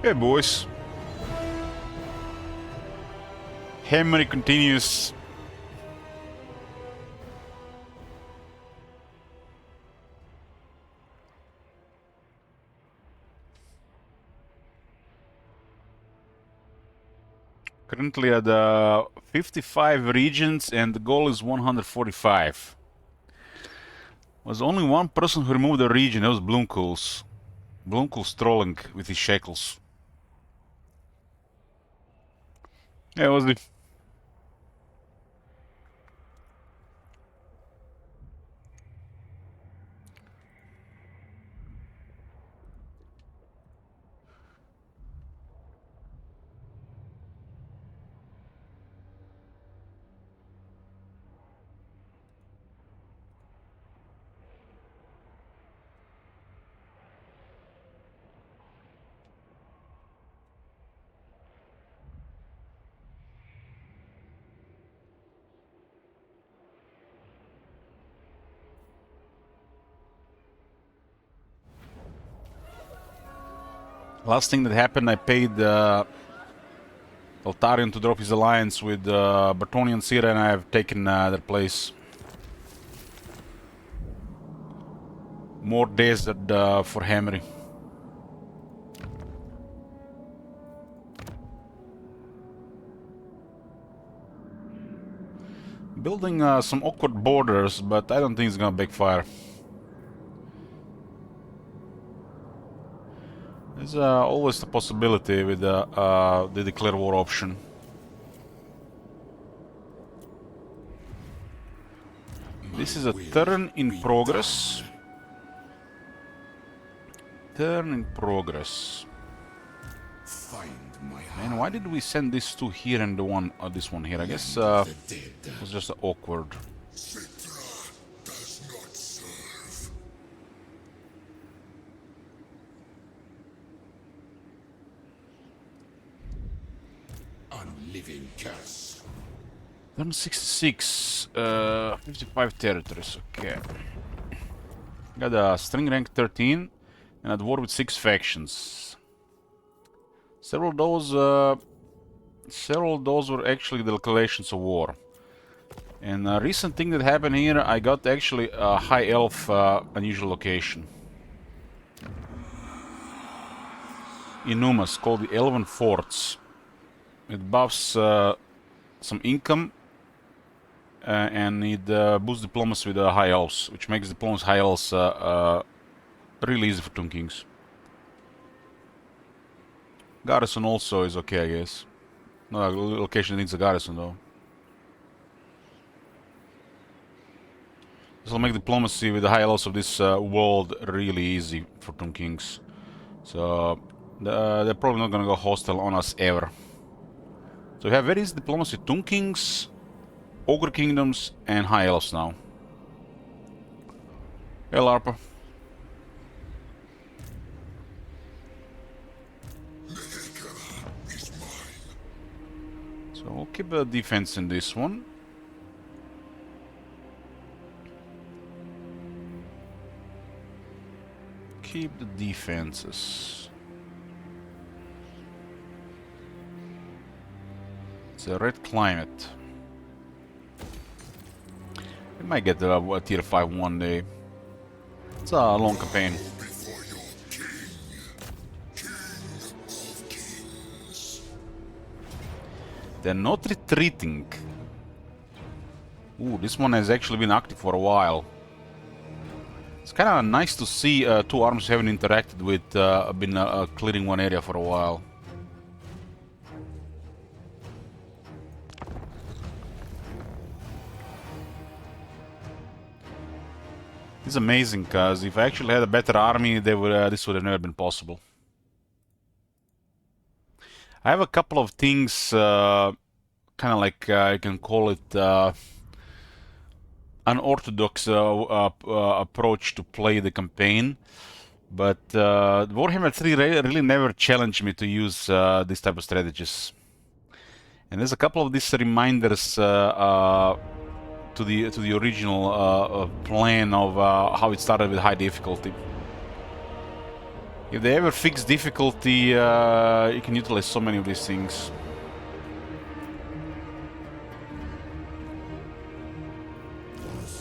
Hey boys. Khemri continues. Currently at 55 regions and the goal is 145. Was only one person who removed the region, that was Bloomcools. Bloomcools trolling with his shekels. Yeah, it was the last thing that happened. I paid Altarian to drop his alliance with Bartonian Sira and I have taken their place. More desert for Khemri. Building some awkward borders, but I don't think it's gonna backfire. There's always the possibility with the declare war option. This is a turn in progress. Turn in progress. Man, why did we send these two here and the one, this one here? I guess it was just awkward. Unliving curse. Turn 66, 55 territories, okay. Got a string rank 13 and at war with 6 factions. Several of those were actually the declarations of war. And a recent thing that happened here, I got actually a high elf unusual location. In Numas, called the Elven Forts. It buffs some income and it boosts diplomacy with high elves, which makes diplomacy high elves really easy for Toon Kings. Garrison also is okay, I guess. No, location needs a garrison though. This will make diplomacy with the high elves of this world really easy for Toon Kings. So they're probably not gonna go hostile on us ever. So we have very easy diplomacy, Toon Kings, Ogre Kingdoms, and High Elves now. Hey, Larpa. So we'll keep a defense in this one. Keep the defenses. It's a red climate. We might get a tier 5 one day. It's a long campaign. They're not retreating. Ooh, this one has actually been active for a while. It's kind of nice to see two armies haven't interacted with, been clearing one area for a while. It's amazing, because if I actually had a better army, they would, this would have never been possible. I have a couple of things, kind of like, I can call it unorthodox approach to play the campaign. But Warhammer 3 really never challenged me to use this type of strategies. And there's a couple of these reminders to the original plan of how it started with high difficulty. If they ever fix difficulty, you can utilize so many of these things.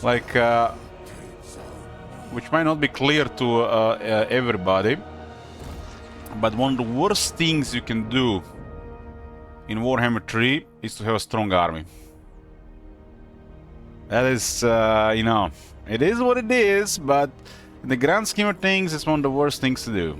Like, which might not be clear to everybody, but one of the worst things you can do in Warhammer 3 is to have a strong army. That is, you know, it is what it is, but in the grand scheme of things, it's one of the worst things to do.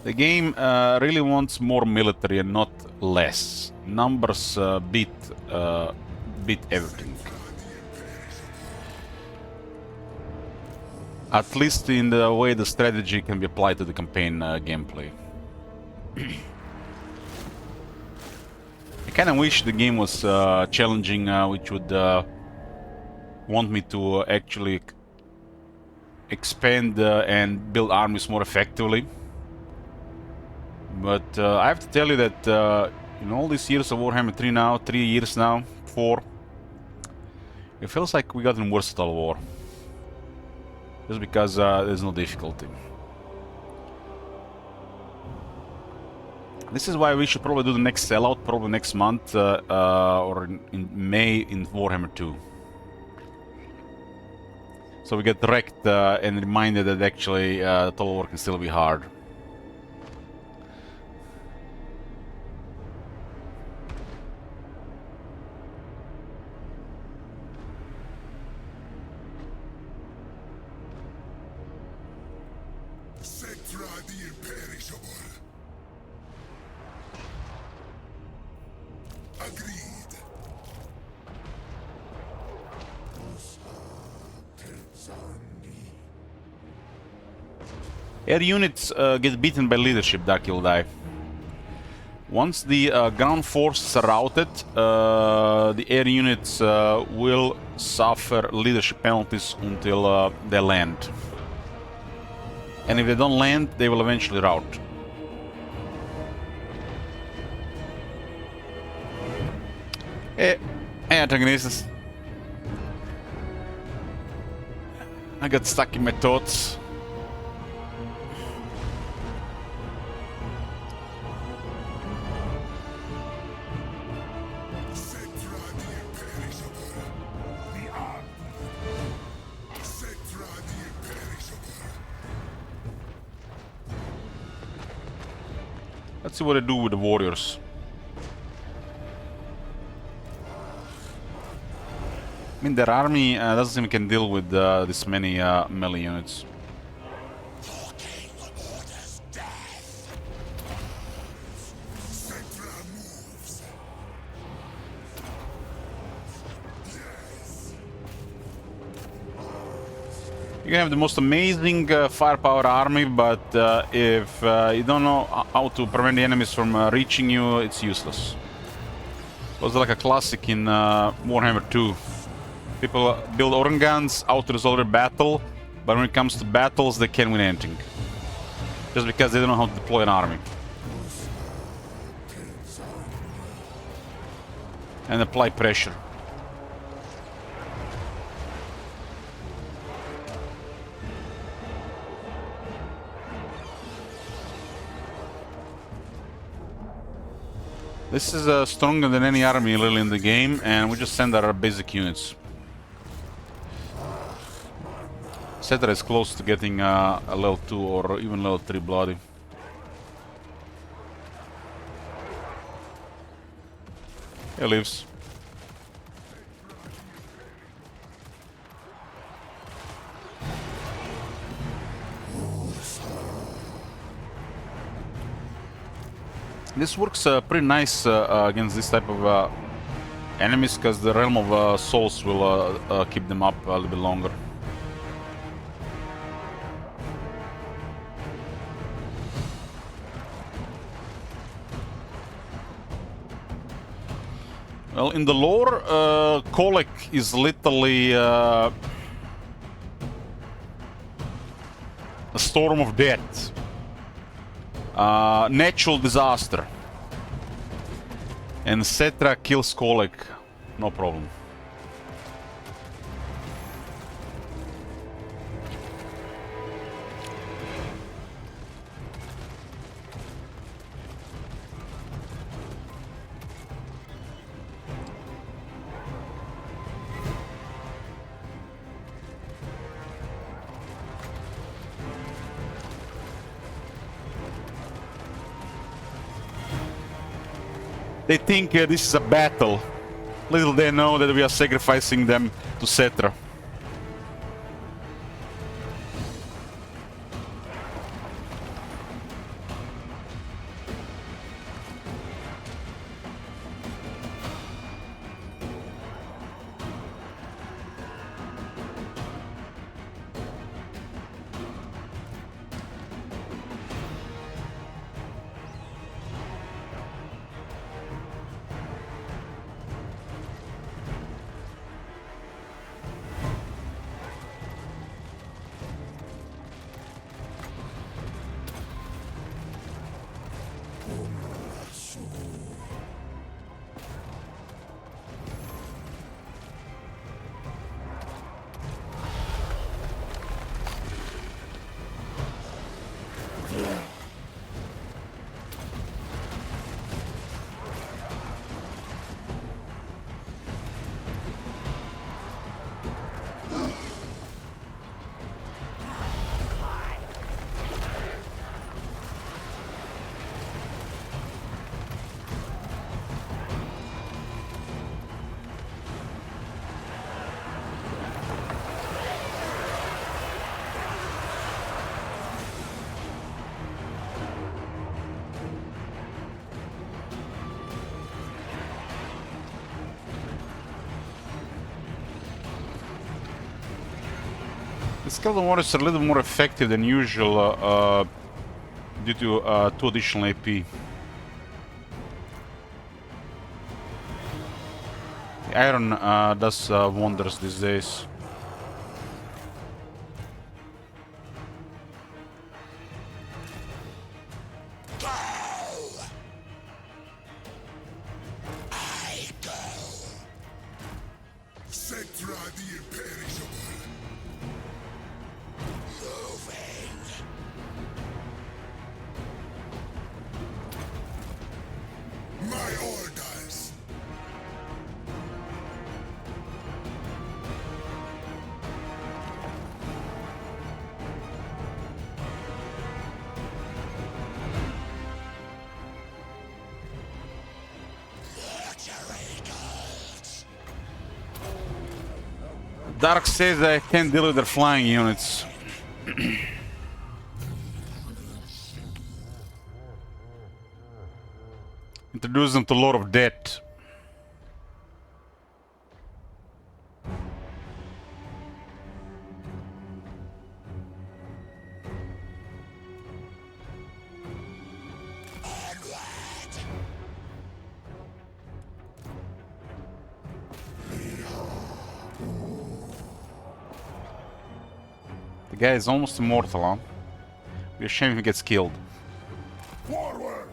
The game really wants more military and not less. Numbers beat everything. At least in the way the strategy can be applied to the campaign gameplay. I kind of wish the game was challenging, which would want me to actually expand and build armies more effectively. But I have to tell you that in all these years of Warhammer 3 now, 3 years now, 4, it feels like we got in versatile war. Just because there's no difficulty. This is why we should probably do the next sellout, probably next month or in May in Warhammer 2. So we get wrecked and reminded that actually total war can still be hard. Air units get beaten by leadership, Dark will die. Once the ground forces are routed, the air units will suffer leadership penalties until they land. And if they don't land, they will eventually rout. Hey, antagonist. I got stuck in my thoughts. Let's see what I do with the warriors. I mean, their army doesn't seem can deal with this many melee units. You can have the most amazing firepower army, but if you don't know how to prevent the enemies from reaching you, it's useless. It was like a classic in Warhammer 2. People build organ guns out to resolve their battle, but when it comes to battles, they can't win anything. Just because they don't know how to deploy an army. And apply pressure. This is stronger than any army really in the game, and we just send our basic units. Cetera is close to getting a level 2 or even level 3 bloody. He lives. This works pretty nice against this type of enemies, because the Realm of Souls will keep them up a little bit longer. Well, in the lore, Kolek is literally a storm of death. Natural disaster. And Cetra kills Kolek. No problem. They think this is a battle. Little they know that we are sacrificing them to Cetra. The skeleton warriors are a little more effective than usual due to 2 additional AP. The iron does wonders these days. Cetra the imperishable. Moving. My orders. Dark says I can't deal with their flying units. Introduce them to Lord of Death. The guy is almost immortal, huh? Be a shame if he gets killed. Forward.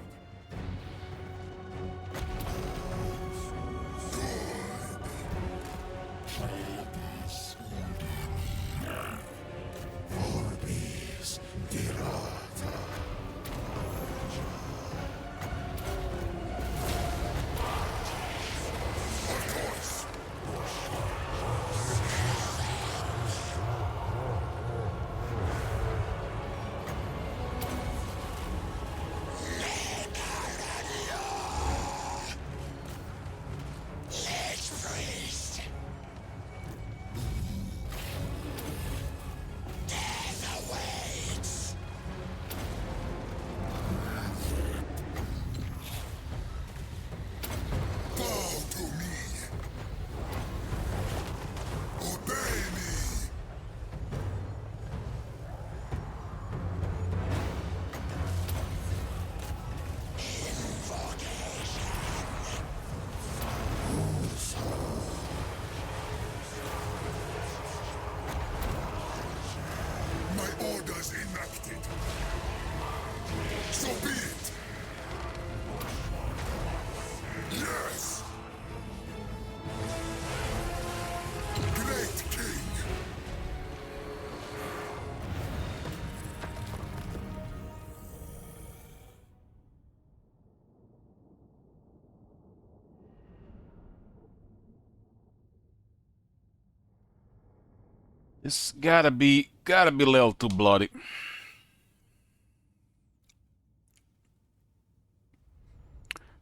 This gotta be level 2 bloody.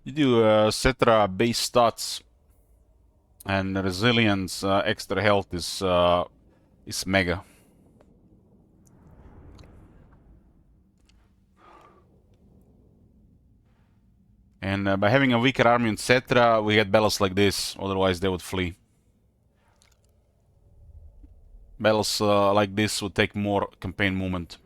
You do Cetra base stats and resilience, extra health is mega. And by having a weaker army in Cetra, we get battles like this, otherwise they would flee. Battles like this would take more campaign movement.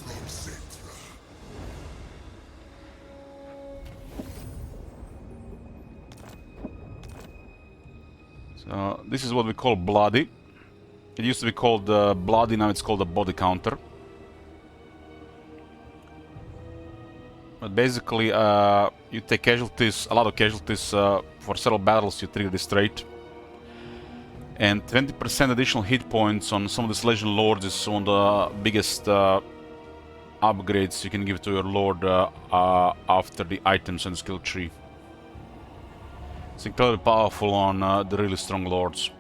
From Cetra. So this is what we call bloody. It used to be called bloody, now it's called a body counter. But basically, you take casualties, a lot of casualties for several battles. You trigger this trait, and 20% additional hit points on some of these Legion Lords is one of the biggest upgrades you can give to your Lord after the items and skill tree. It's incredibly powerful on the really strong Lords.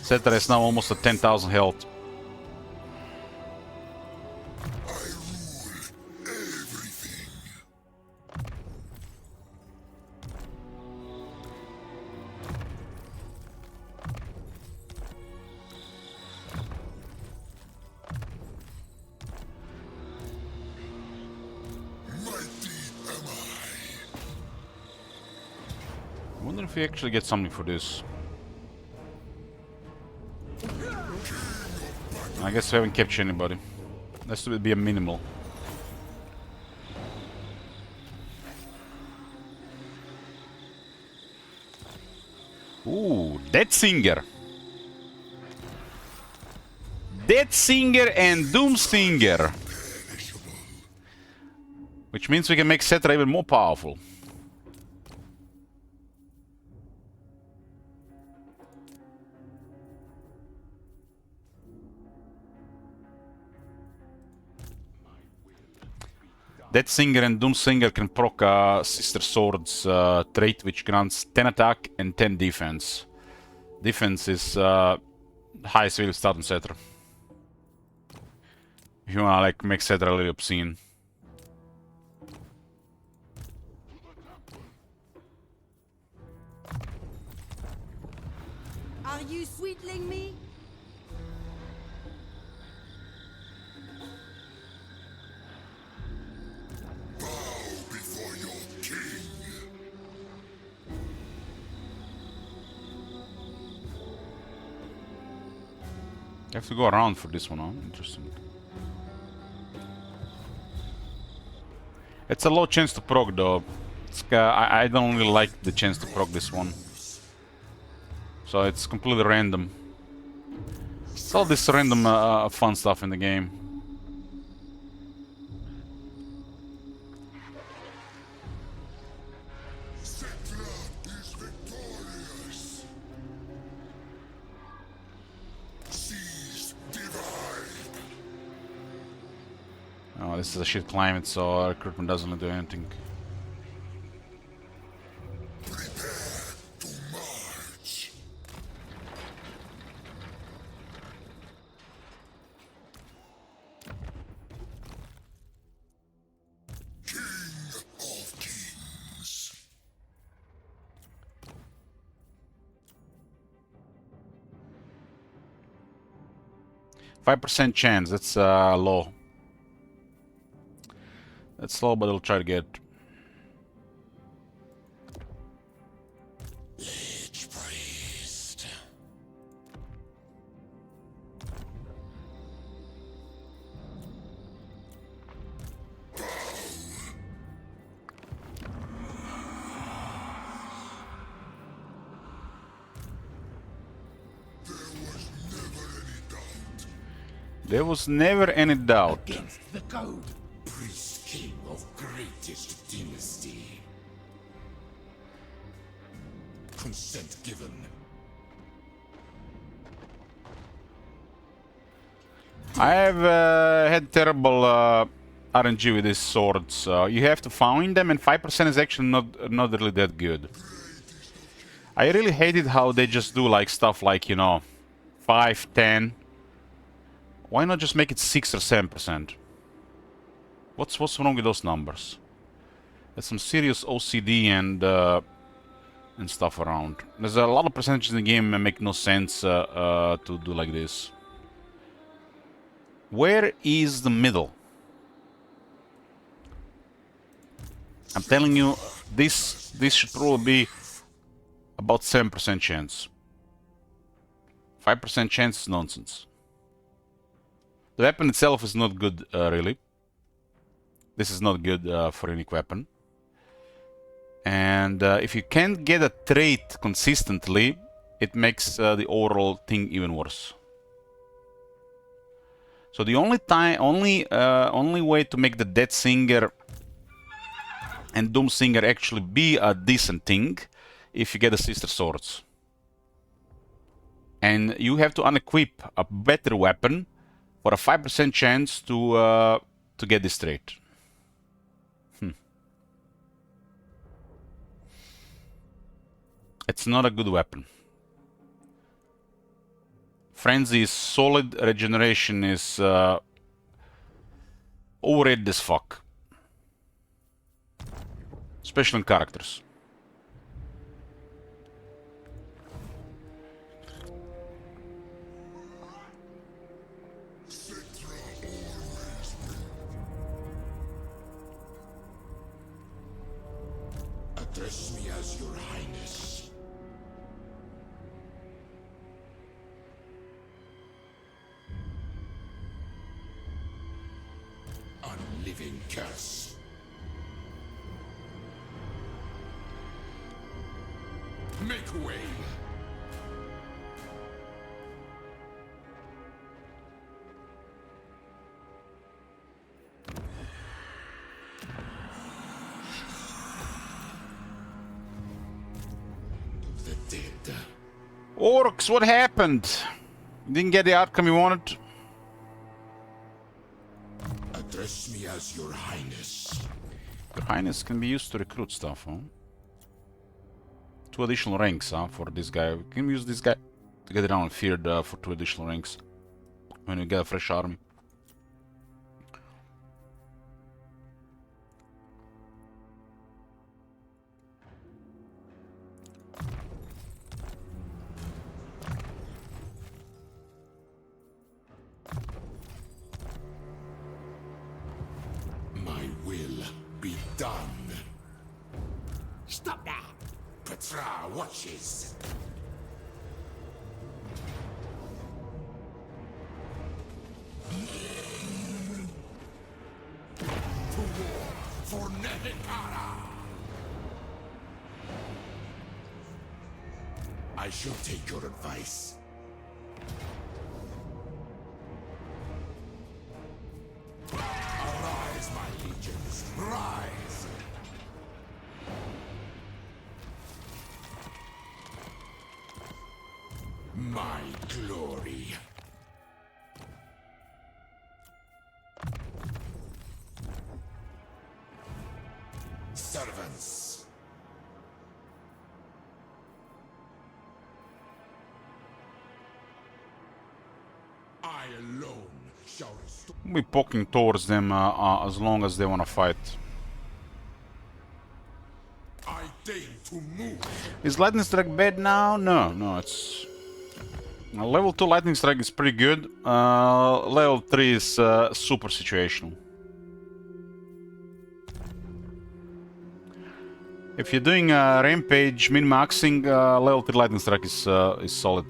Cetra is now almost at 10,000 health. I rule everything. Mighty am I wonder if we actually get something for this. I guess we haven't captured anybody. This would be a minimal. Ooh, Death Singer. Death Singer and Doom Singer. Which means we can make Cetra even more powerful. Death Singer and Doom Singer can proc Sister Sword's trait, which grants 10 attack and 10 defense. Defense is highest value start on Cetra. If you wanna like make Cetra really obscene. Are you sweetling me? before your king. You have to go around for this one, huh? Interesting. It's a low chance to proc though. I don't really like the chance to proc this one. So it's completely random. It's all this random fun stuff in the game. Cetra is victorious. Seize divide. Oh, this is a shit climate, so recruitment doesn't do anything. Prepare to march. King of kings. 5% chance, that's low. That's low, but I'll try to get. Lich priest. There was never any doubt. Against the code. Priest king of greatest dynasty. Consent given. I have had terrible RNG with these swords. You have to find them, and 5% is actually not really that good. I really hated how they just do like stuff like, you know, 5, 10. Why not just make it 6 or 7%? What's wrong with those numbers? There's some serious OCD and stuff around. There's a lot of percentages in the game that make no sense to do like this. Where is the middle? I'm telling you, this should probably be about 7% chance. 5% chance is nonsense. The weapon itself is not good, really. This is not good for any weapon. And if you can't get a trait consistently, it makes the overall thing even worse. So the only way to make the Death Singer and Doom Singer actually be a decent thing, if you get the Sister Swords. And you have to unequip a better weapon for a 5% chance to get this trait. It's not a good weapon. Frenzy's solid regeneration is overrated as fuck. Especially in characters. Address me as your highness. Unliving curse. Make way. The dead. Orcs, what happened? Didn't get the outcome you wanted? Address me as your highness. Your Highness can be used to recruit stuff, huh? 2 additional ranks, huh, for this guy. We can use this guy to get around feared for 2 additional ranks when we get a fresh army. My will be done. Stop that! Petra watches. To war for Nehekara. I shall take your advice. Arise, my legions, rise! My glory. Servants. I alone shall restore. We'll be poking towards them as long as they want to fight. I deign to move. Is Lightning Strike bad now? No, it's... level 2 Lightning Strike is pretty good. Level 3 is super situational. If you're doing Rampage min-maxing, level 3 Lightning Strike is solid.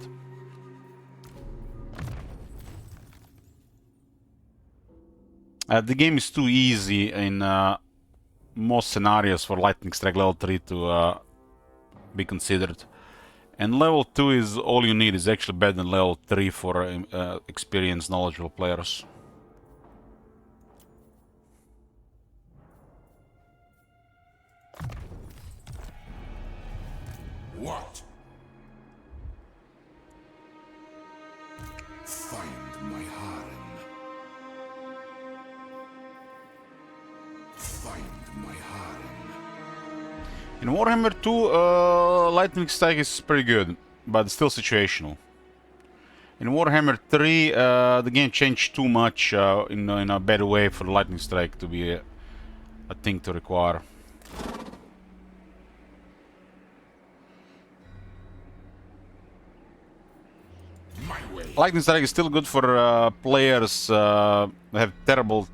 The game is too easy in most scenarios for Lightning Strike level 3 to be considered. And level 2 is all you need, is actually better than level 3 for experienced, knowledgeable players. What? Find my harem. Find my harem. In Warhammer 2, lightning strike is pretty good, but it's still situational. In Warhammer 3, the game changed too much in a better way for the lightning strike to be a thing to require. My way. Lightning strike is still good for players that have terrible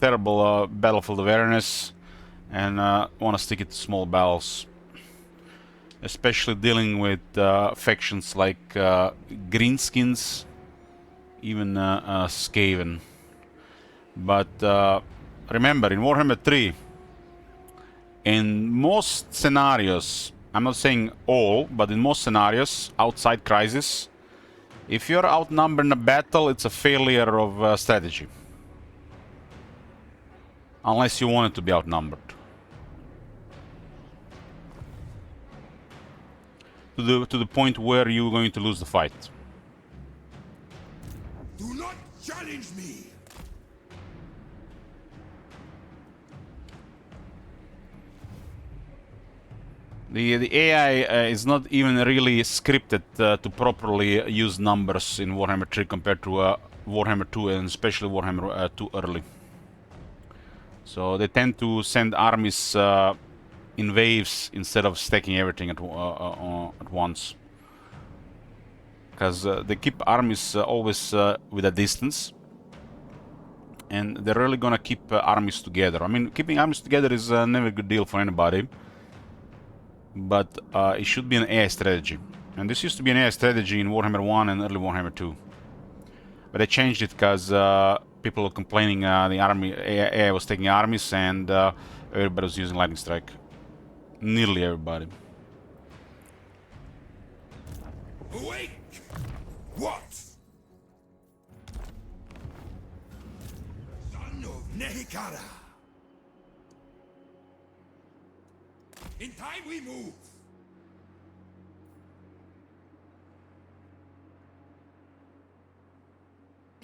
battlefield awareness and want to stick it to small battles. Especially dealing with factions like Greenskins, even Skaven. But remember, in Warhammer 3, in most scenarios, I'm not saying all, but in most scenarios, outside Crisis, if you're outnumbered in a battle, it's a failure of strategy. Unless you want it to be outnumbered. To the point where you're going to lose the fight. Do not challenge me. The AI is not even really scripted to properly use numbers in Warhammer 3 compared to Warhammer 2 and especially Warhammer 2 early. So they tend to send armies in waves instead of stacking everything at once. Because they keep armies always with a distance. And they're really gonna keep armies together. I mean, keeping armies together is never a good deal for anybody. But it should be an AI strategy. And this used to be an AI strategy in Warhammer 1 and early Warhammer 2. But I changed it because people were complaining the AI was taking armies and everybody was using Lightning Strike. Nearly everybody. Awake! What? Son of Nehikara! In time we move!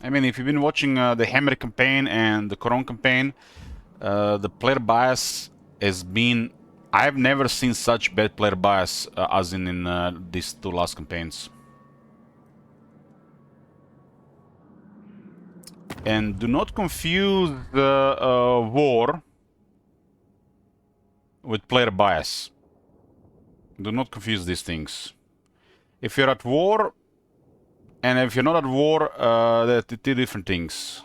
I mean, if you've been watching the Khemri campaign and the Coron campaign, the player bias has been... I've never seen such bad player bias as in these two last campaigns. And do not confuse the war with player bias. Do not confuse these things. If you're at war, and if you're not at war, they're two different things.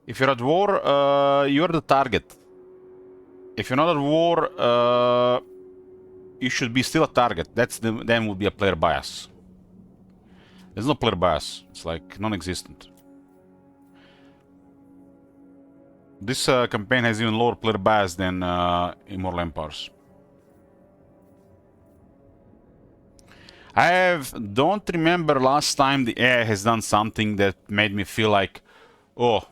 If you're at war, you're the target. If you're not at war, you should be still a target. Then would be a player bias. There's no player bias. It's like non-existent. This campaign has even lower player bias than Immortal Empires. Don't remember last time the AI has done something that made me feel like, oh,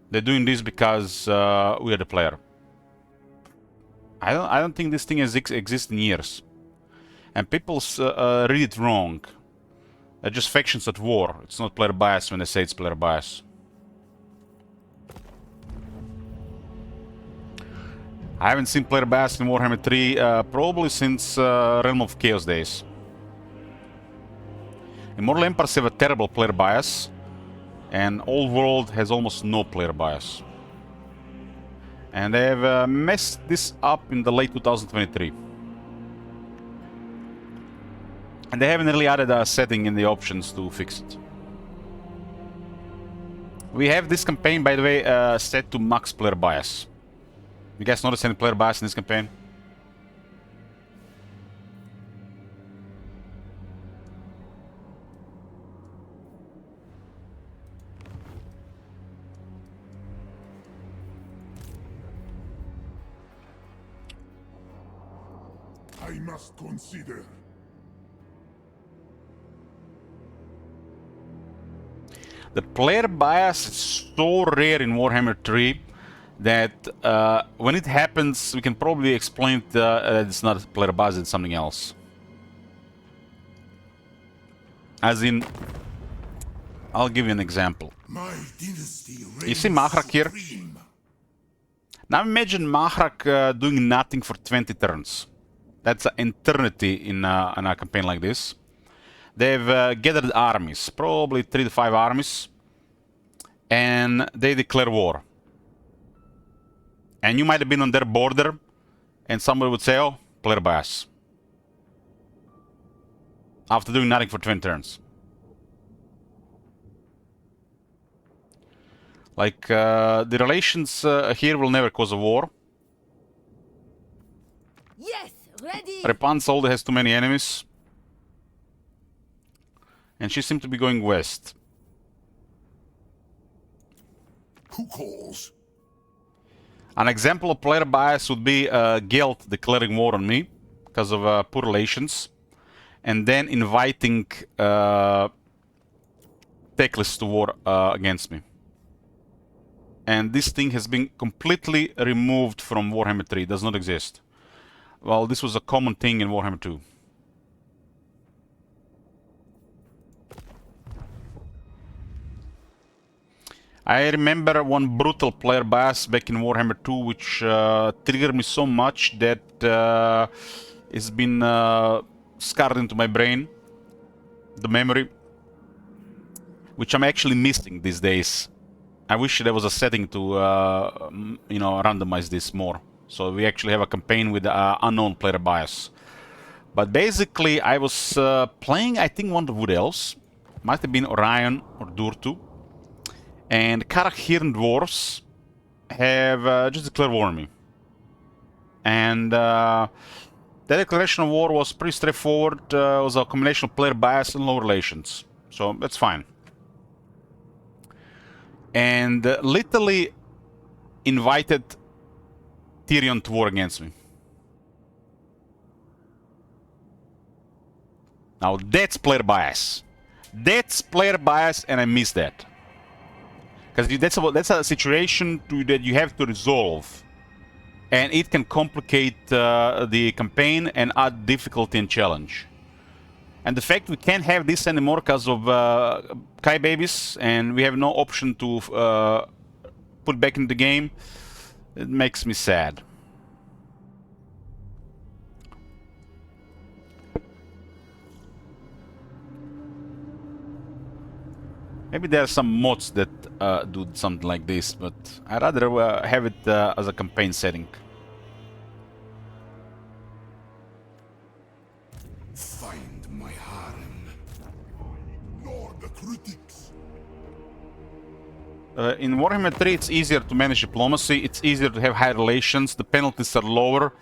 they're doing this because we are the player. I don't think this thing has existed in years, and people read it wrong. They're just factions at war. It's not player bias when they say it's player bias. I haven't seen player bias in Warhammer 3 probably since Realm of Chaos days. Immortal Empires have a terrible player bias, and Old World has almost no player bias. And they have messed this up in the late 2023. And they haven't really added a setting in the options to fix it. We have this campaign, by the way, set to max player bias. You guys notice any player bias in this campaign? I must consider. The player bias is so rare in Warhammer 3 that when it happens, we can probably explain it, it's not player bias, it's something else. As in, I'll give you an example. My dynasty You see reigns Mahrak here? supreme. Now imagine Mahrak doing nothing for 20 turns. That's an eternity in a campaign like this. They've gathered armies, probably 3 to 5 armies, and they declare war. And you might have been on their border, and somebody would say, oh, player bias. After doing nothing for 20 turns. Like, the relations here will never cause a war. Yes, ready. Rapunzel has too many enemies. And she seemed to be going west. Who calls? An example of player bias would be Gelt declaring war on me because of poor relations, and then inviting Teclis to war against me. And this thing has been completely removed from Warhammer 3. It does not exist. Well, this was a common thing in Warhammer 2. I remember one brutal player bias back in Warhammer 2 which triggered me so much that it's been scarred into my brain, the memory, which I'm actually missing these days. I wish there was a setting to, you know, randomize this more. So we actually have a campaign with unknown player bias. But basically, I was playing, I think, one of the Wood Elves. Might have been Orion or Durtu. And Karakhiran dwarves have just declared war on me. And the declaration of war was pretty straightforward. It was a combination of player bias and low relations. So that's fine. And literally invited Tyrion to war against me. Now that's player bias. That's player bias, and I miss that. Because that's a situation that you have to resolve. And it can complicate the campaign and add difficulty and challenge. And the fact we can't have this anymore because of Kai babies, and we have no option to put back in the game, it makes me sad. Maybe there are some mods that do something like this, but I'd rather have it as a campaign setting. Find my harem. Ignore the critics. In Warhammer 3 it's easier to manage diplomacy, it's easier to have high relations, the penalties are lower,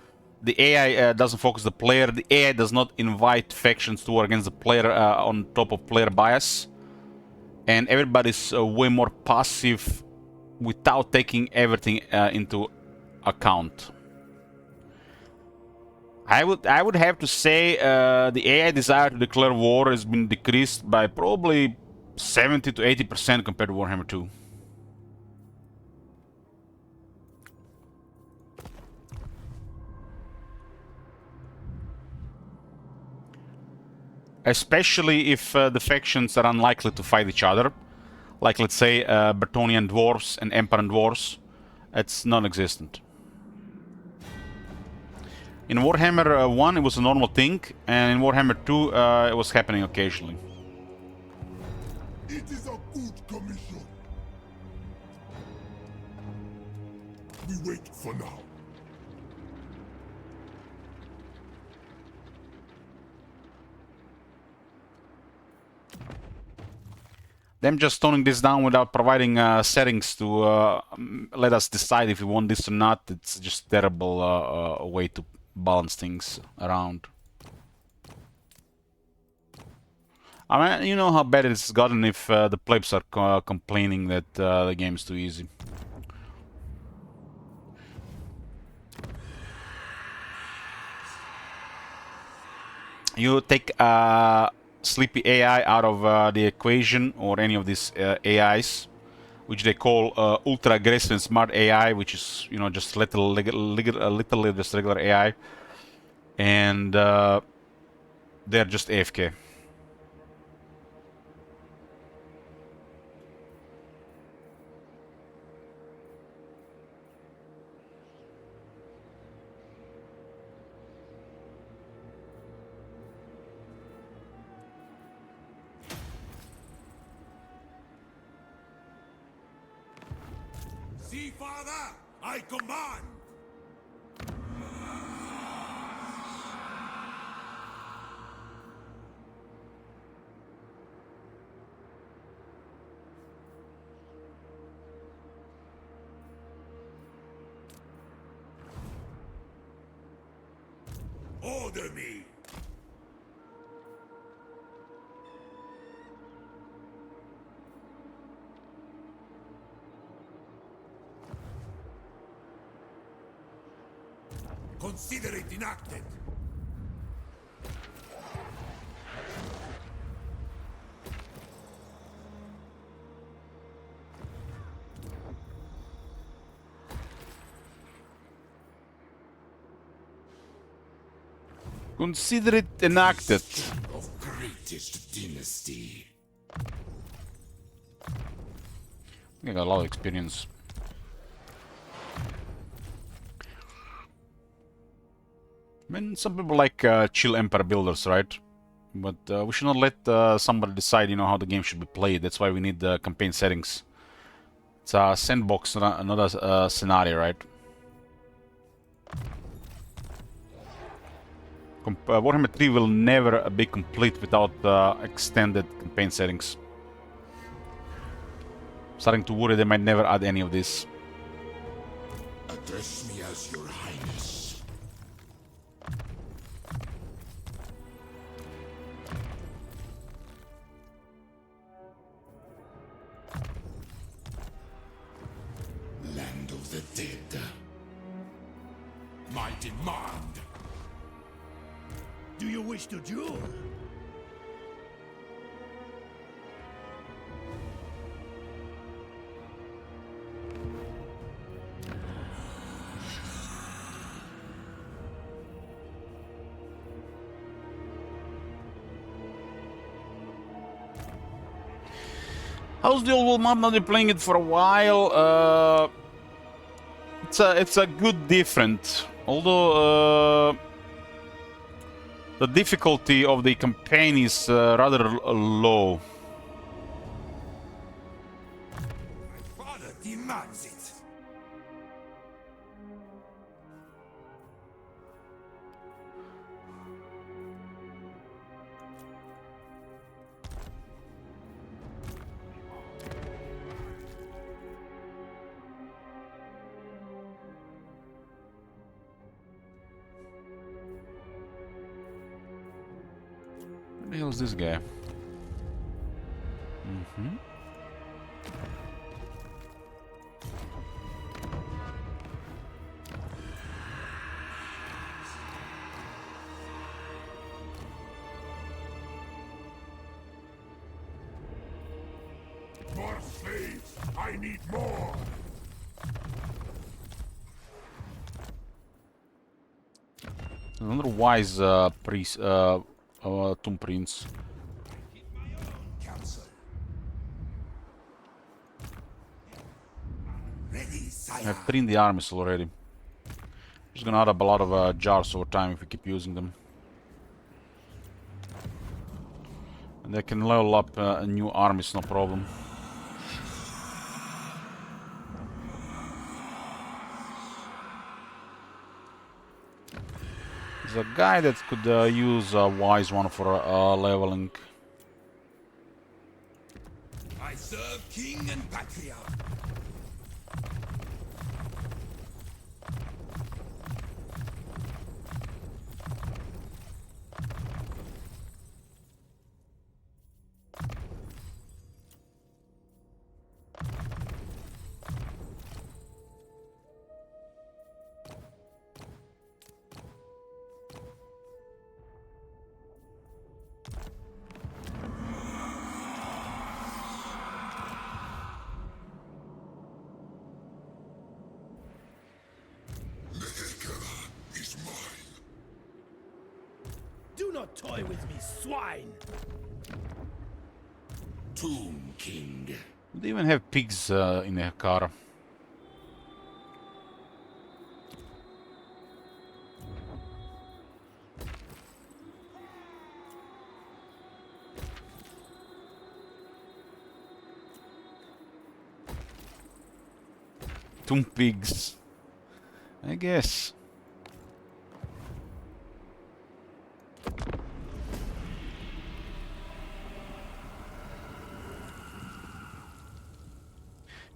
the AI doesn't focus the player, the AI does not invite factions to war against the player on top of player bias. And everybody's way more passive without taking everything into account. I would have to say the AI desire to declare war has been decreased by probably 70 to 80% compared to Warhammer 2. Especially if the factions are unlikely to fight each other. Like, let's say, Bretonnian dwarves and Emperor dwarves. It's non-existent. In Warhammer 1 it was a normal thing, and in Warhammer 2 it was happening occasionally. It is a good commission. We wait for now. Them just toning this down without providing settings to let us decide if we want this or not, it's just a terrible way to balance things around. I mean, you know how bad it's gotten if the plebs are complaining that the game is too easy. You take sleepy AI out of the equation, or any of these AIs, which they call ultra aggressive and smart AI, which is, you know, just little just regular AI, and they're just AFK. See, Father, I command! Order me! Consider it enacted! Consider it enacted. Of greatest dynasty. I got a lot of experience. I mean, some people like chill empire builders, right? But we should not let somebody decide, you know, how the game should be played. That's why we need the campaign settings. It's a sandbox, not a scenario, right? Warhammer 3 will never be complete without extended campaign settings. Starting to worry they might never add any of this. Address me as your highness. Land of the dead. My demand. Do you wish to duel? How's the old world map? Now they're playing it for a while. It's a good different. Although the difficulty of the campaign is rather low. My father demands it. Where the hell is this guy? Mm-hmm. More slaves! I need more! Another wise priest, Tomb Prince. Council. Ready, I sire. have 3 in the armies already. Just gonna add up a lot of jars over time if we keep using them. And they can level up new armies, no problem. There's a guy that could use a wise one for leveling. I serve king and patriarch. Do not toy with me, swine! Tomb King. They even have pigs in their car. Tomb pigs, I guess.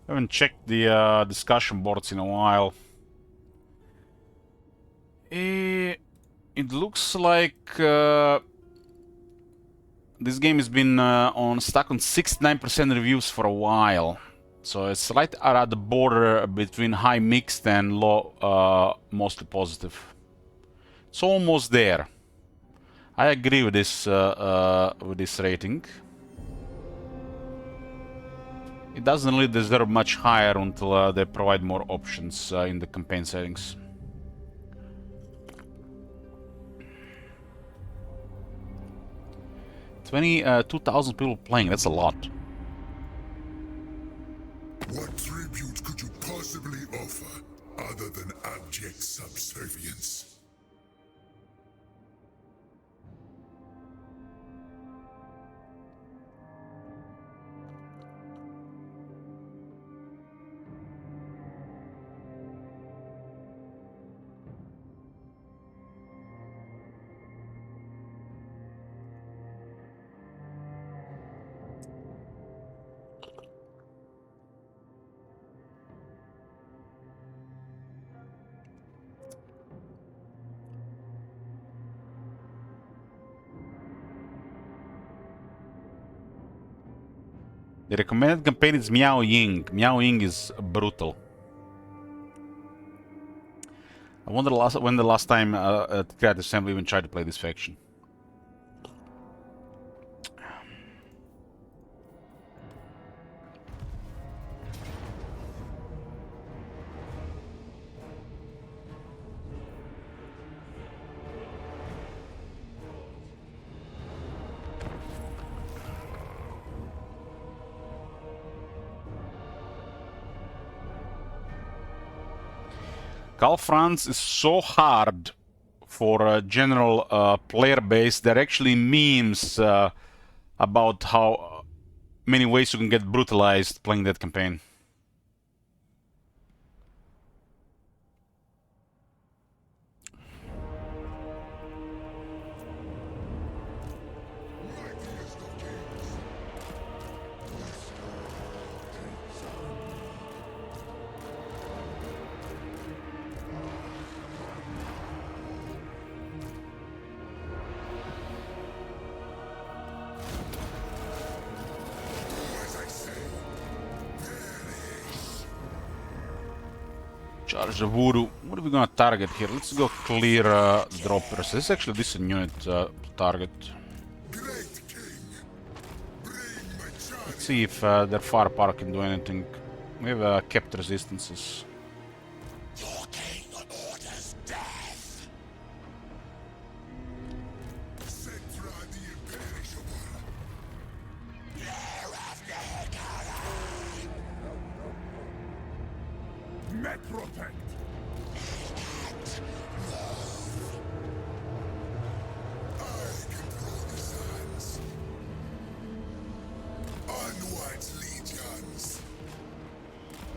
Haven't checked the discussion boards in a while. It looks like this game has been stuck on 69% reviews for a while. So it's right at the border between high mixed and low, mostly positive. It's almost there. I agree with this rating. It doesn't really deserve much higher until they provide more options in the campaign settings. Two thousand people playing. That's a lot. What tribute could you possibly offer other than abject subservience? The recommended campaign is Miao Ying. Miao Ying is brutal. I wonder when the last time Creative Assembly even tried to play this faction. Cal France is so hard for a general player base. There are actually memes about how many ways you can get brutalized playing that campaign. Charge the voodoo. What are we gonna target here? Let's go clear droppers. This is actually a decent unit to target. Great King, bring my child. Let's see if their firepower can do anything. We have kept resistances. Your king orders death. Cetra the imperishable. Metropect. I control the sands. Onwards, legions.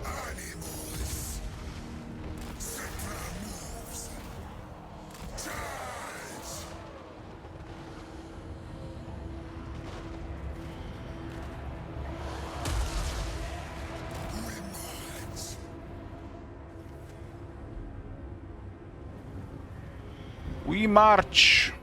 Animals. Cetra moves. Charge! We march. We march!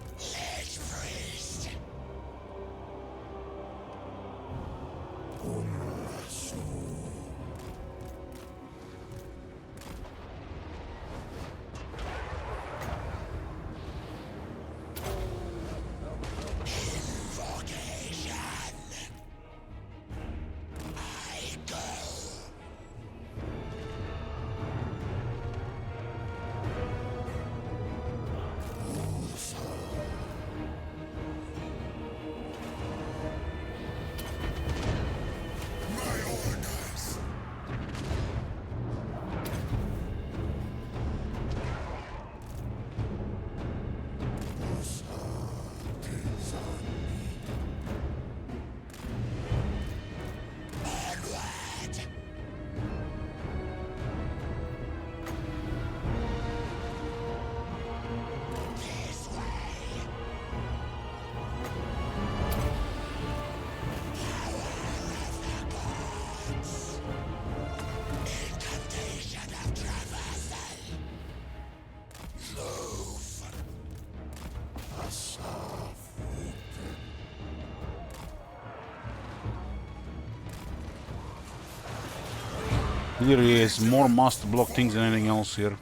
Clearly is more master block things than anything else here.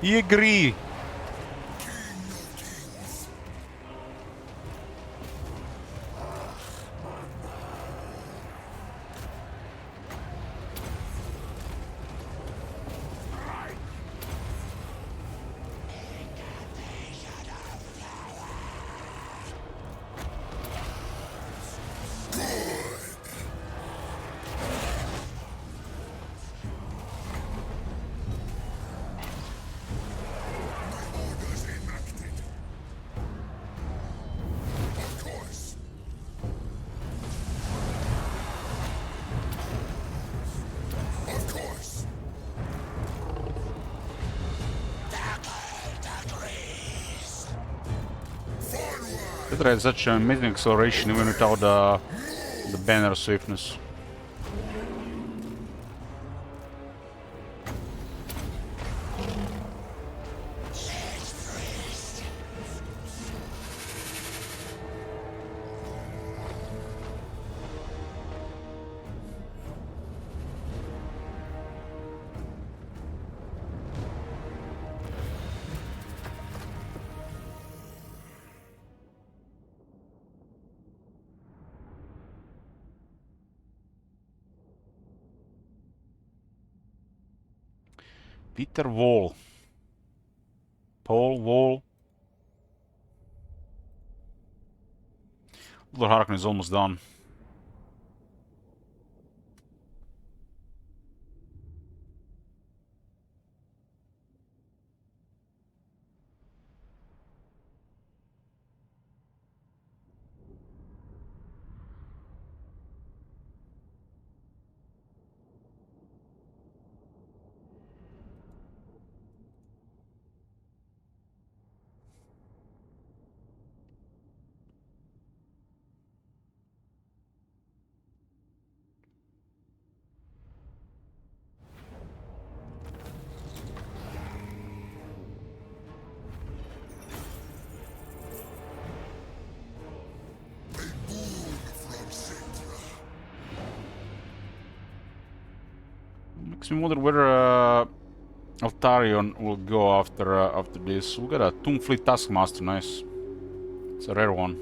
I agree. Orders enacted. Of course. Of course. Petra had such an amazing acceleration even without the banner swiftness. Peter Wall. Paul Wall. Lord Harkonnen is almost done. A boon from Cetra. Makes me wonder whether Altarion will go after this. We got a Toonfleet Taskmaster, nice. It's a rare one.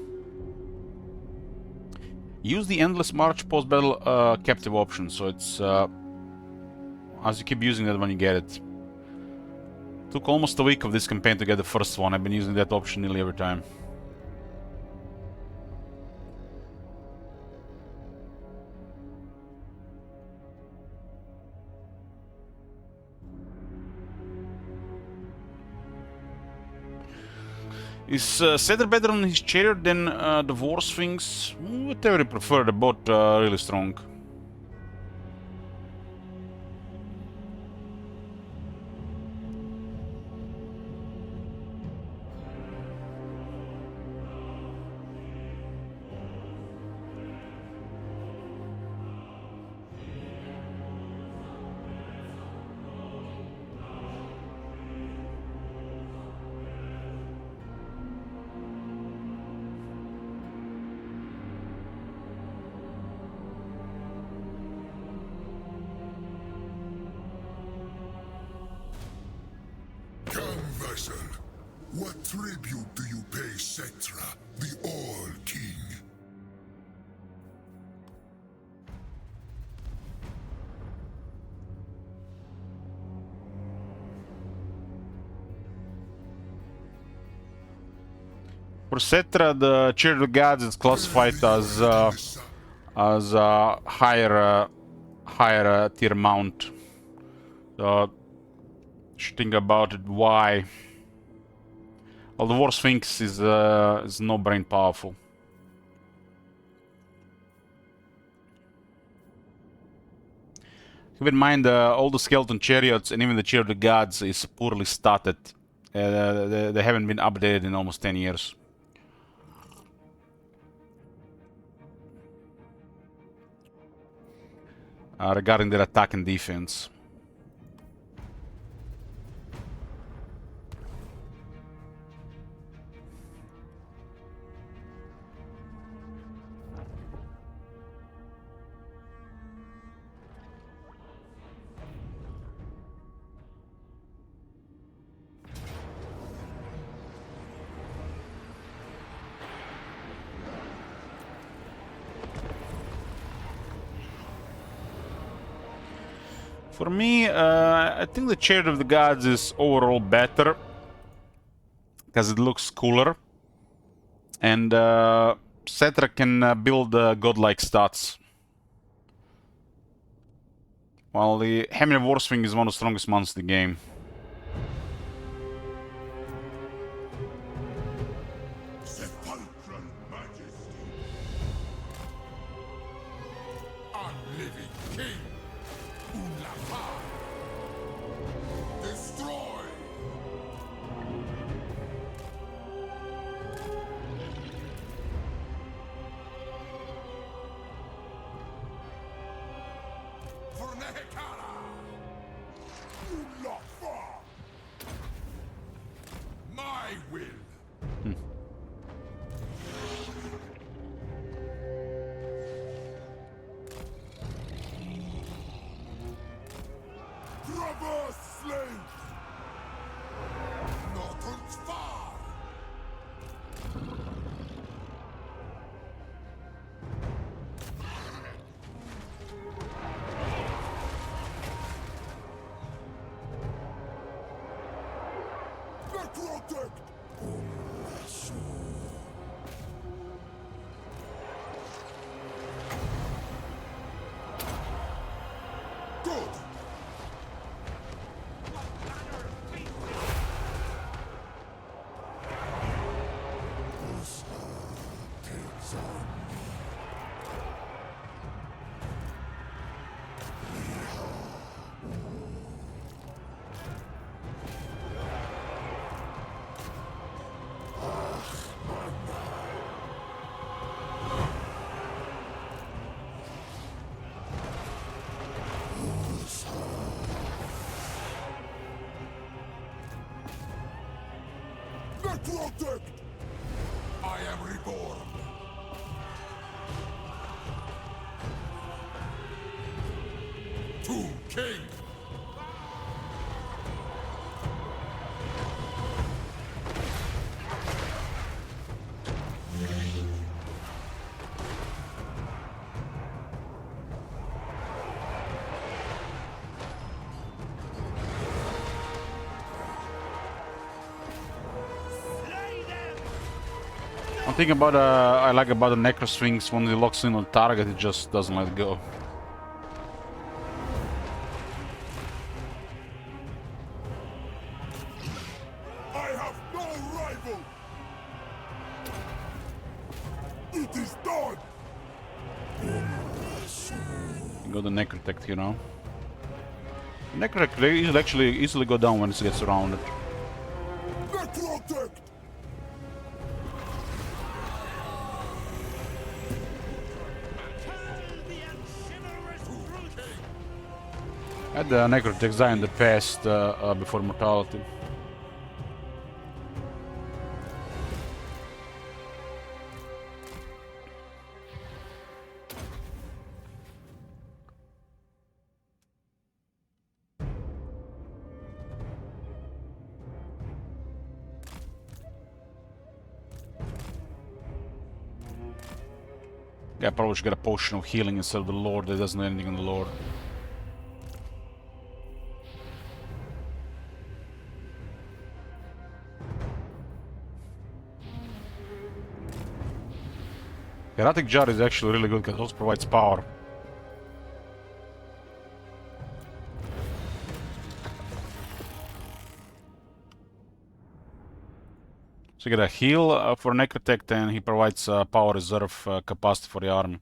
Use the Endless March post-battle captive option, so it's as you keep using that when you get it. Took almost a week of this campaign to get the first one. I've been using that option nearly every time. Is Cedar better on his chariot than the War Sphinx? Whatever you prefer, they're both really strong. Come, vassal. What tribute do you pay Cetra, the All-King? For Cetra, the Chariot of Gods is classified as a higher tier mount. So, should think about it. Why? Well, the War Sphinx is no brain powerful. Keep in mind, all the skeleton chariots and even the chariot of the gods is poorly statted. They haven't been updated in almost 10 years. Regarding their attack and defense. For me, I think the Chariot of the Gods is overall better because it looks cooler, and Cetra can build godlike stats. While the Khemri Warswing is one of the strongest monsters in the game. Sepulchral majesty. Unliving king. Ulapa. Destroy. For Nehekara. Ulapa. My will. Traverse slave! Northern's far! Necrotect! Good! Necrotect! I am reborn. To king. One thing about I like about the Necro Swings, when it locks in on target, it just doesn't let go. I have no rival. It is done. You got the Necrotect, you know. Necrotect will actually easily go down when it gets surrounded. Necrotect! I had the Necrotect die in the past before Mortality. Yeah, I probably should get a potion of healing instead of the Lord that doesn't do anything on the Lord. Erratic Jar is actually really good because it also provides power. So you get a heal for Necrotect, and he provides power reserve capacity for the army.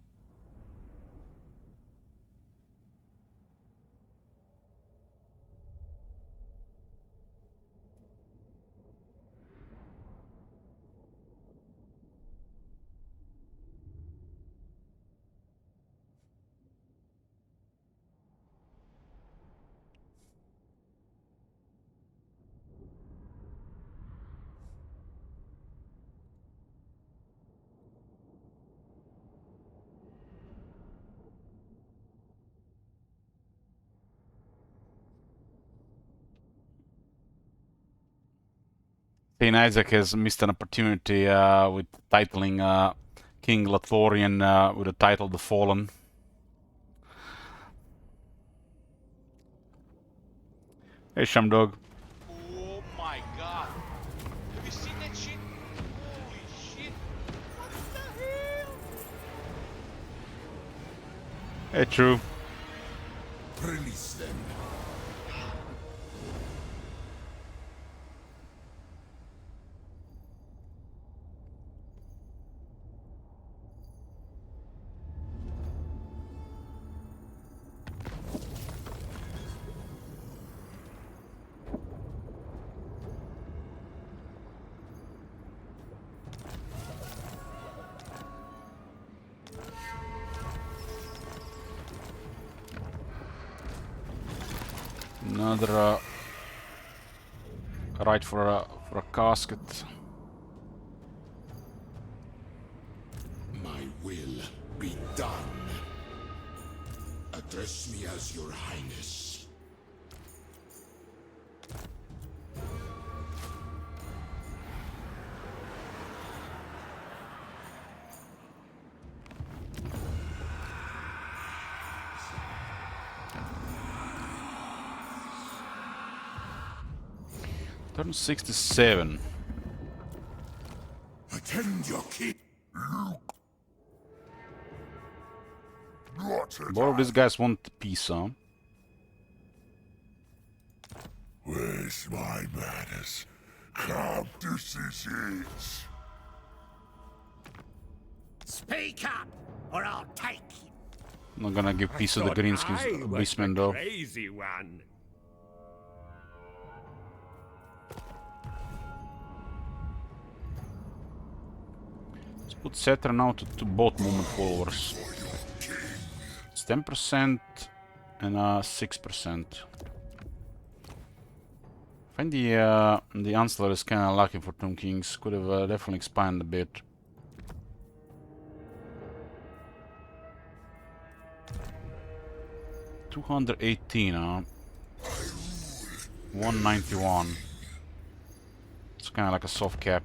King Isaac has missed an opportunity with titling King Lathorian with the title The Fallen. Hey, Shamdog. Oh my god. Have you seen that shit? Holy shit. What the hell? Hey, true. Release them. Another right for a casket. My will be done. Address me as your highness. Turn 67. Attend your king. Luke. What Both of these guys want peace, huh? Where's my madness? Come to seas. Speak up, or I'll take you. I'm not gonna give peace to the Greenskins beastmen though. Crazy one. Let's put Cetra now to both movement followers. It's 10% and 6%. I find the Ansler is kinda lucky for Tomb Kings. Could have definitely expanded a bit. $218, huh? 191. It's kind of like a soft cap.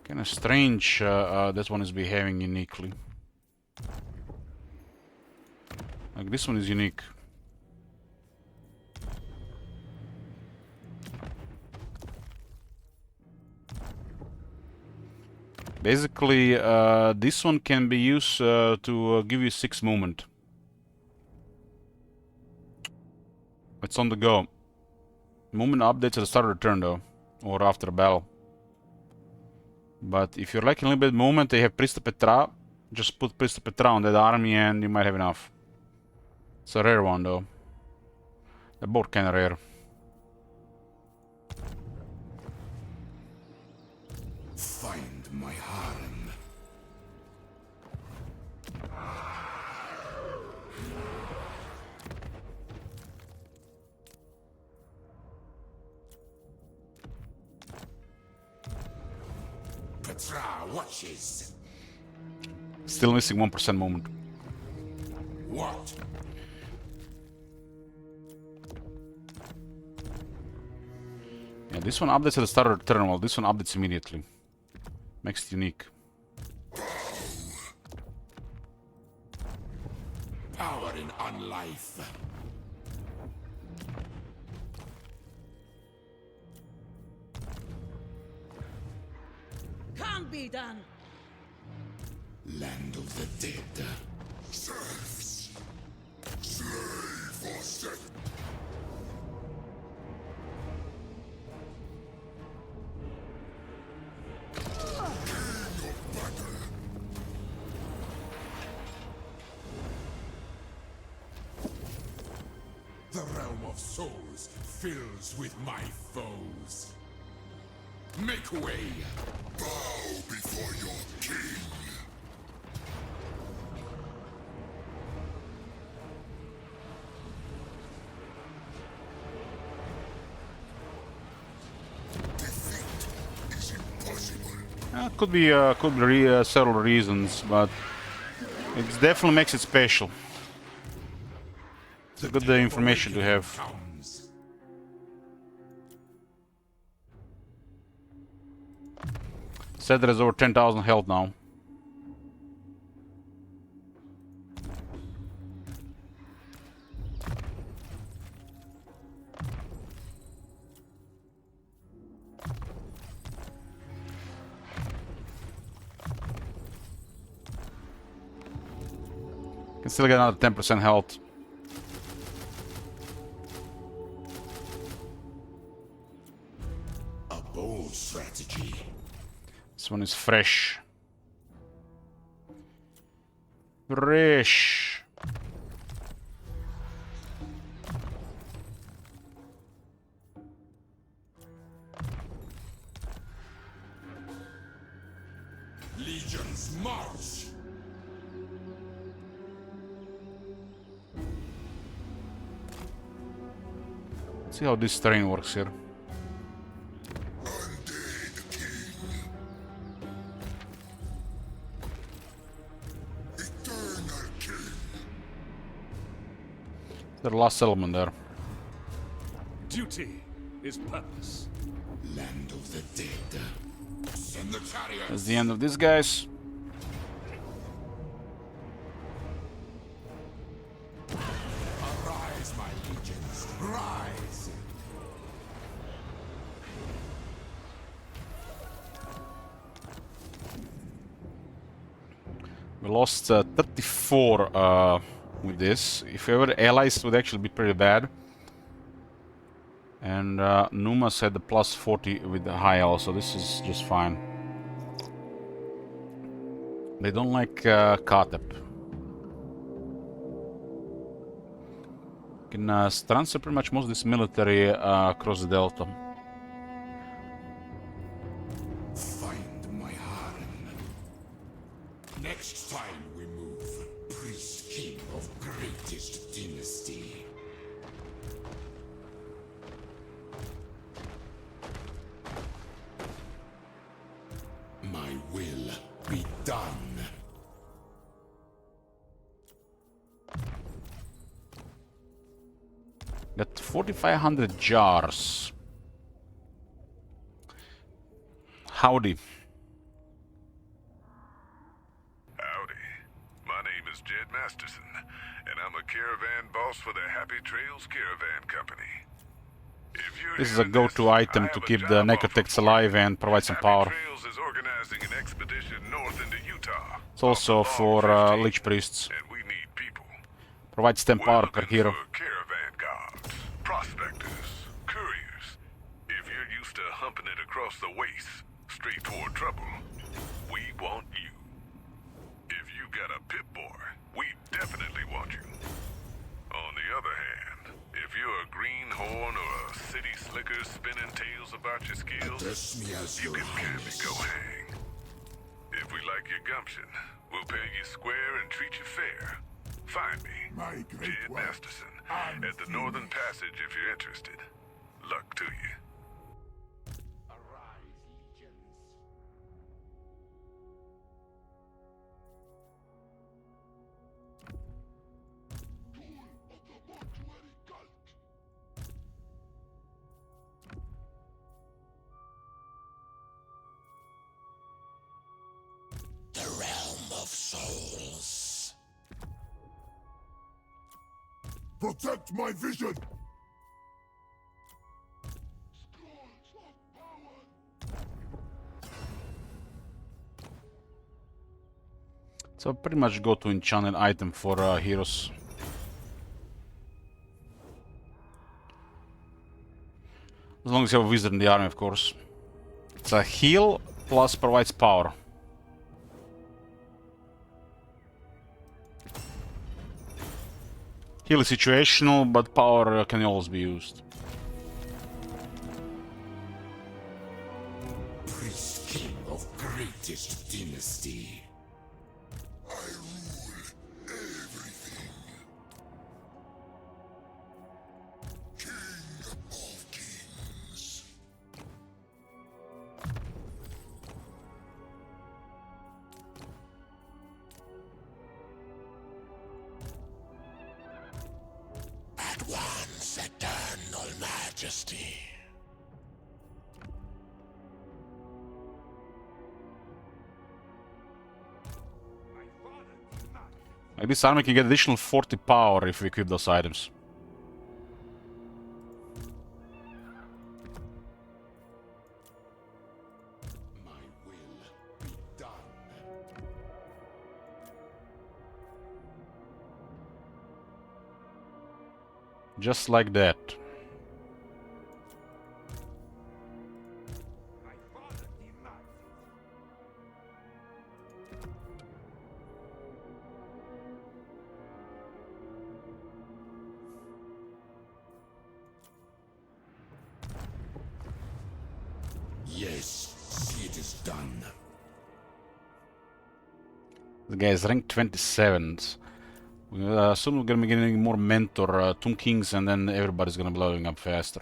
Kind of strange. This one is behaving uniquely. Like this one is unique. Basically, this one can be used to give you 6 movement. It's on the go. Movement updates at the start of the turn though, or after a battle. But if you're lacking a little bit of movement, they have Priest of Petra. Just put Priest of Petra on that army and you might have enough. It's a rare one though. They're both kinda rare. Find my harem. Petra watches. Still missing 1% movement. What? Yeah, this one updates at the start of the turn, while this one updates immediately. Makes it unique. Power in unlife. Can't be done. Land of the dead. Serfs. Slave for set. The realm of souls fills with my foes. Make way! Bow before your king! Defeat is impossible. Could be several reasons, but it definitely makes it special. It's a good information to have. Comes. Cedar has over 10,000 health now. Can still get another 10% health. A bold strategy. This one is fresh. Fresh. Legions march. Let's see how this terrain works here. Undead King. Eternal King. The last settlement there. Duty is purpose. Land of the dead. Send the chariot. That's the end of this, guys. Arise, my legions. Rise. We lost 34 with this. If we were allies, it would actually be pretty bad. And Numas had the plus 40 with the high L, so this is just fine. They don't like Katep. Can transfer pretty much most of this military across the delta. Find my harem. Next time we move, priest king of greatest dynasty. My will be done. Got 4,500 jars. Howdy. Howdy. My name is Jed Masterson, and I'm a caravan boss for the Happy Trails Caravan Company. If you're This is a hearing go-to this, item I to have a keep the job offer necrotecs for alive you. and provide some Happy power. Trails is organizing an expedition north into Utah. It's also off the for Long 15, Lich Priests. and we need people. Provides 10 We're power per looking hero. for caravan guards, prospectors, couriers. If you're used to humping it across the waste, straight toward trouble, we want you. If you got a Pip-Boy, we definitely want you. On the other hand, if you're a greenhorn or a city slicker spinning tales about your skills, Address me as you your can carry highness. go hang. If we like your gumption, we'll pay you square and treat you fair. Find me, My great Jed one. Masterson, I'm at the Northern Passage if you're interested. Luck to you. Arise, legions. The realm of souls. Protect my vision. So pretty much go to enchanted item for heroes. As long as you have a wizard in the army, of course. It's a heal plus provides power. Heal is situational, but power can always be used. Priest king of greatest dynasty. I rule everything. King of kings. One's eternal majesty. Like this army can get additional 40 power if we equip those items. My will be done. Just like that. Yes, it is done. The guy is rank 27. Soon we're gonna be getting more mentor, Tomb Kings, and then everybody's gonna be leveling up faster.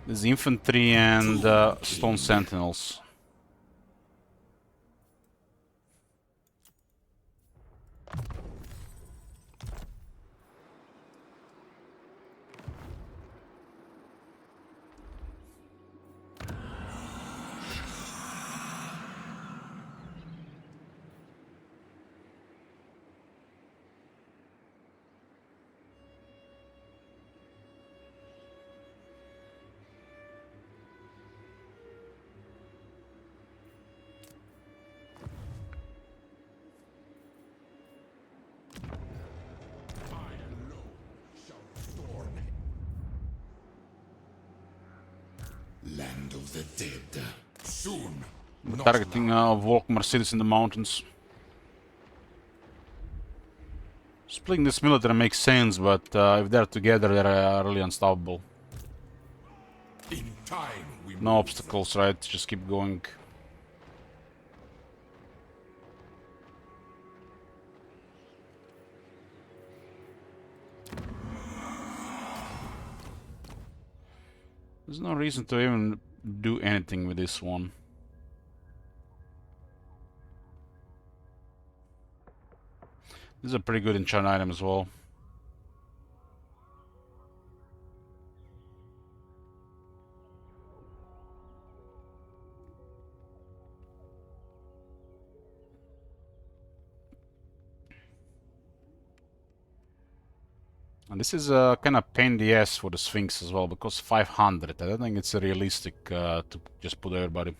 There's infantry and stone sentinels. Land of the dead. Soon. We're targeting Volkmar cities in the mountains. Splitting this military makes sense, but if they're together, they're really unstoppable. In time we No obstacles, right? Just keep going. There's no reason to even do anything with this one. This is a pretty good enchant item as well. And this is a kind of pain in the ass for the Sphinx as well, because 500. I don't think it's realistic to just put everybody.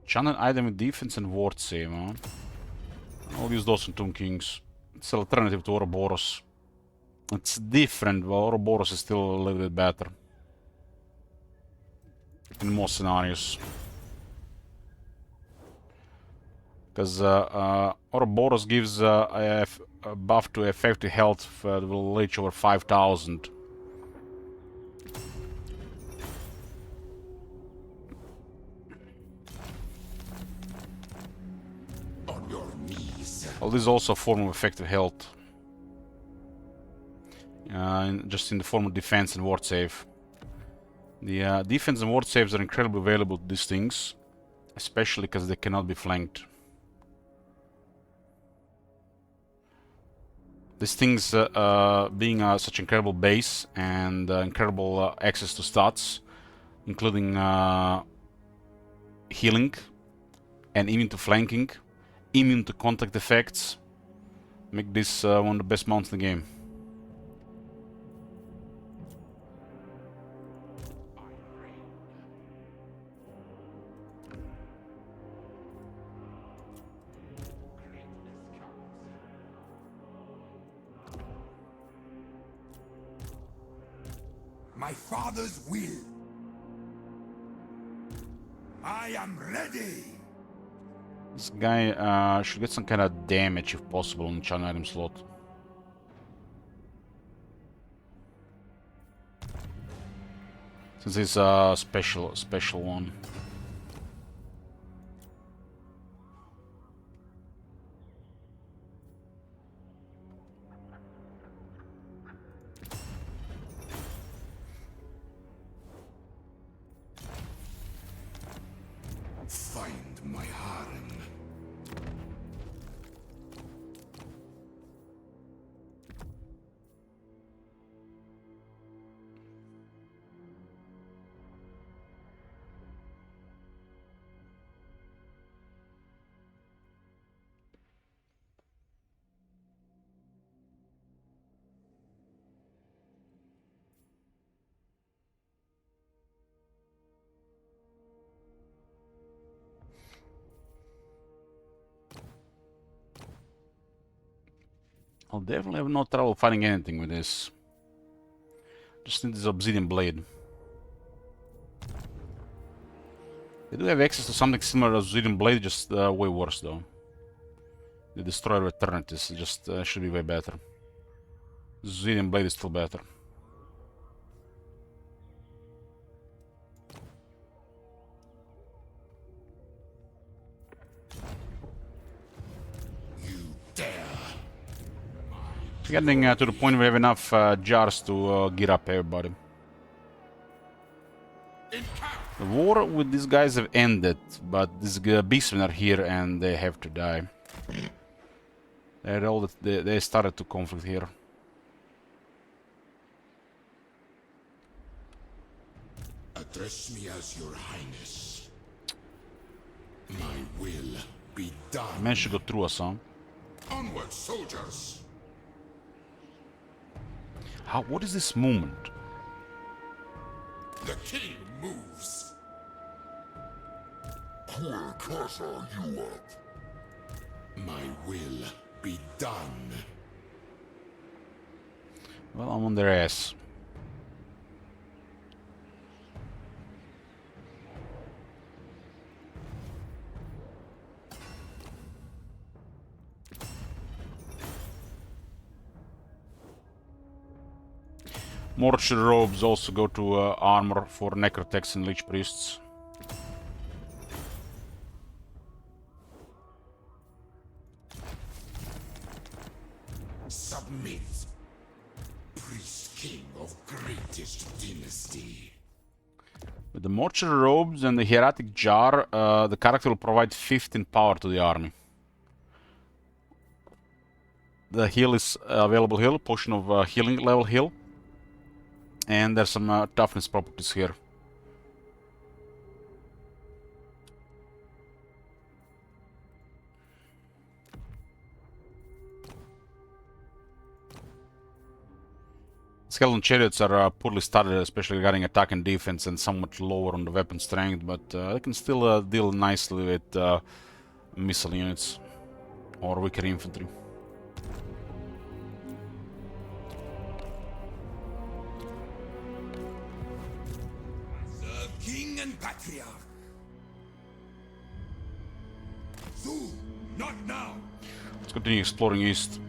Channel item with defense and ward save, huh? I'll use those on Tomb Kings. It's an alternative to Ouroboros. It's different, but Ouroboros is still a little bit better. In most scenarios. Because Ouroboros gives a buff to effective health that will reach over 5,000. on your knees. Well, this is also a form of effective health. Just in the form of defense and ward save. The defense and ward saves are incredibly valuable to these things, especially because they cannot be flanked. These things, being such incredible base and incredible access to stats, including healing and immune to flanking, immune to contact effects, make this one of the best mounts in the game. My father's will. I am ready. This guy should get some kind of damage if possible on the channel item slot. Since it's a special one. I'll definitely have no trouble finding anything with this. Just need this obsidian blade. They do have access to something similar to obsidian blade, just way worse though. The Destroyer of Eternities just should be way better. Obsidian blade is still better. Getting to the point where we have enough jars to gear up everybody. The war with these guys have ended, but these beastmen are here and they have to die. They started to conflict here. Address me as your highness. My will be done. I managed to go through us, huh? Onward, soldiers! What is this movement? The king moves. Who'll castle you up? My will be done. Well, I'm on their ass. Mortuary robes also go to armor for necrotex and lich priests. Submit. Priest king of greatest dynasty. With the mortuary robes and the hieratic jar, the character will provide 15 power to the army. The heal is available heal, potion of healing level heal. And there's some toughness properties here. Skeleton chariots are poorly studded, especially regarding attack and defense, and somewhat lower on the weapon strength, but they can still deal nicely with missile units or weaker infantry. King and patriarch. Soon, not now. Let's continue exploring east.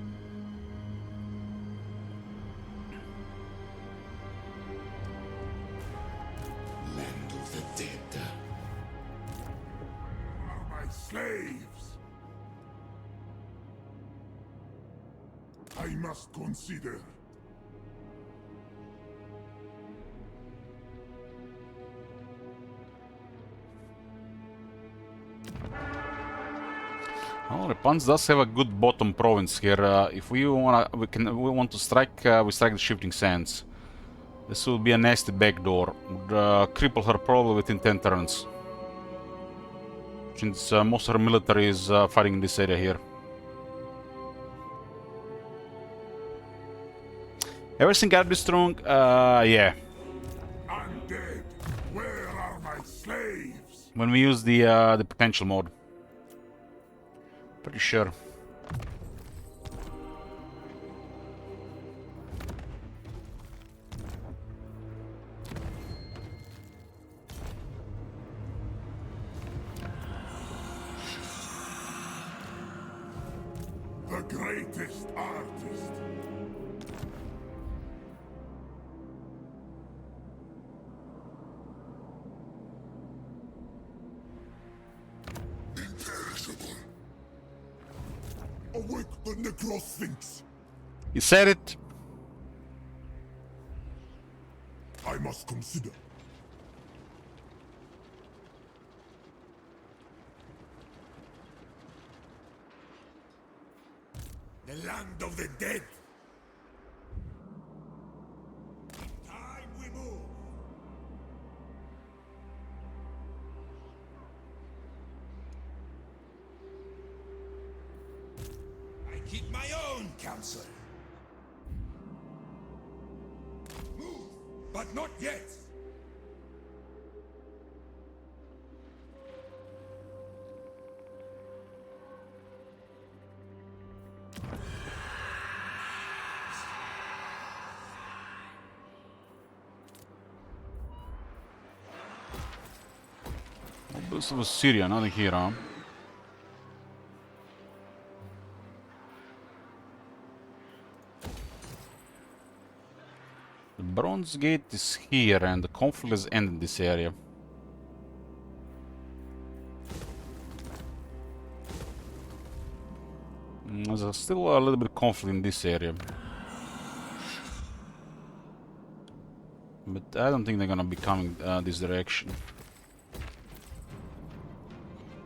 Land of the dead. Are my slaves. I must consider. Oh, Repans does have a good bottom province here. If we want to strike, we strike the Shifting Sands. This will be a nasty backdoor. Would cripple her probably within 10 turns. Since most of her military is fighting in this area here. Everything gotta be strong? Yeah. Undead, where are my slaves? When we use the potential mode. Pretty sure. The greatest artist. Imperishable. Awake the Necrosphinx. You said it. I must consider. The land of the dead. Time we move. I keep my own counsel. Move, but not yet. Looks like Syria, nothing here, huh? The Bronze Gate is here, and the conflict has ended in this area. There's still a little bit of conflict in this area. But I don't think they're gonna be coming this direction.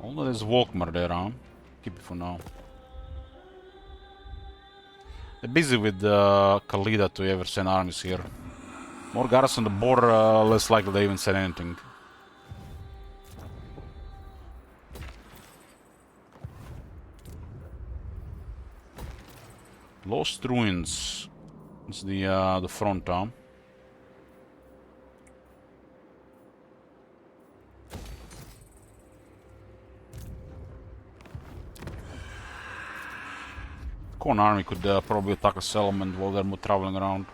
Although there's Volkmar there, huh? Keep it for now. They're busy with Khalida to ever send armies here. More guards on the border, less likely they even send anything. Lost Ruins. It's the front, huh? Khorne army could probably attack a settlement while they're traveling around.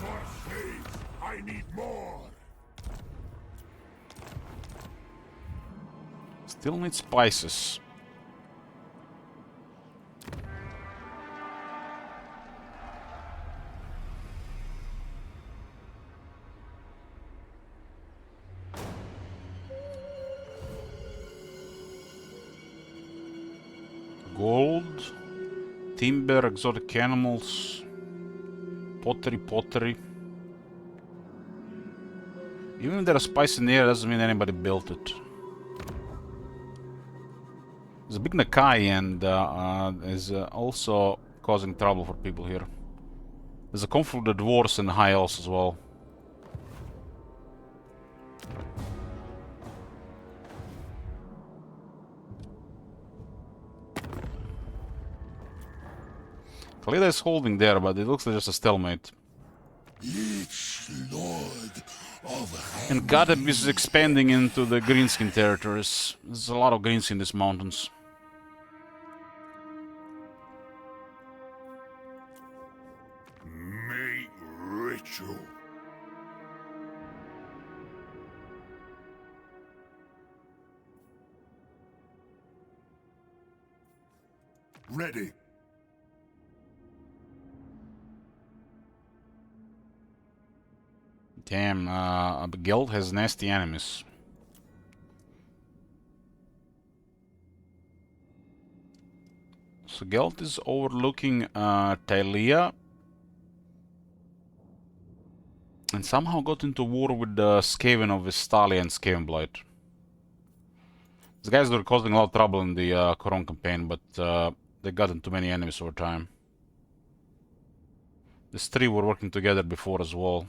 More slaves! I need more! Still need spices. Gold, timber, exotic animals, pottery. Even if there's spice in the air, doesn't mean anybody built it. There's a big Nakai and is also causing trouble for people here. There's a conflict with the dwarves and the high elves as well. Khalida is holding there, but it looks like just a stalemate. Each lord of And Gadab is expanding into the greenskin territories. There's a lot of greenskin in these mountains. Make ritual. Ready. Damn, Guild has nasty enemies. So Guild is overlooking Tylea. And somehow got into war with the Skaven of Vestalia and Skavenblight. These guys were causing a lot of trouble in the Khorne campaign, but they got into many enemies over time. These three were working together before as well.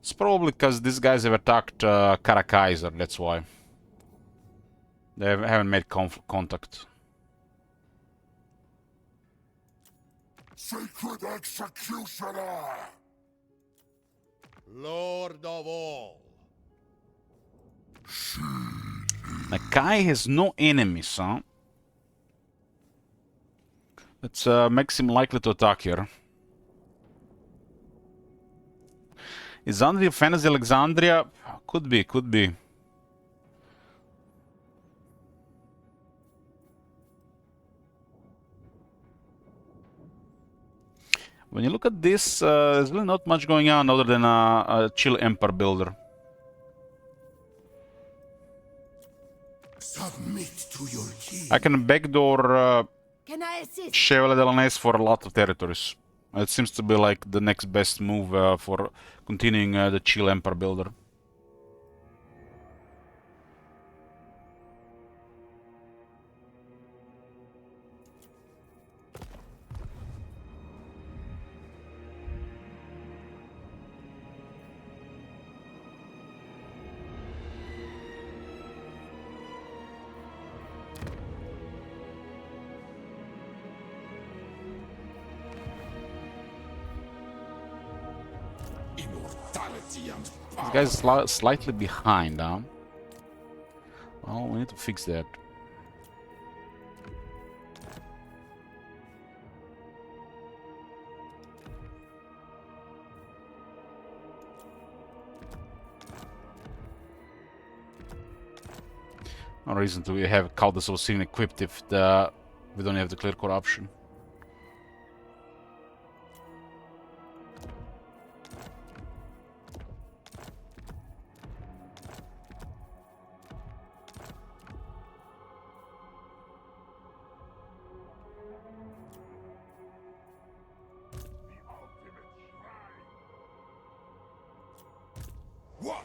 It's probably because these guys have attacked Kara Kaiser, that's why. They haven't made contact. Sacred Executioner! Lord of all. Nakai has no enemies, huh? That makes him likely to attack here. Is Andria Fantasy Alexandria? Could be. When you look at this, there's really not much going on other than a chill Empire builder. Submit to your king. I can backdoor Can I assist? Chevalier de la Nez for a lot of territories. It seems to be like the next best move for continuing the chill Empire builder. This guy's slightly behind, huh? Well, we need to fix that. No reason to have Cultus of Sin equipped if we don't have to clear corruption. What?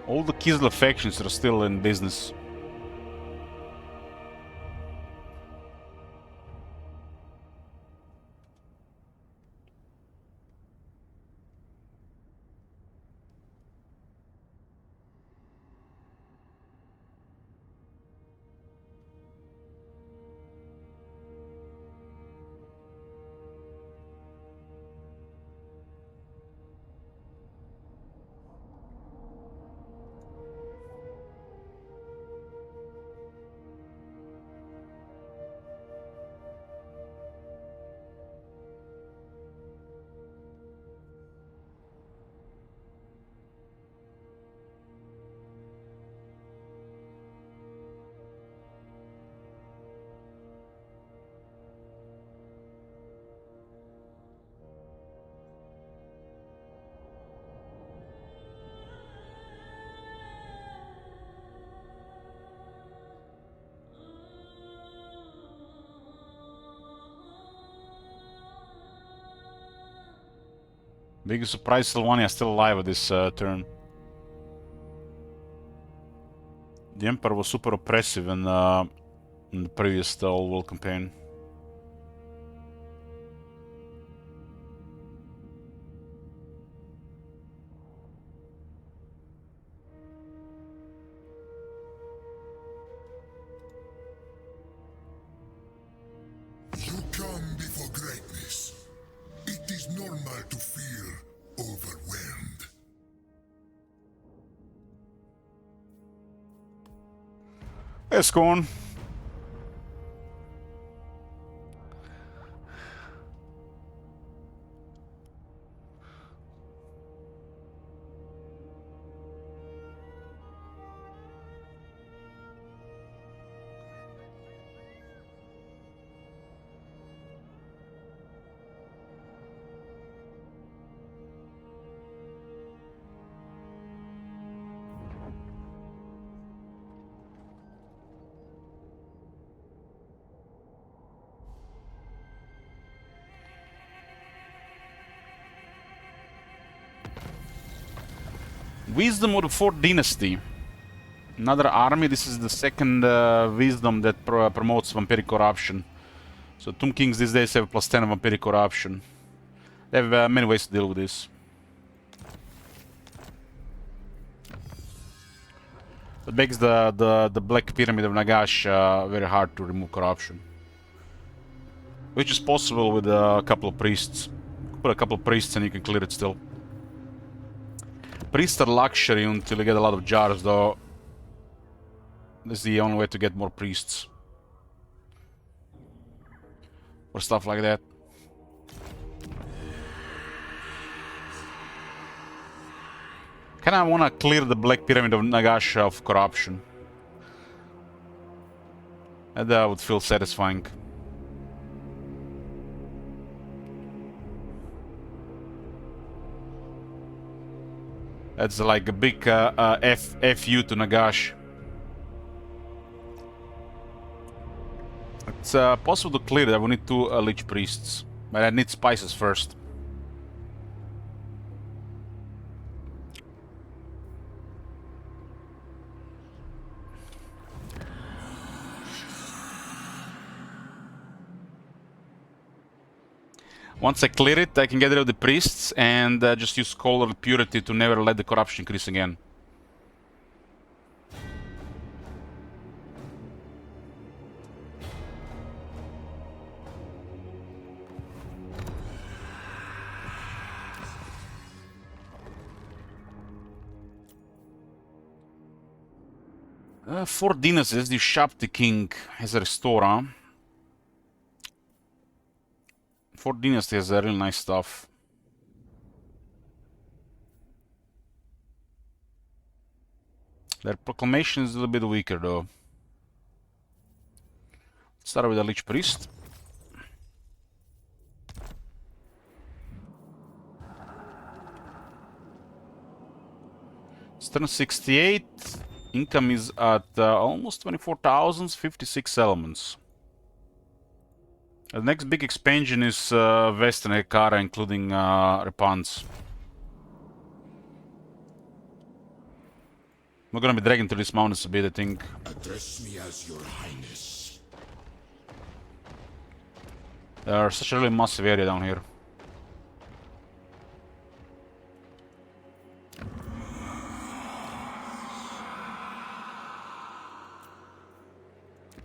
All the Kislev factions are still in business. Biggest surprise, Sylvania is still alive at this turn. The Emperor was super oppressive in the previous All World campaign. You come before greatness. It is normal to feel overwhelmed. Hey, Scorn. Wisdom of the Fourth Dynasty. Another army. This is the second wisdom that promotes vampiric corruption. So Tomb Kings these days have +10 of vampiric corruption. They have many ways to deal with this. It makes the Black Pyramid of Nagash very hard to remove corruption. Which is possible with a couple of priests. Put a couple of priests and you can clear it still. Priests are luxury until you get a lot of jars, though. This is the only way to get more priests. Or stuff like that. Kinda wanna clear the Black Pyramid of Nagash of corruption. And that would feel satisfying. That's like a big FU to Nagash. It's possible to clear that. We need 2 Lich Priests. But I need spices first. Once I clear it, I can get rid of the priests and just use Scholar Purity to never let the corruption increase again. For dynasties, the Shapti King has a Restora. For Dynasty has really nice stuff. Their Proclamation is a little bit weaker though. Start with a Lich Priest. It's turn 68. Income is at almost 24,000, 56 elements. The next big expansion is Western Hekara, including Repans. We're gonna be dragging through these mountains a bit, I think. Address me as your highness. There's such a really massive area down here.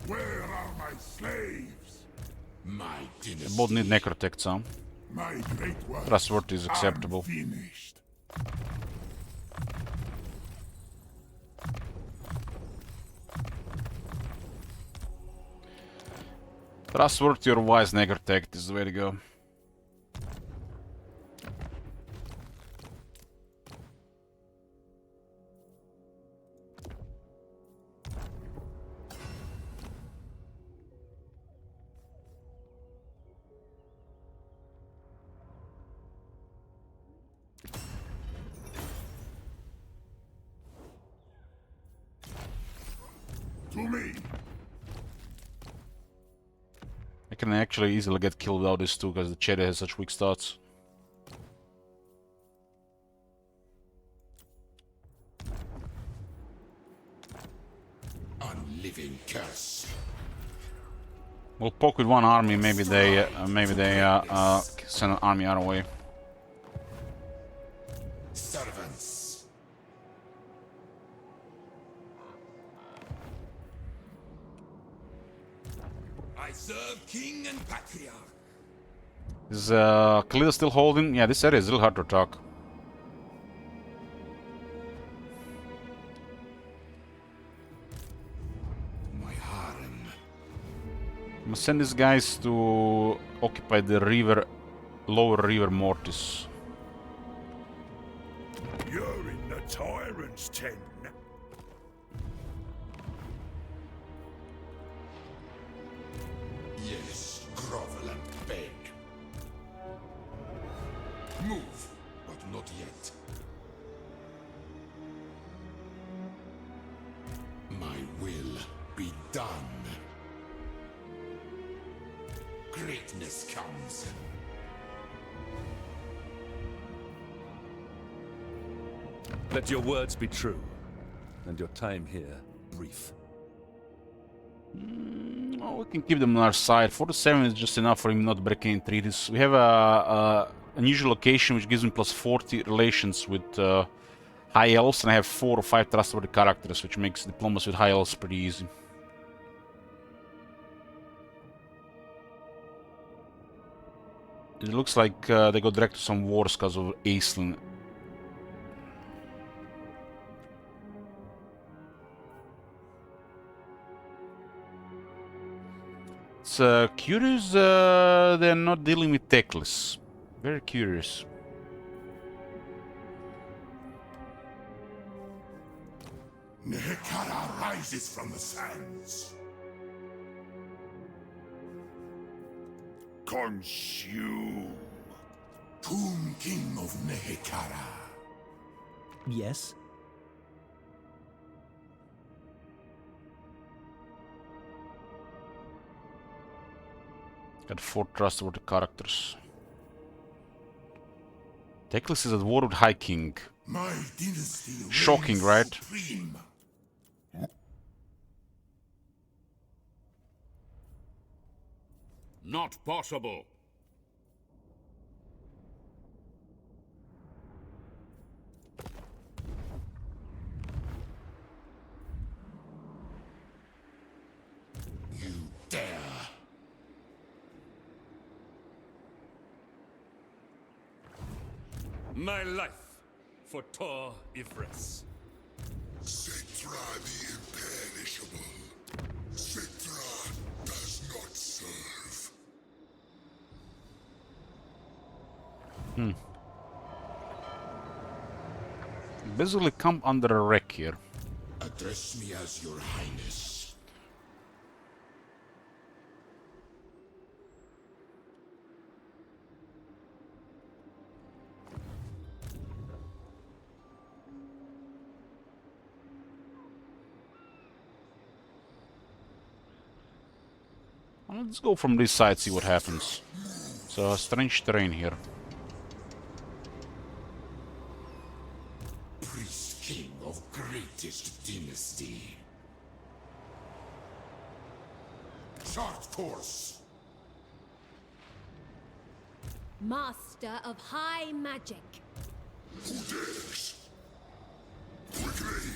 Where are my slaves? My They dynasty. both need Necrotect, huh? My great work. Trustworthy is acceptable. Finished. Trustworthy or wise Necrotect is the way to go. To me. I can actually easily get killed without this too, because the Cherry has such weak stats. Unliving curse. We'll poke with one army. Maybe they send an army our way. Servants. I serve king and patriarch. Is Khalid still holding? Yeah, this area is real hard to attack. My harem. I'm gonna send these guys to occupy the river, lower river Mortis. You're in the tyrant's tent. Yes, grovel and beg. Move, but not yet. My will be done. Greatness comes. Let your words be true, and your time here brief. Oh, we can keep them on our side. 47 is just enough for him not breaking any treaties. We have a unusual location which gives him plus 40 relations with high elves, and I have 4 or 5 trustworthy characters, which makes diplomacy with high elves pretty easy. It looks like they go direct to some wars because of Aislinn. It's curious they're not dealing with Teclis. Very curious. Nehekara rises from the sands. Consume. Tomb King of Nehekara. Yes? Got 4 trustworthy characters. Teclis is a war with High King. My dynasty Shocking, reigns right? supreme. Not possible. You dare. My life for Tor Ifris. Citra the imperishable. Citra does not serve. Basically come under a wreck here. Address me as your highness. Let's go from this side, see what happens. So, strange terrain here. Priest king of greatest dynasty. Chart course. Master of high magic. Who dares? Quickly.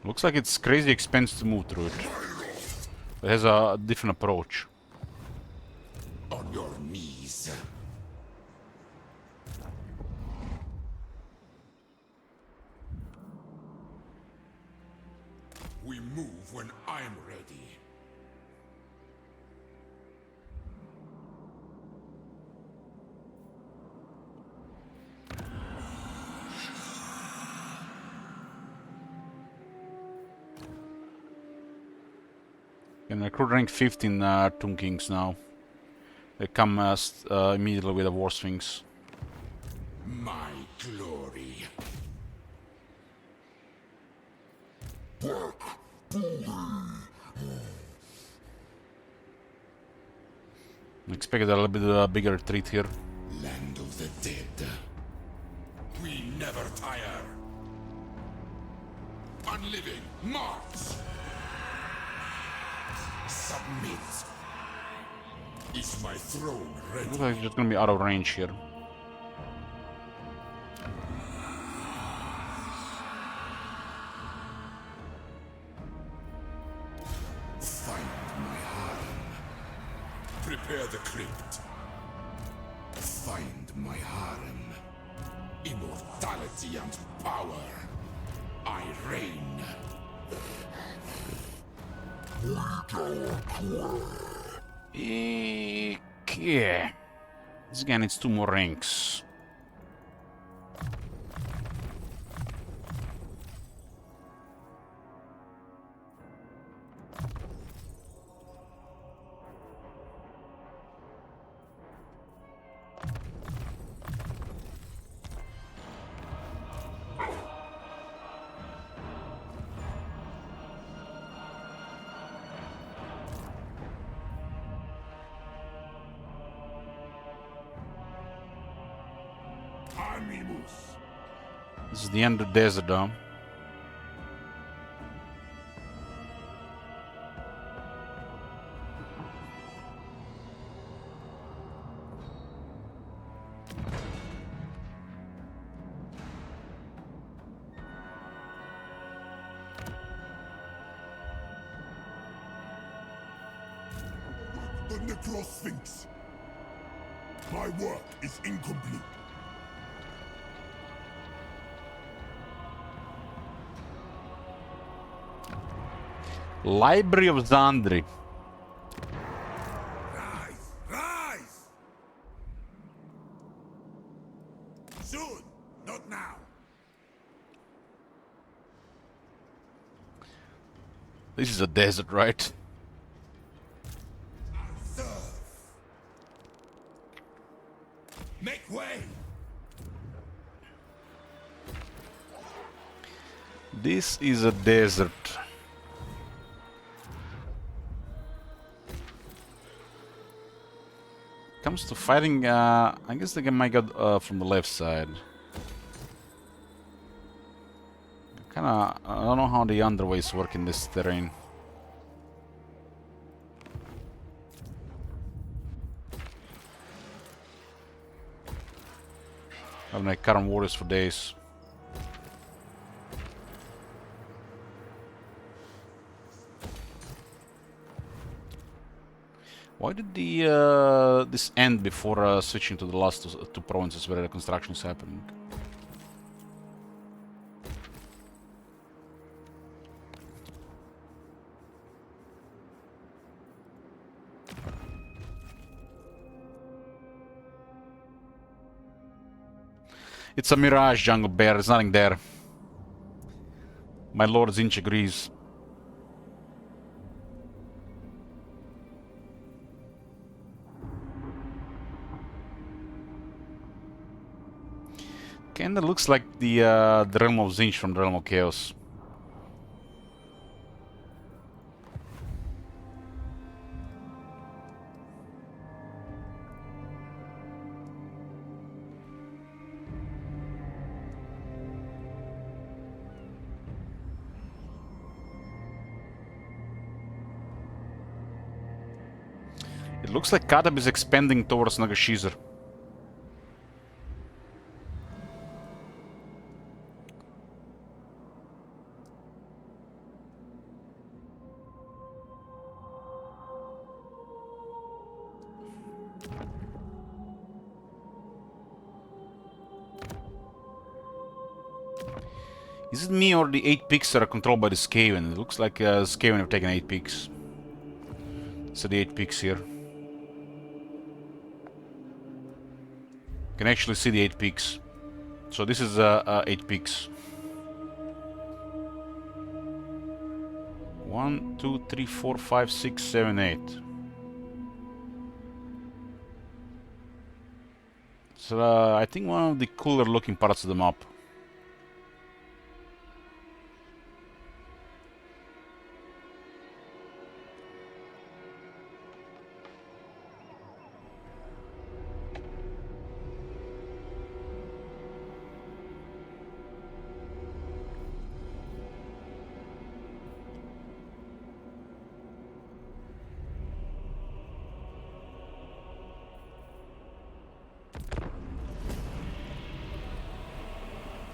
Looks like it's crazy expensive to move through it. It has a different approach. On your knees. We move when I'm ready. Can recruit rank 15 Tomb Kings now. They come immediately with the War Sphinx. My glory. Expected a little bit bigger retreat here. Land of the dead. We never tire. Unliving, march! Submit. Is my throne ready? Looks like it's just gonna be out of range here. Find my harem. Prepare the crypt. Find my harem. Immortality and power. I reign. Yeah. This guy needs 2 more ranks. Animus. This is the end of the desert dome. The Necrosphinx. My work is incomplete. Library of Zandri. Rise! Rise! Soon, not now. This is a desert, right? Serve. Make way. This is a desert. comes to fighting, I guess they might go from the left side. Kinda, I don't know how the underways work in this terrain. I've made current warriors for days. Why did the this end before switching to the last two provinces where the construction is happening? It's a mirage, Jungle Bear. There's nothing there. My Lord Zinch agrees. Kinda looks like the Realm of Zinch from the Realm of Chaos. It looks like Kadab is expanding towards Nagashizer. Is it me or the 8 peaks that are controlled by the Skaven? It looks like Skaven have taken 8 peaks. So the 8 peaks here. You can actually see the 8 peaks. So this is 8 peaks. 1, 2, 3, 4, 5, 6, 7, 8. So I think one of the cooler looking parts of the map.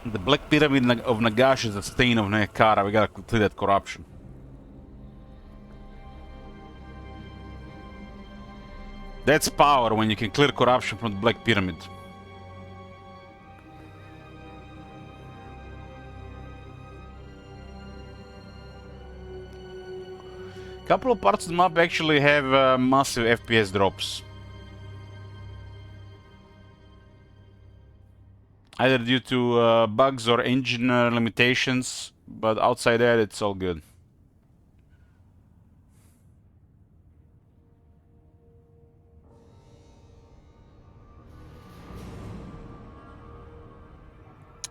The Black Pyramid of Nagash is a stain of Nekara. We gotta clear that corruption. That's power when you can clear corruption from the Black Pyramid. Couple of parts of the map actually have massive FPS drops. Either due to bugs or engine limitations, but outside that it's all good.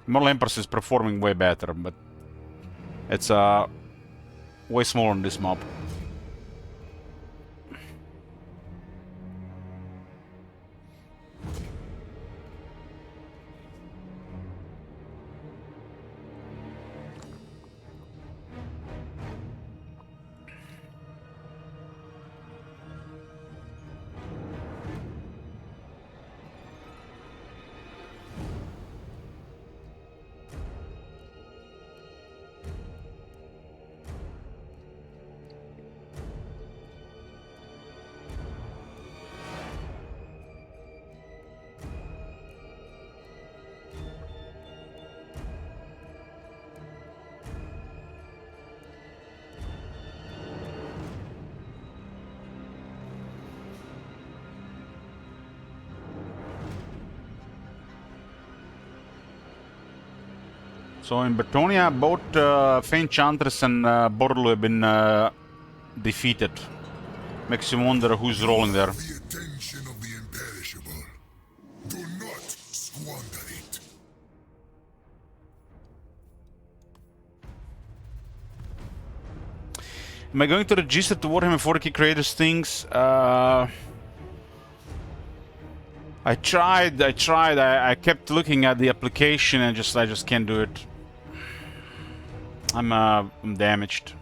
Moral Empress is performing way better, but it's way smaller on this map. So in Bretonia, both Feinchantress and Borlu have been defeated. Makes you wonder who's rolling there. The attention of the imperishable. Do not squander it. Am I going to register to Warhammer 40k Creators things? I tried. I kept looking at the application and I just can't do it. I'm damaged.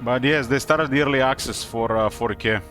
But yes, they started the early access for 40K.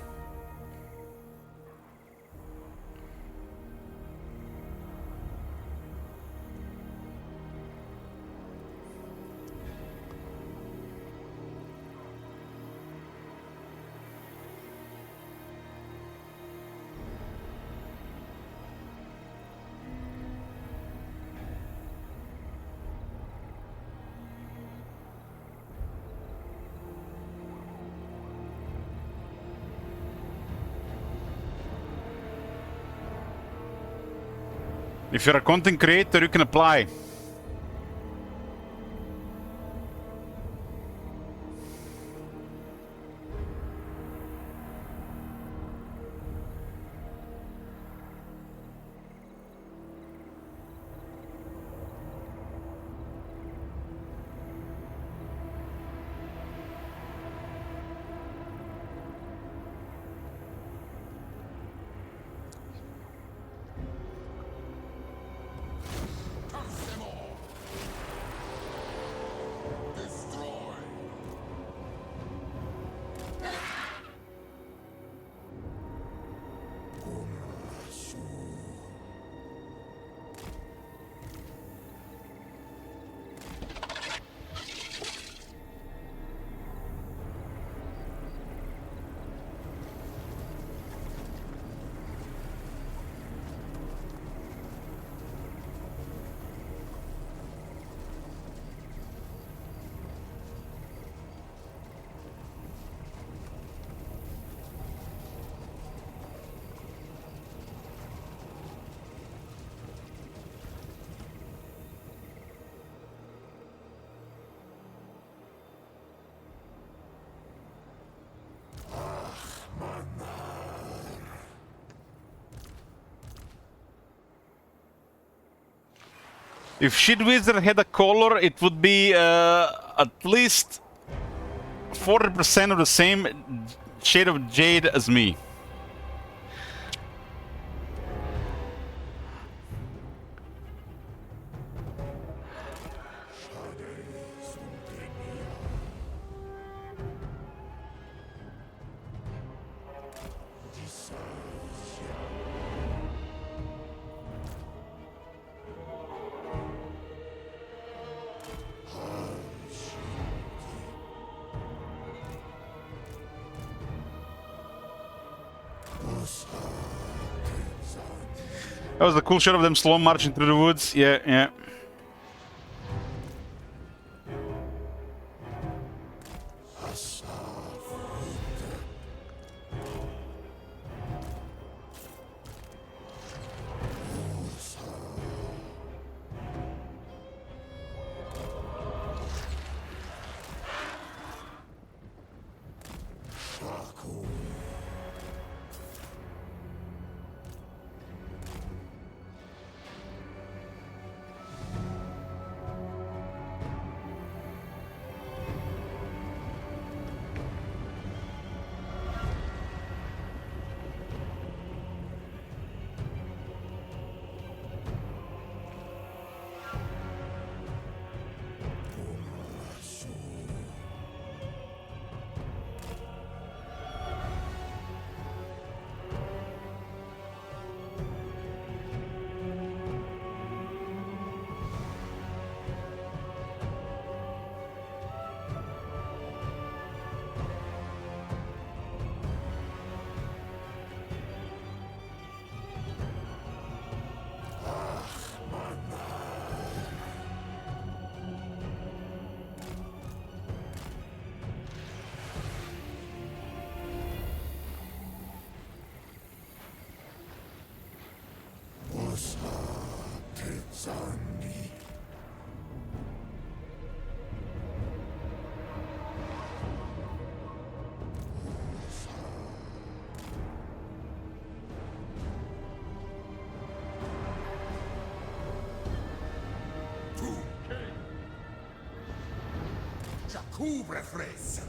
If you're a content creator, you can apply. If Shit Wizard had a color, it would be at least 40% of the same shade of jade as me. That was the cool shot of them slow marching through the woods. Yeah, yeah. Cúbrefles.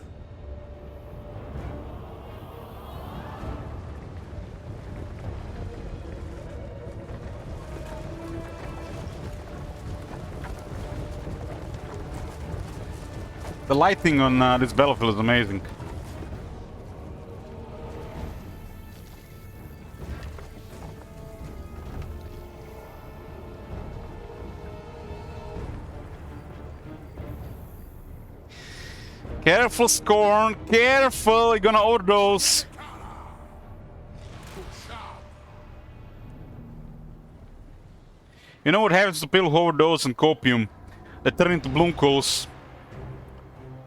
The lighting on this battlefield is amazing. Careful, Scorn! Careful! You're gonna overdose! You know what happens to people who overdose on copium? They turn into bloomcoals.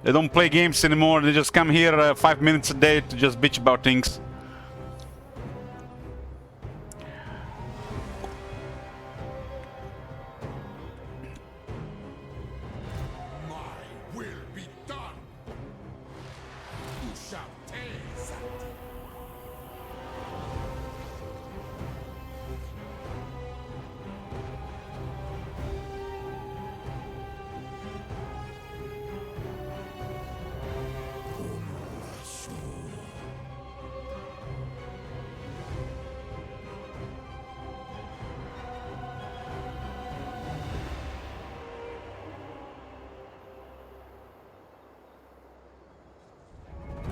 They don't play games anymore, they just come here 5 minutes a day to just bitch about things. My will be done. You shall taste.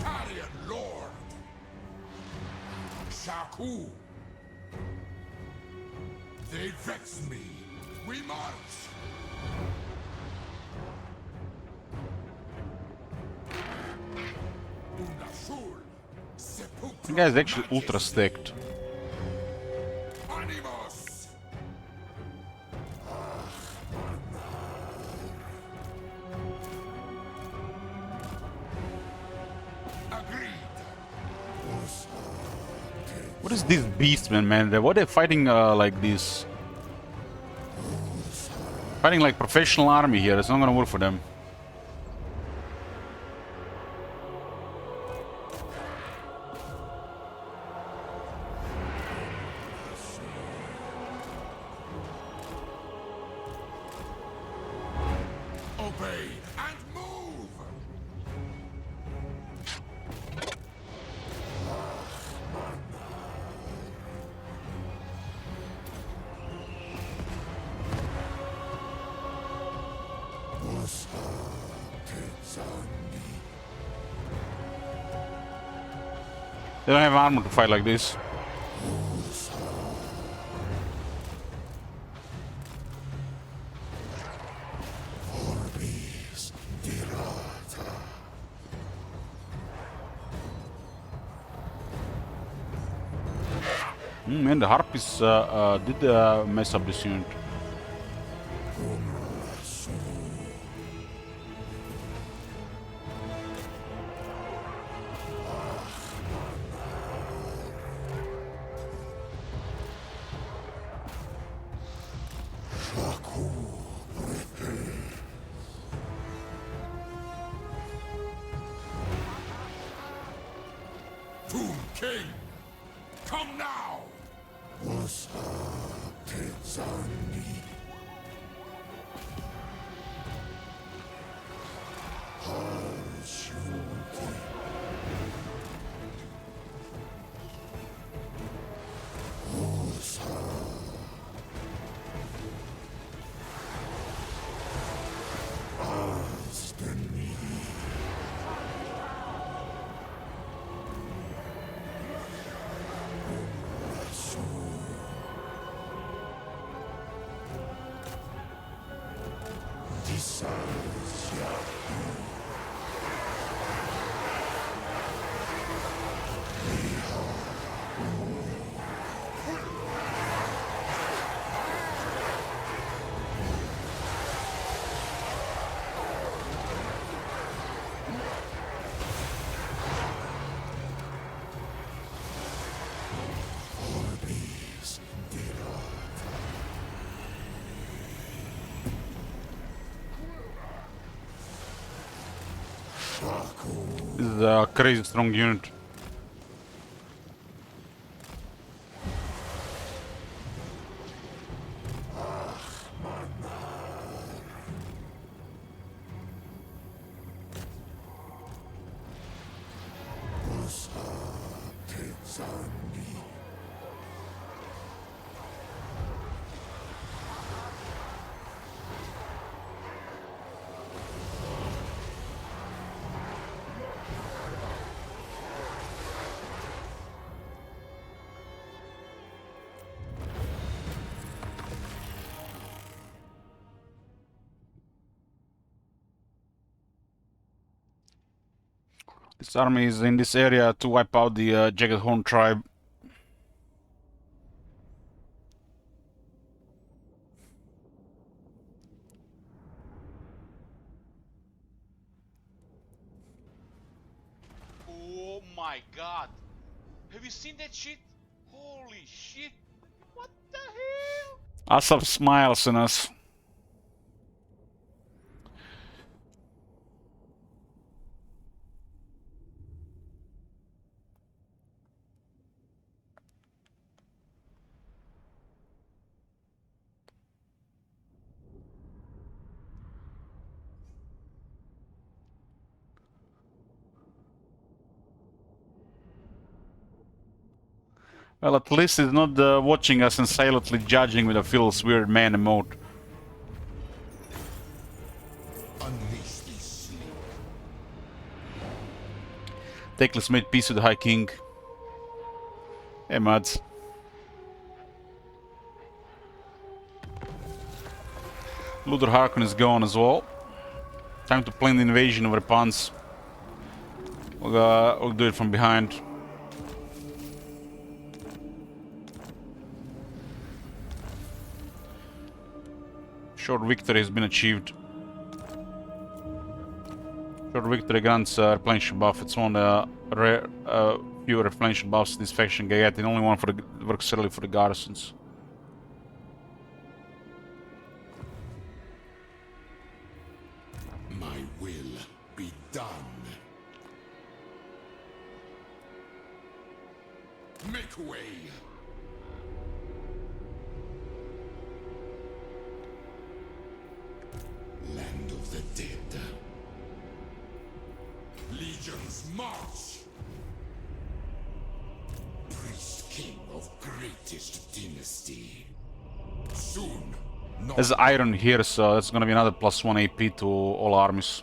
Carrion Lord. Shaku. They vex me. We march. Unashul. The guy's actually ultra stacked. Animos. Agreed. What is this beastmen, man? Why are they fighting like this? Fighting like professional army here. It's not gonna work for them. Obey and move. They don't have armor to fight like this. Man, the Harpies did mess up this unit. Tomb King, come now. This is a crazy strong unit. This army is in this area to wipe out the Jagged Horn tribe. Oh my god. Have you seen that shit? Holy shit. What the hell? Asap smiles on us. Well, at least he's not watching us and silently judging with a Phil's weird man emote. Unleash this. Teclis made peace with the High King. Hey, Mads. Luther Harkon is gone as well. Time to plan the invasion of Repans. We'll do it from behind. Short victory has been achieved. Short victory grants replenishment buff. It's one of the rare few replenishment buffs this faction can get, and only one for the works solely for the garrisons. My will be done. Make way. Land of the dead. Legions march. Priest king of greatest dynasty. Soon. There's iron here, so that's gonna be another +1 AP to all armies.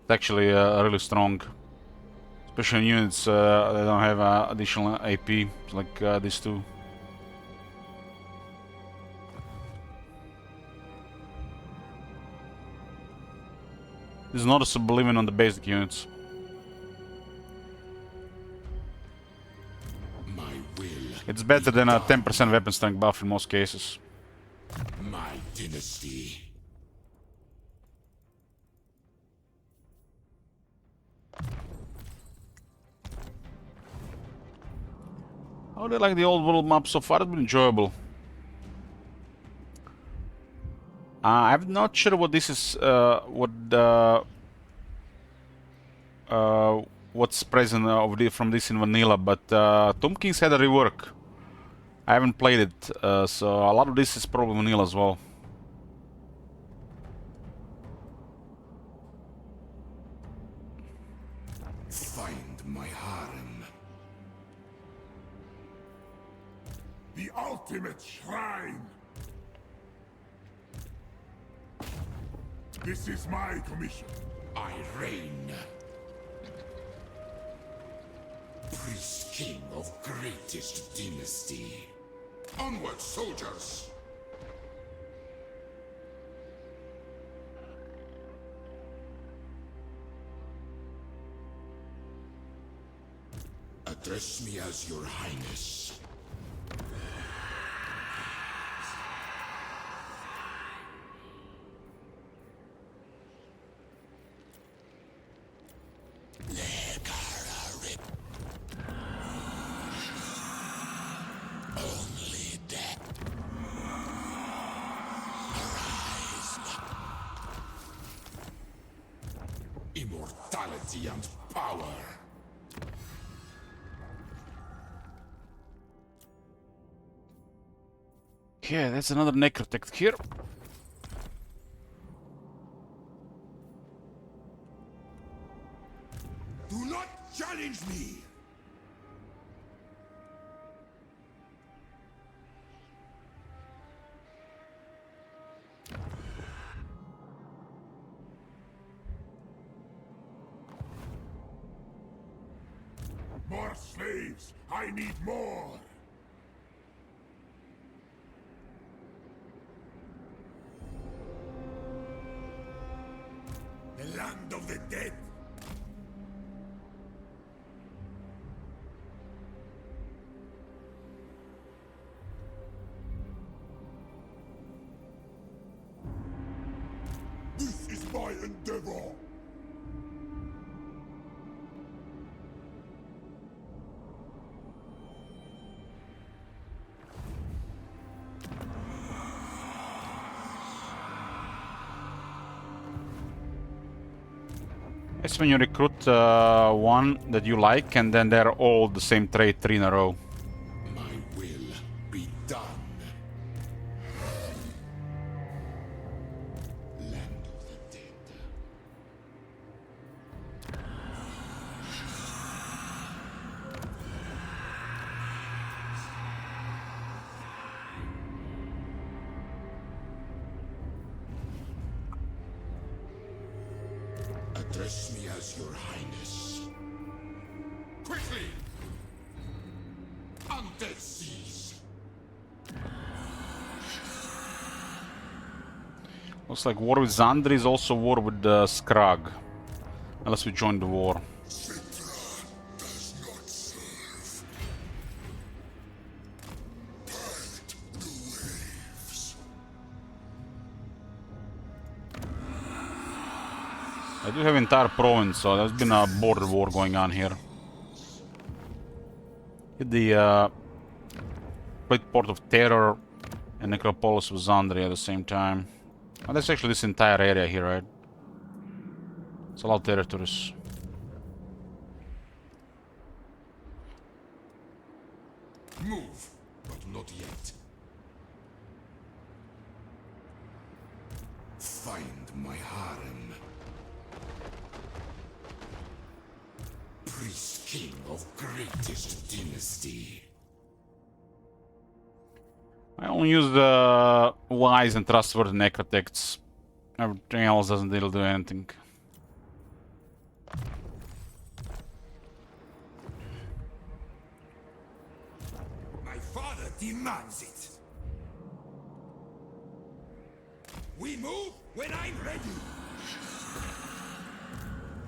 It's actually really strong. Especially in units that don't have additional AP, like these two. This is noticeable even on the basic units. My will. It's better than a 10% weapon strength buff in most cases. My dynasty. How do you like the old world map so far? It's been enjoyable. I'm not sure what this is, what's present from this in vanilla, but Tomb Kings had a rework. I haven't played it, so a lot of this is probably vanilla as well. Find my harem. The ultimate shrine. This is my commission. I reign. Priest king of greatest dynasty. Onward, soldiers! Address me as your highness. Only death. Arise. Immortality and power. Okay, that's another necrotect here. Do not challenge me! More slaves! I need more! The land of the dead! It's when you recruit one that you like, and then they're all the same trait 3 in a row. My will be done. Land of the dead. Address me as your highness. Quickly! Undead seas! Looks like war with Xandri is also war with Skrag. Unless we join the war. Citra does not serve. Part the waves. I do have entire province, so there's been a border war going on here. Hit the great port of Terror and Necropolis with Xandri at the same time. Oh, that's actually this entire area here, right? It's a lot of territories. Move, but not yet. Find my harem. Priest king of greatest dynasty. I only use the wise and trustworthy necrotects. Everything else doesn't really do anything. My father demands it. We move when I'm ready.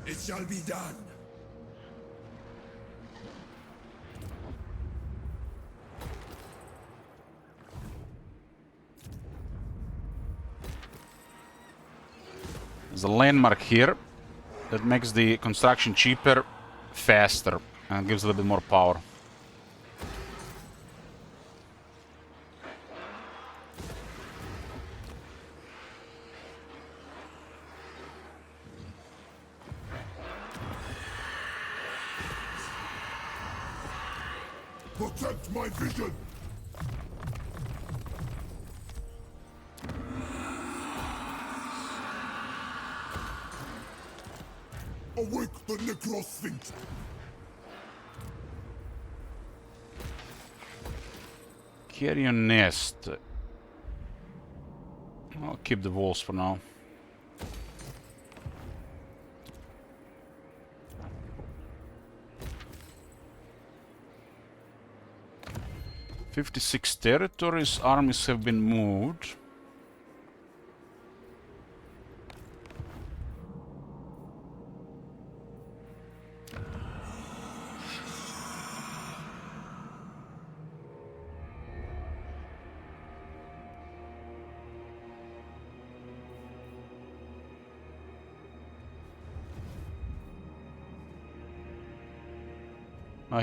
It shall be done. There's a landmark here that makes the construction cheaper, faster, and gives a little bit more power. Protect my vision. Awake the Necrosphinx. Carrion Nest. I'll keep the walls for now. "56 territories, armies have been moved."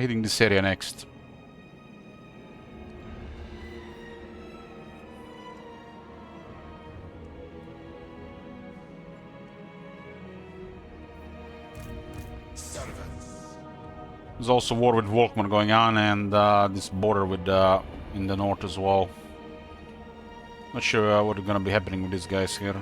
Hitting this area next. There's also war with Volkmar going on, and this border with in the north as well. Not sure what's gonna be happening with these guys here.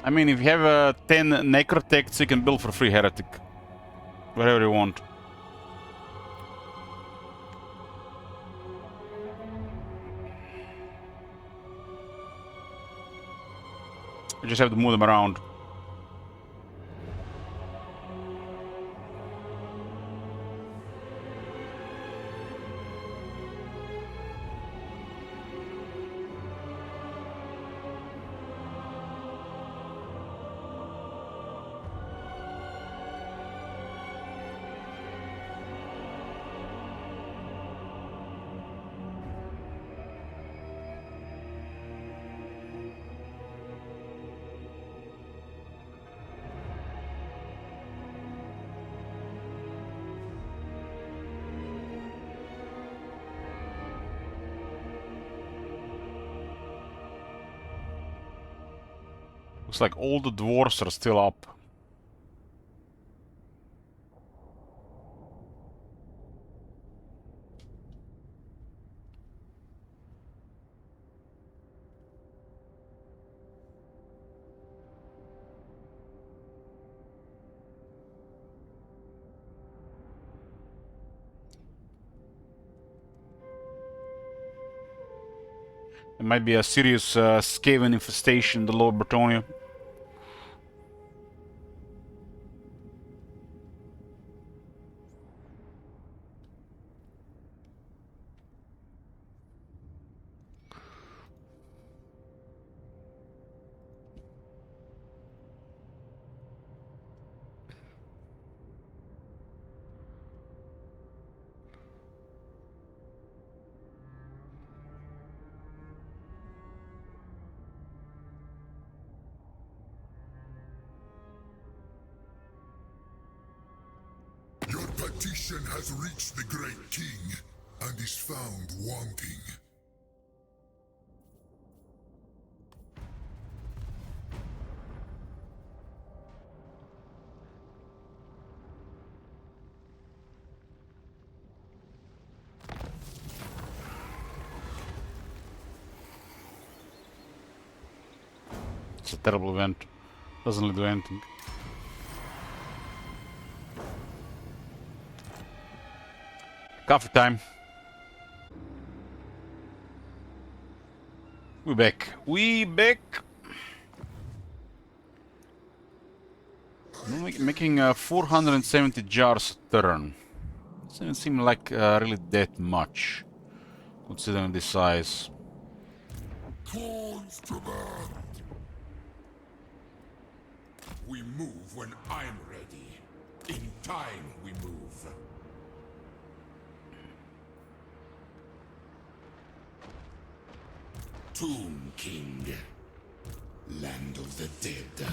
I mean, if you have 10 necrotects, you can build for free heretic. Wherever you want. You just have to move them around. Looks like all the dwarves are still up. There might be a serious Skaven infestation in the Lower Bretonia. Your petition has reached the Great King and is found wanting. It's a terrible event. Doesn't really do anything. Coffee time. We back. We back. Making 470 jars a turn. Doesn't seem like really that much, considering this size. Thorns to man. We move when I'm ready. In time we move. Tomb King. Land of the dead.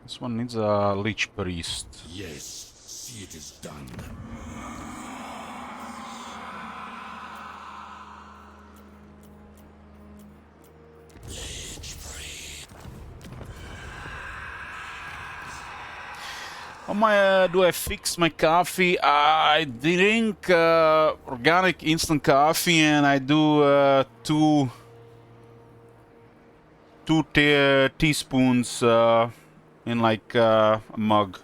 This one needs a Lich Priest. Yes, see it is done. How do I fix my coffee? I drink organic instant coffee, and I do two teaspoons in like a mug.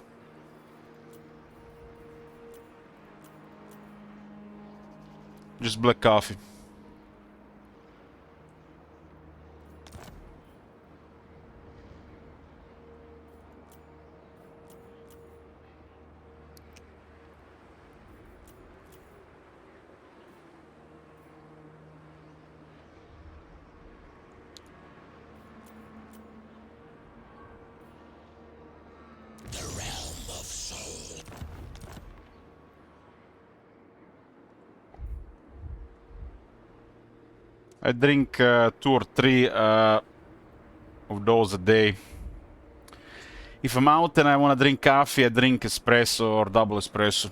Just black coffee. I drink 2 or 3 of those a day. If I'm out and I want to drink coffee, I drink espresso or double espresso.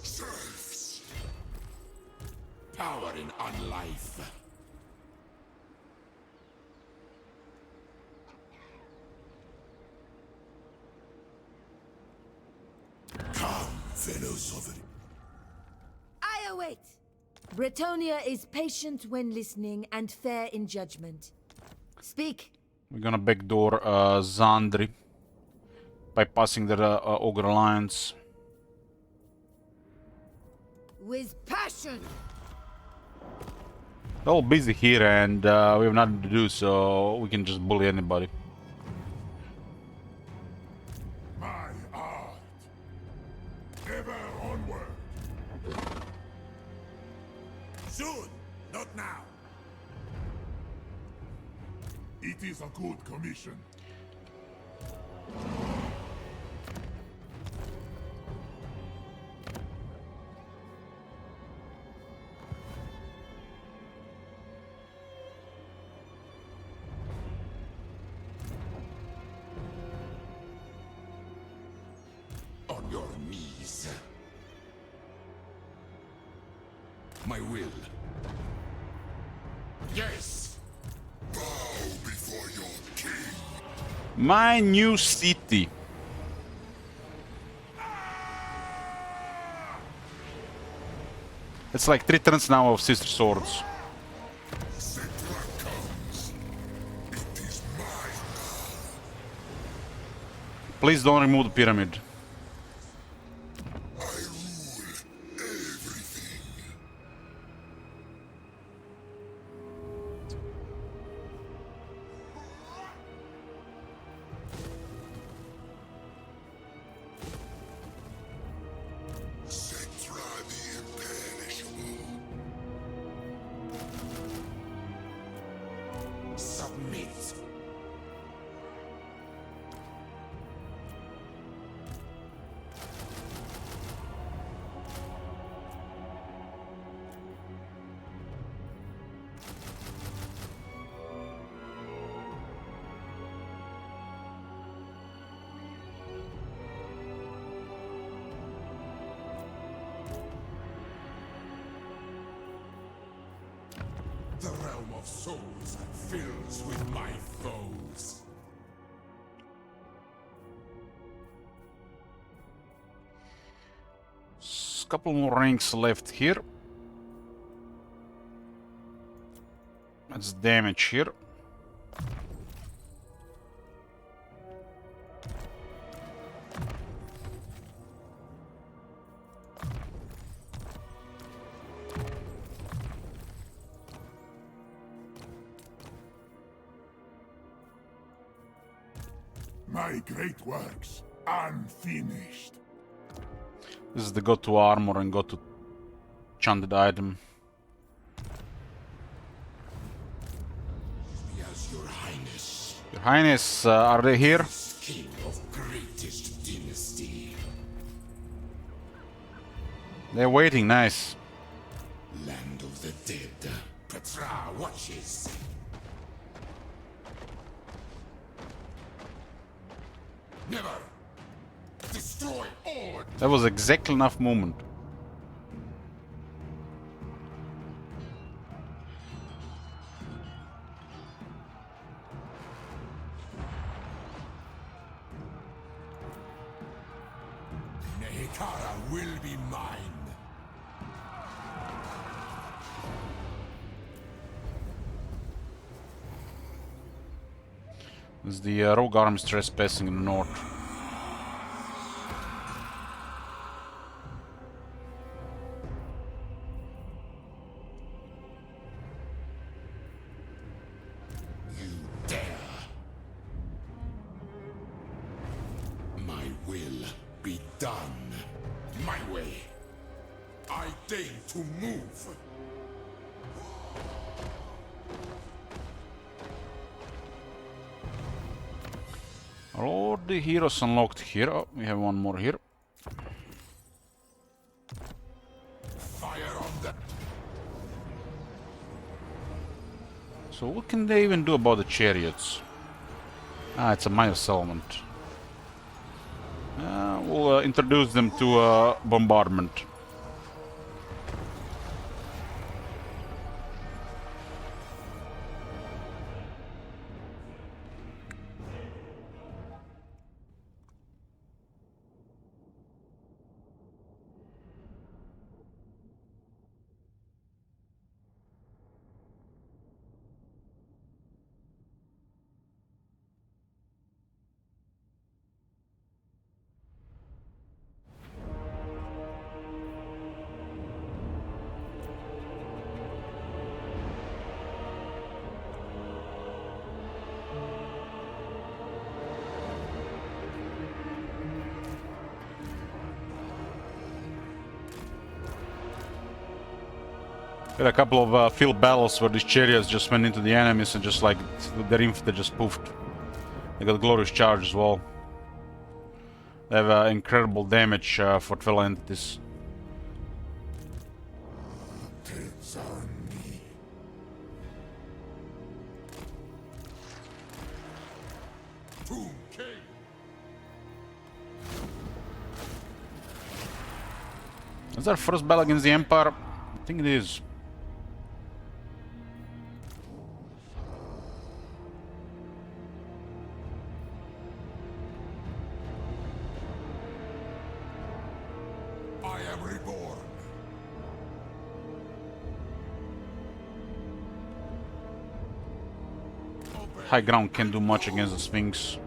Serfs. Power in unlife. Come, fellow sovereign. I await. Bretonia is patient when listening and fair in judgment. Speak. We're gonna backdoor Zandri by passing the Ogre Alliance. With passion. They're all busy here and we have nothing to do, so we can just bully anybody. My art. Ever onward. Soon, not now. It is a good commission. My will. Yes. Bow before your king. My new city. It's like 3 turns now of Sister Swords. Citra comes. It is mine. Please don't remove the pyramid. I rule everything. Citra the imperishable. Submit. The realm of souls fills with my foes. Couple more ranks left here. That's damage here. My great works unfinished. This is the go to armor and go to chanted item. Yes, your highness. Your Highness, are they here? King of greatest dynasty. They're waiting, nice. Land of the dead. Petra watches. Never. Destroy all. That was exactly enough movement. Nehekara will be mine. This is the rogue armies trespassing in the north. You dare. My will be done. My way. I deign to move. Are all the heroes unlocked here? Oh, we have one more here. Fire on them. So what can they even do about the chariots? Ah, it's a minor settlement. We'll introduce them to bombardment. Had a couple of field battles where these chariots just went into the enemies and just like their infantry just poofed. They got glorious charge as well. They have incredible damage for 12 entities. It's on me. Tomb King. Is our first battle against the Empire? I think it is. I am reborn. High ground can't do much against the Sphinx.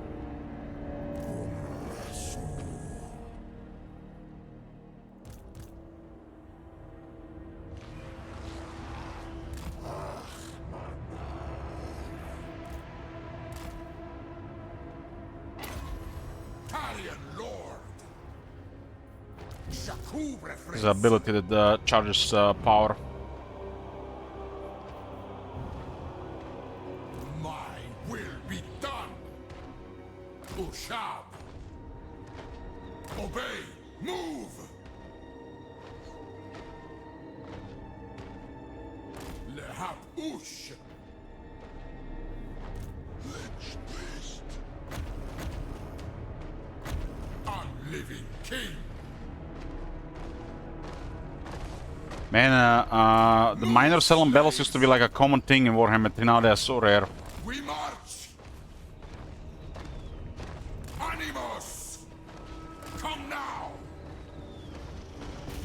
Talion Lord. Shaku refrains. His ability that charges power. My will be done. Ushab. Obey. Move. Lehab Ush. Lich Beast. Unliving King. Man, the minor cell and battles used to be like a common thing in Warhammer 3. Now they're so rare. We march! Animus! Come now!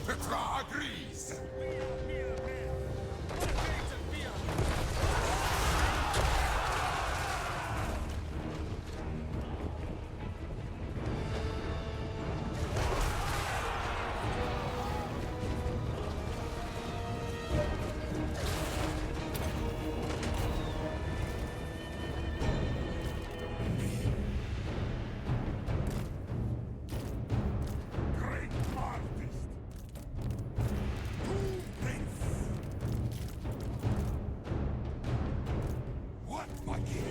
Petra agrees! Great artist! Two prince! What, my king?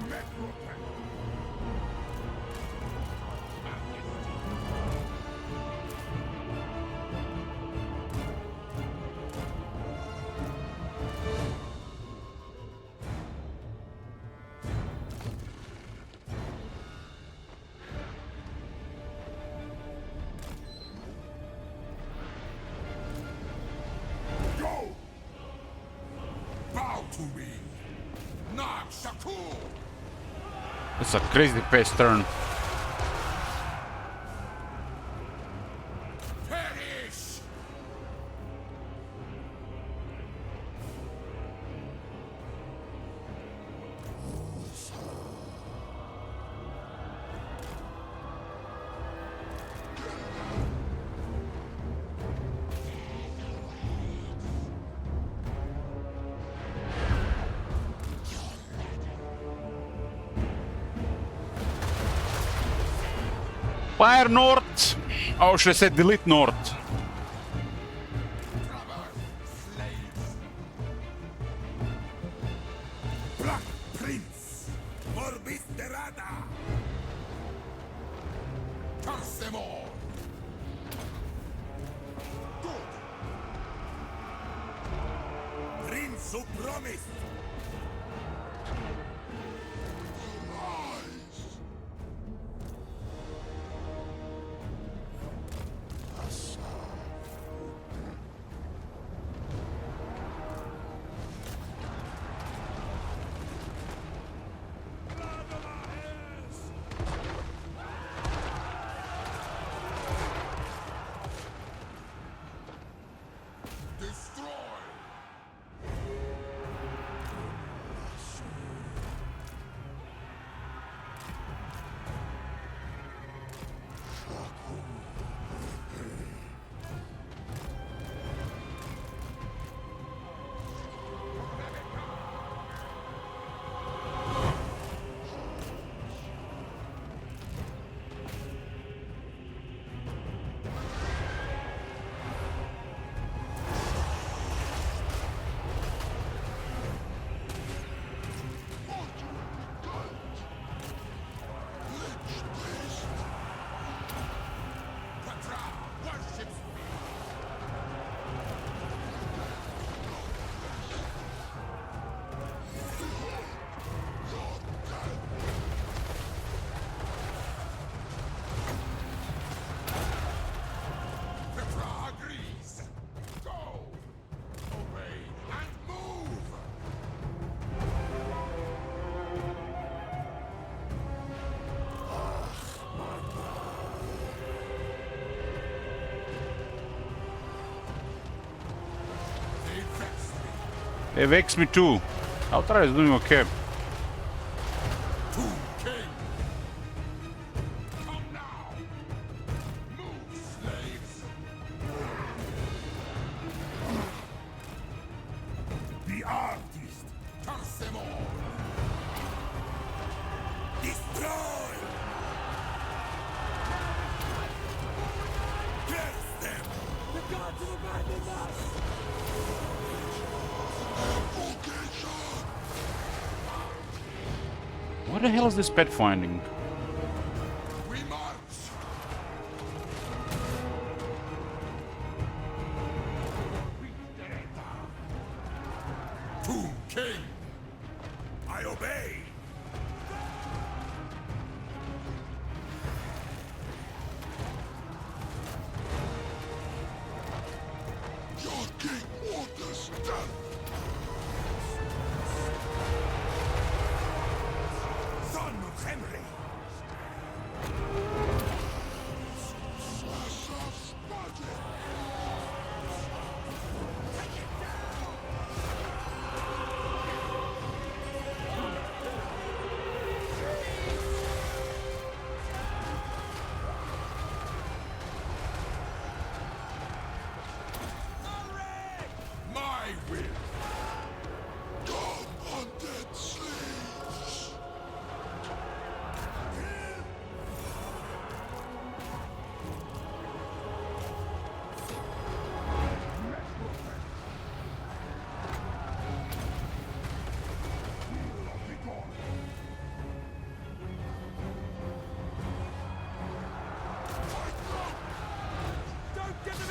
Metropen! Go! Bow to me! Nag Shakur! It's a crazy pace turn. Perish! Fire north! Oh, should I say delete north? Black Prince! Morbisterada! Curse them all! Good! Prince who promised! Lies! Destroy! Hey, Vex me too. Outrider is doing okay. Tomb King! Come now! Move, slaves! The artist! Curse them all! Destroy! Curse them! The gods have abandoned us! What the hell is this pet finding? We march! Tomb King! I obey! Your king orders death! Son of Khemri! My will! God undead slaves!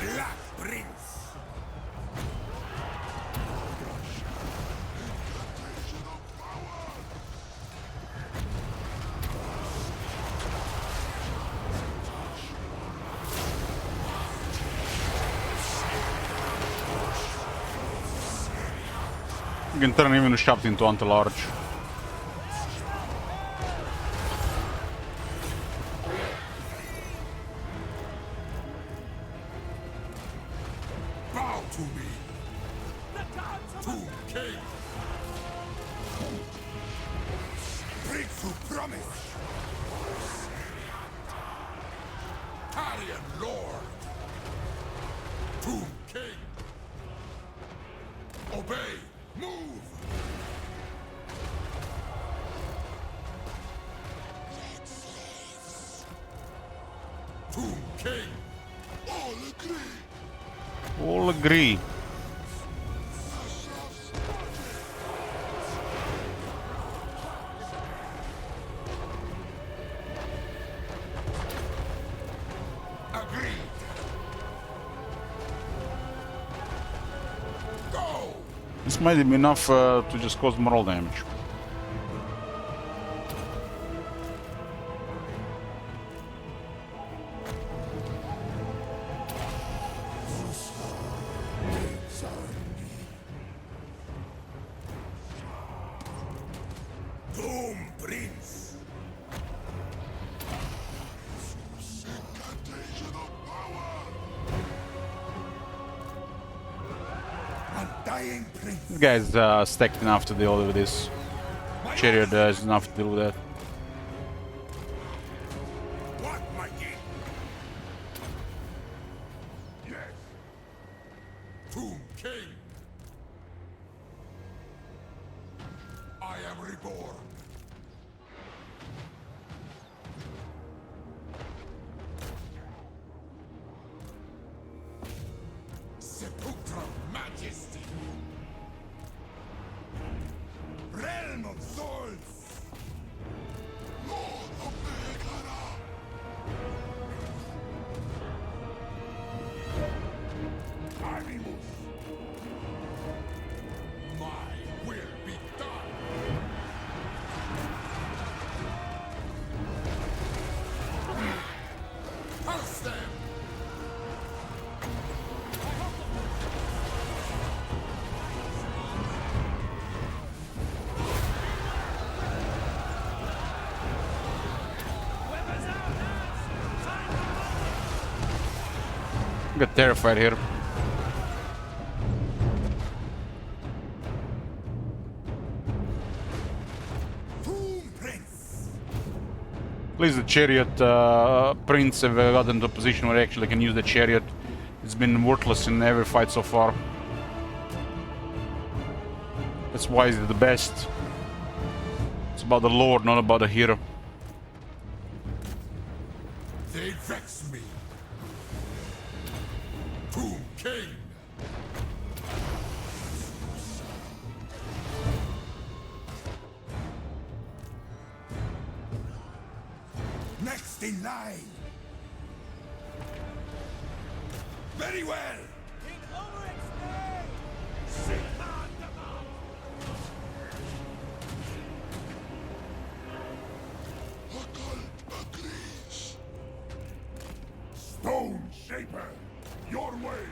Black Prince! You can turn even a shaft into anti-large. Bow to me! Tomb King! Breakthrough promise! Carrion Lord! Tomb King! Obey! Move! Tomb King! All agree! All agree. Agreed! Go! This might be enough to just cause moral damage. Tomb Prince! Incantation of power! Undying Prince! This guy's stacked enough to deal with this. Chariot is enough to deal with that. What, my king? Yes! Tomb King! I am reborn! Sepulchral Majesty! Realm of Souls! Lord of Megara! Animus! My will be done! Pulse them! I got terrified here. At least the chariot prince have gotten into a position where I actually can use the chariot. It's been worthless in every fight so far. That's why he's the best. It's about the lord, not about the hero. They vex me. Tomb King. Next in line. Very well. Agrees. Stone Shaper, your way.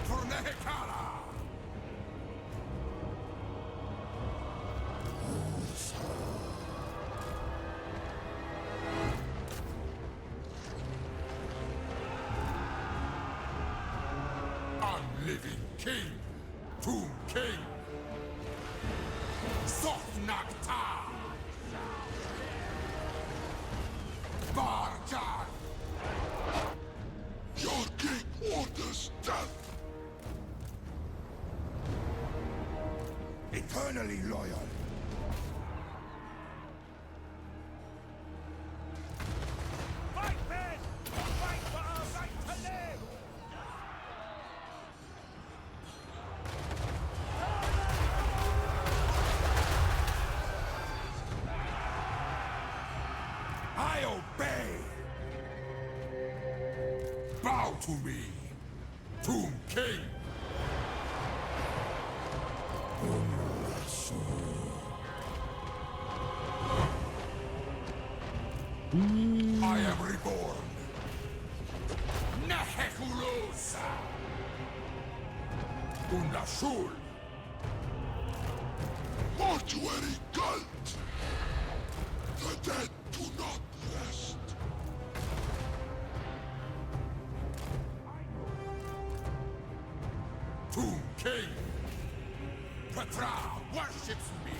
For Nehekara. Unliving King, Tomb King, Sofnakta, Barjan. Your king orders death. Eternally loyal. Fight, men! Fight for our right to live! I obey. Bow to me, Tomb King. I am reborn. Nehekulosa. Undashul. Mortuary cult. The dead do not rest. Tomb King. Petra worships me.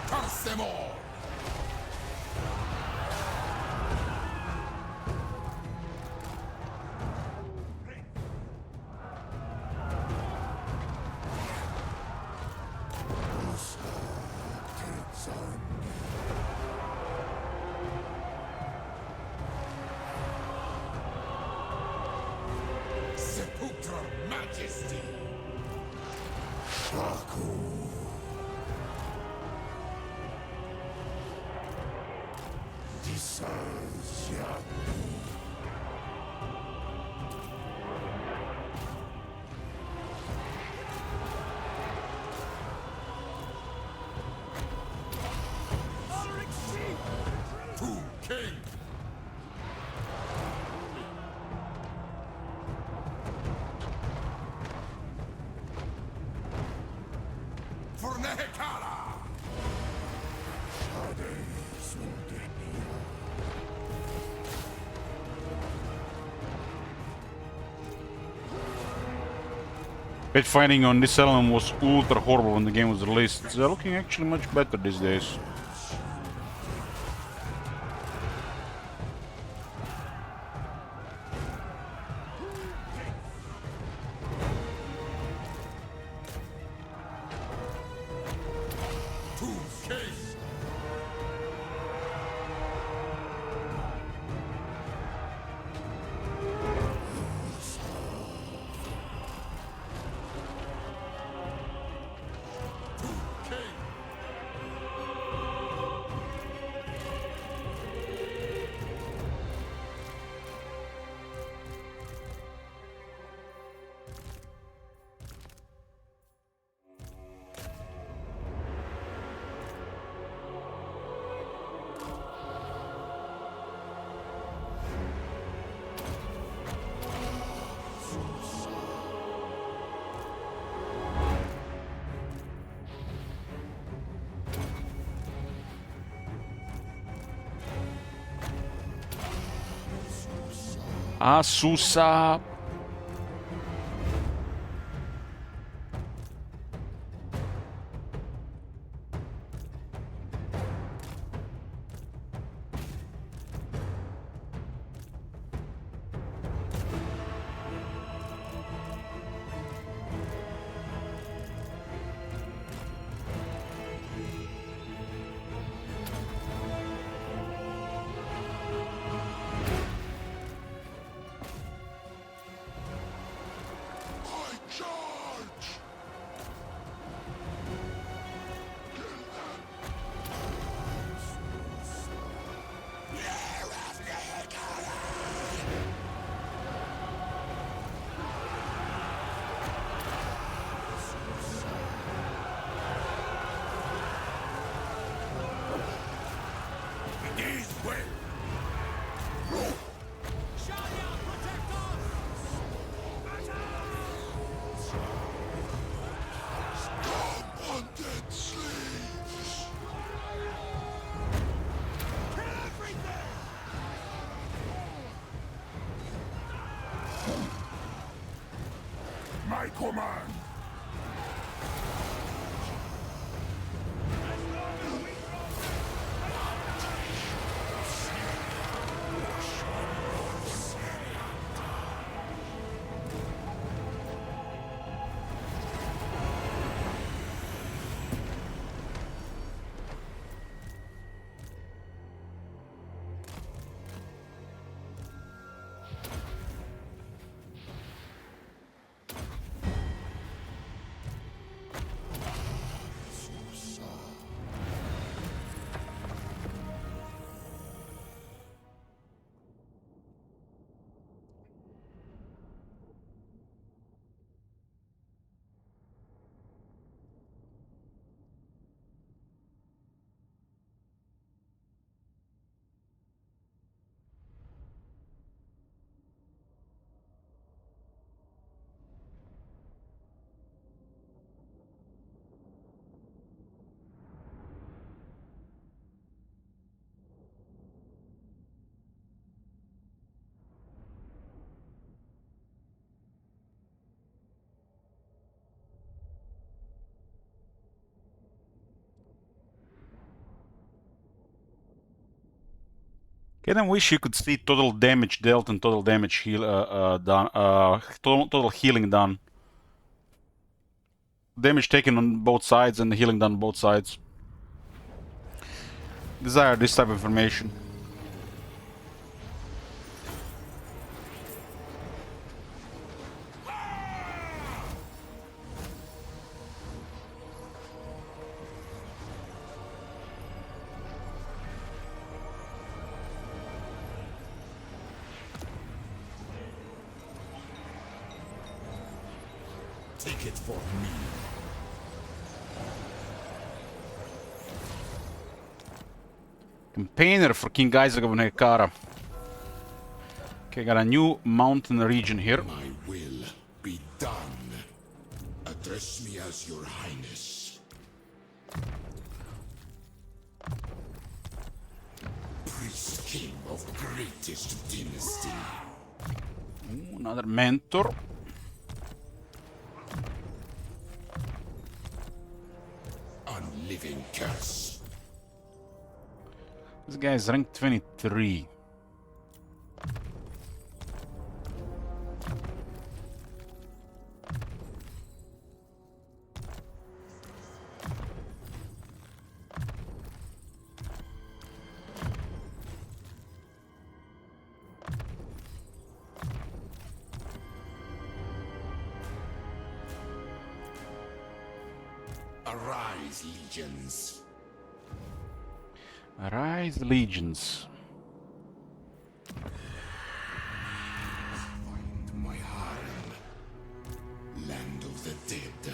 Curse them all. Sepulchral Majesty. Shaku. Deserves Tomb King. For Nehekara. Pet fighting on this element was ultra horrible when the game was released. They're looking actually much better these days. Tomb King. Tomb King. Asusa. I charge! It is well. Shalia, protect Undead slaves! Kill everything! My command! Kinda wish you could see total damage dealt and total damage done. Total healing done. Damage taken on both sides and the healing done on both sides. Desire this type of information. Take it for me. Campaigner for King Isaac of Nekara. Okay, got a new mountain region here. My will be done. Address me as your highness. Priest king of greatest dynasty. Ooh, another mentor. Unliving curse. This guy is rank 23. Arise, legions. Arise, legions. Find my harem. Land of the dead.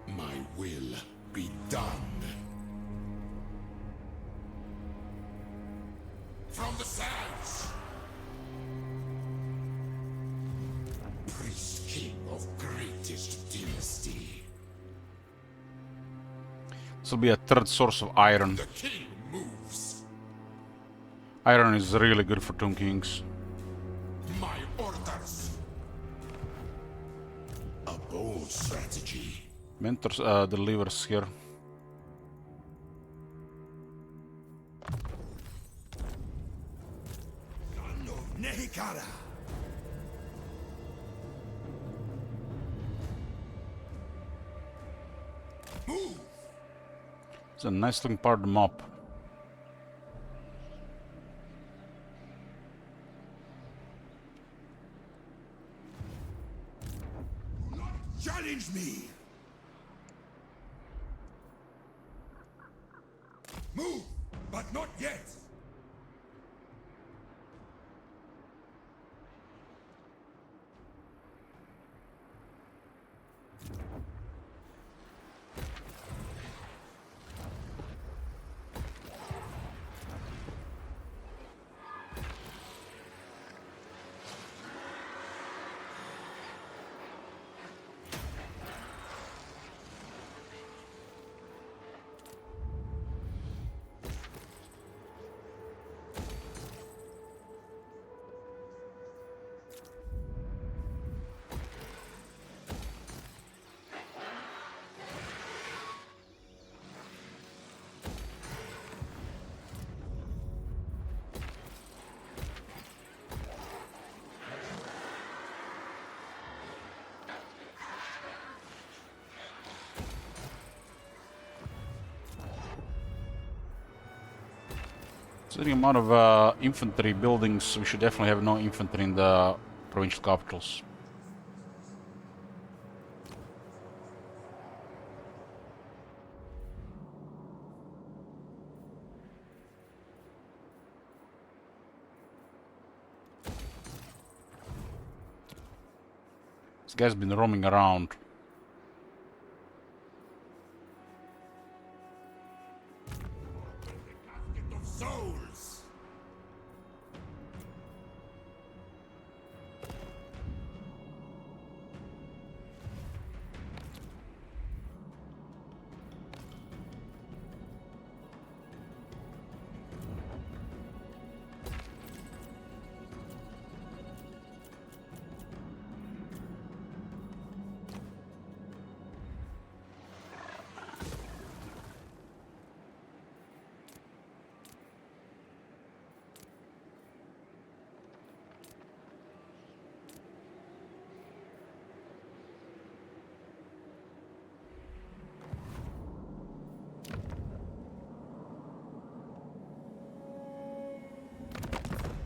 My will be done. From the sands. Priest king of greatest dynasty. This will be a third source of iron. The king moves. Iron is really good for Tomb Kings. My orders. A bold strategy. Mentors delivers here. Son of Nehikara. Move. It's a nice looking part of the map. Challenge me. Move, but not yet. Considering the amount of infantry buildings, we should definitely have no infantry in the provincial capitals. This guy's been roaming around. Of souls.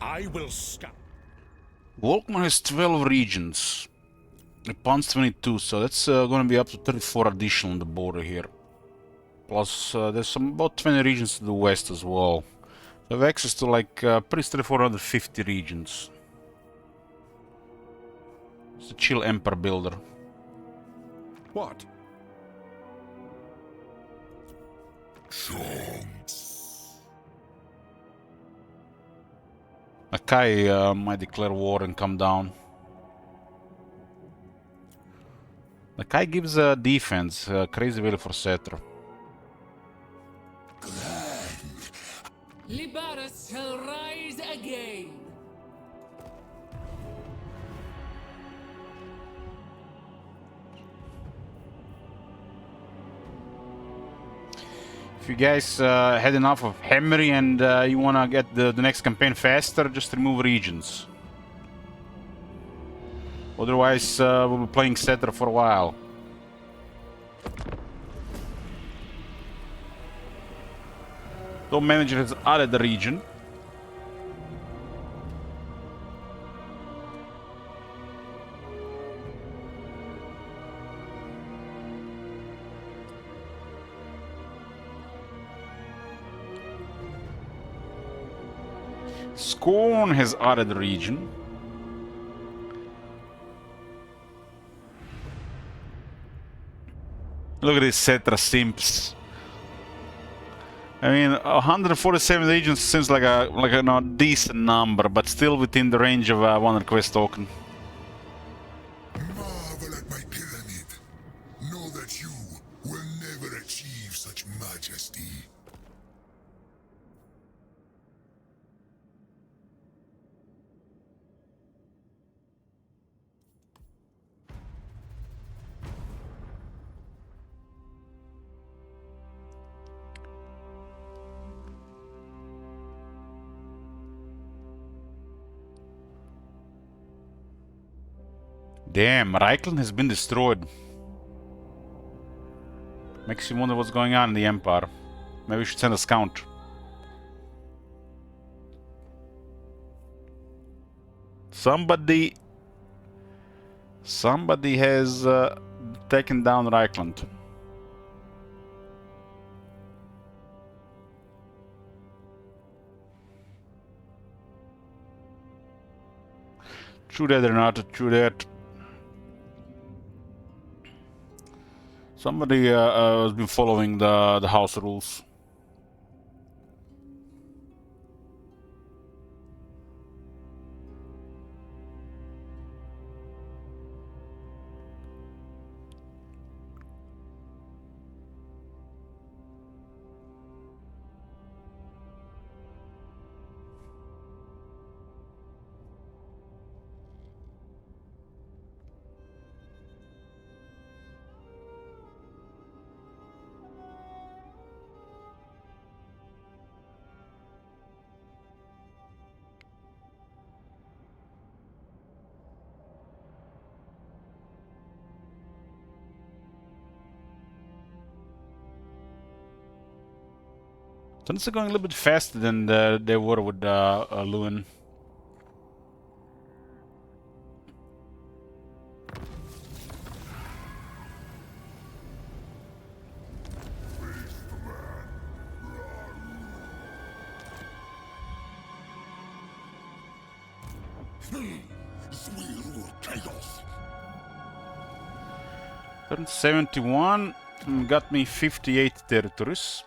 I will scout. Volkmar has 12 regions. Japan's 22, so that's gonna be up to 34 additional on the border here. Plus, there's about 20 regions to the west as well. We have access to like pretty straightforward 450 regions. It's a chill emperor builder. What? Akai might declare war and come down. Akai gives defense, crazy value for Cetra. Libaris shall rise again. If you guys had enough of Khemri and you wanna get the next campaign faster, just remove regions. Otherwise, we'll be playing Cetra for a while. Dome manager has added the region. Scorn has added the region. Look at these Cetra simps. I mean, 147 regions seems like a decent number, but still within the range of one request token. Marvel at my pyramid. Know that you will never achieve. such majesty. Damn, Reichland has been destroyed. Makes you wonder what's going on in the Empire. Maybe we should send a scout. Somebody has taken down Reichland. True that or not, true that. Somebody has been following the house rules. Things are going a little bit faster than they were with Lewin. Turn 71 got me 58 territories.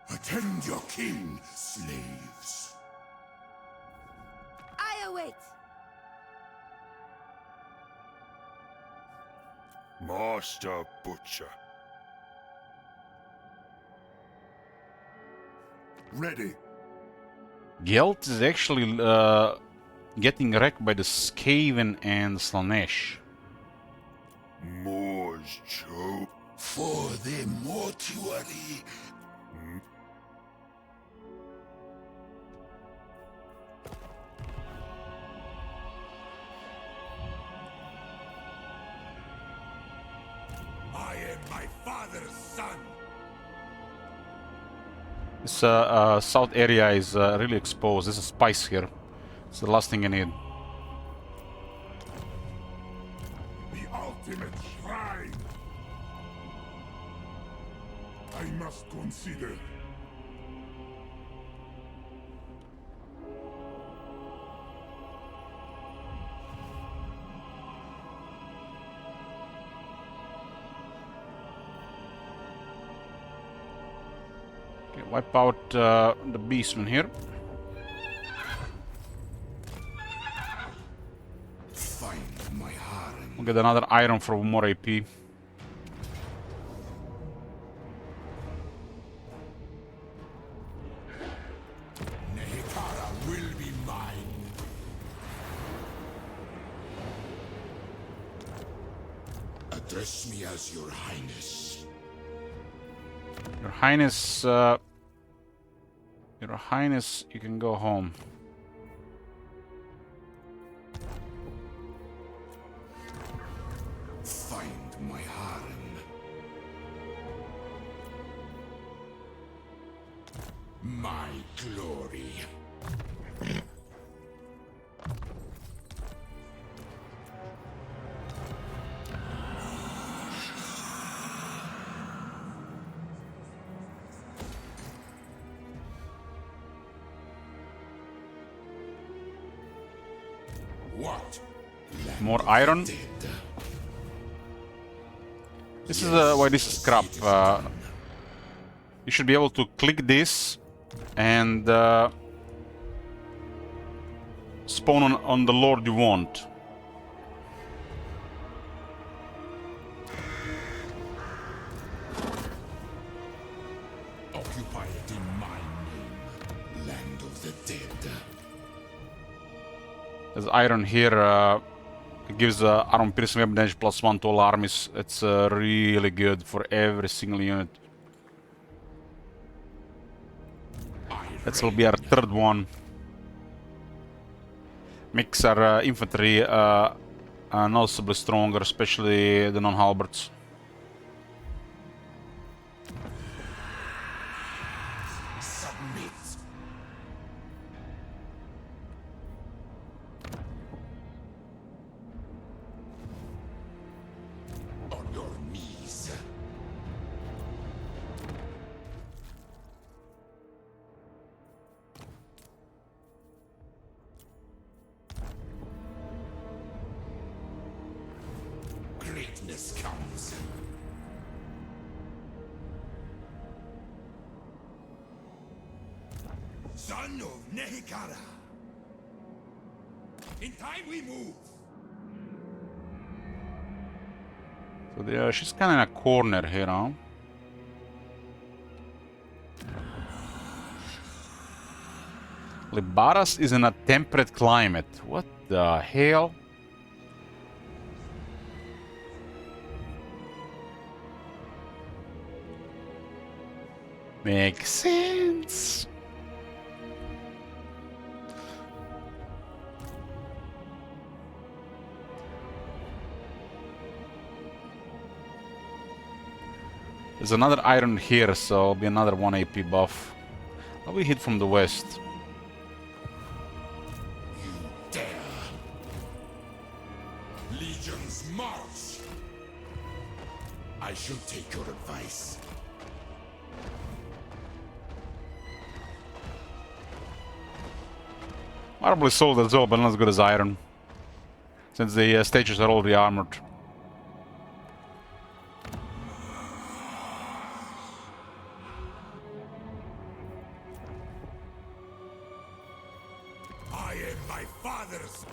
Attend your king, slaves. I await. Master Butcher. Ready. Gelt is actually getting wrecked by the Skaven and Slanesh. Moors choke for the mortuary. I am my father's son. This south area is really exposed. There's a spice here. It's the last thing I need. The ultimate shrine. I must consider. Okay, wipe out the beastman here. Find my harem. We'll get another iron for more AP. Nehekara will be mine. Address me as your highness. Your Highness, you can go home. Find my harem. My glory. What? More iron. This is why this is crap. You should be able to click this and spawn on the lord you want. Occupy it in my name, land of the dead. There's iron here. It gives armor piercing weapon damage +1 to all armies. It's really good for every single unit. That will be our third one. Makes our infantry noticeably stronger, especially the non-halberds. Submit. On your knees. Greatness comes. Son of Nehikara. In time we move. So she's kind of in a corner here, huh? Libaras is in a temperate climate. What the hell? Makes sense. There's another iron here, so it'll be another 1 AP buff. How we hit from the west? You dare. Legions march. I shall take your advice. Probably sold as well, but not as good as iron. Since the stages are already armored. I am my father's.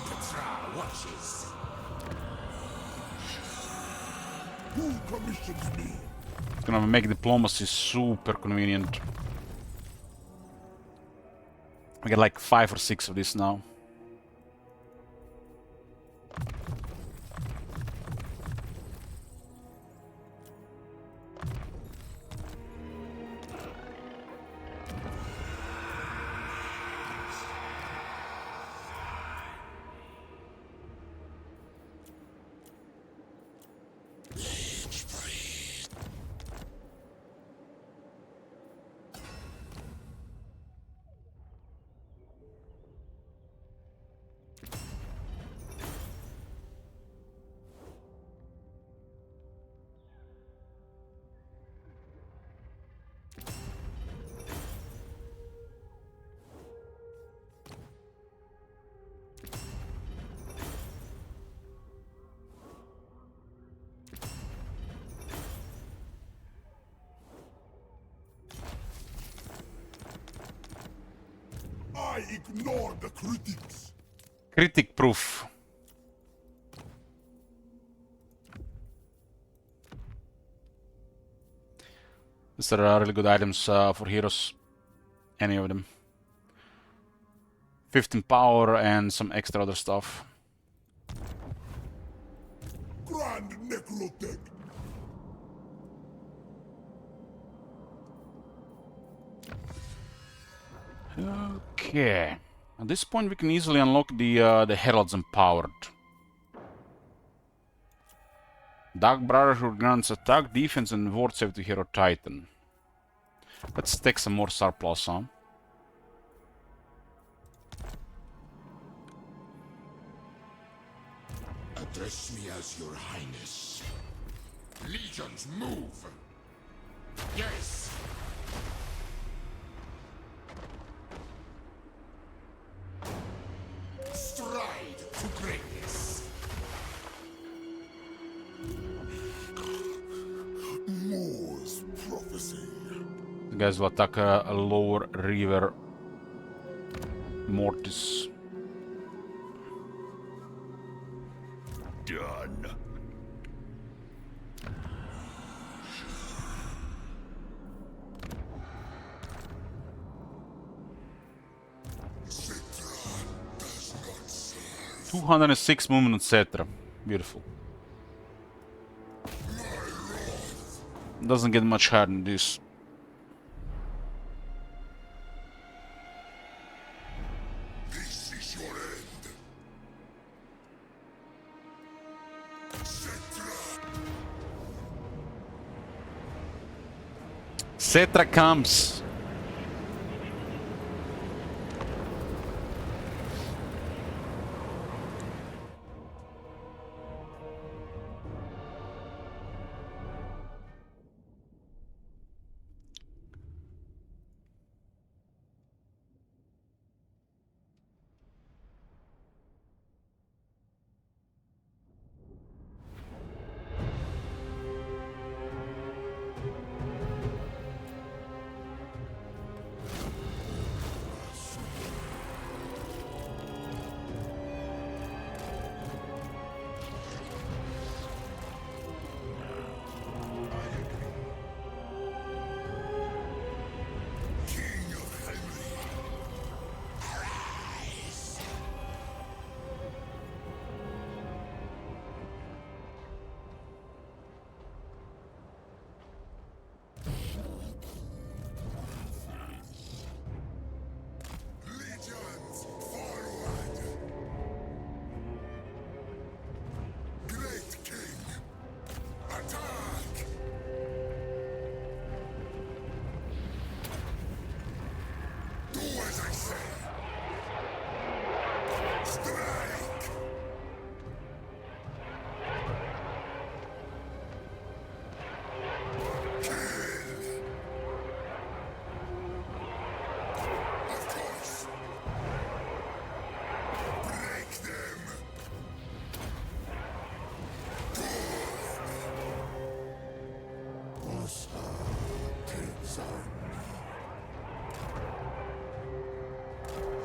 Petra watches. Who commissions me? It's gonna make diplomacy super convenient. I get like 5 or 6 of this now. I ignore the critics. Critic proof. These are really good items for heroes. Any of them. 15 power and some extra other stuff. Grand Necrotech. Okay. At this point we can easily unlock the Heralds Empowered. Dark Brotherhood grants attack, defense and ward save to Hero Titan. Let's take some more surplus, huh? Address me as your highness. Legions move. Yes. Stride to greatness. Moore's prophecy. The guys will attack a lower river Mortis. Done. Say 206 movement, etc. Beautiful. Doesn't get much higher than this. This is your end. Cetra comes. King of Khemri. Legions, forward! Great King, attack! Do as I say! Strike! Kill! Of course! Break them!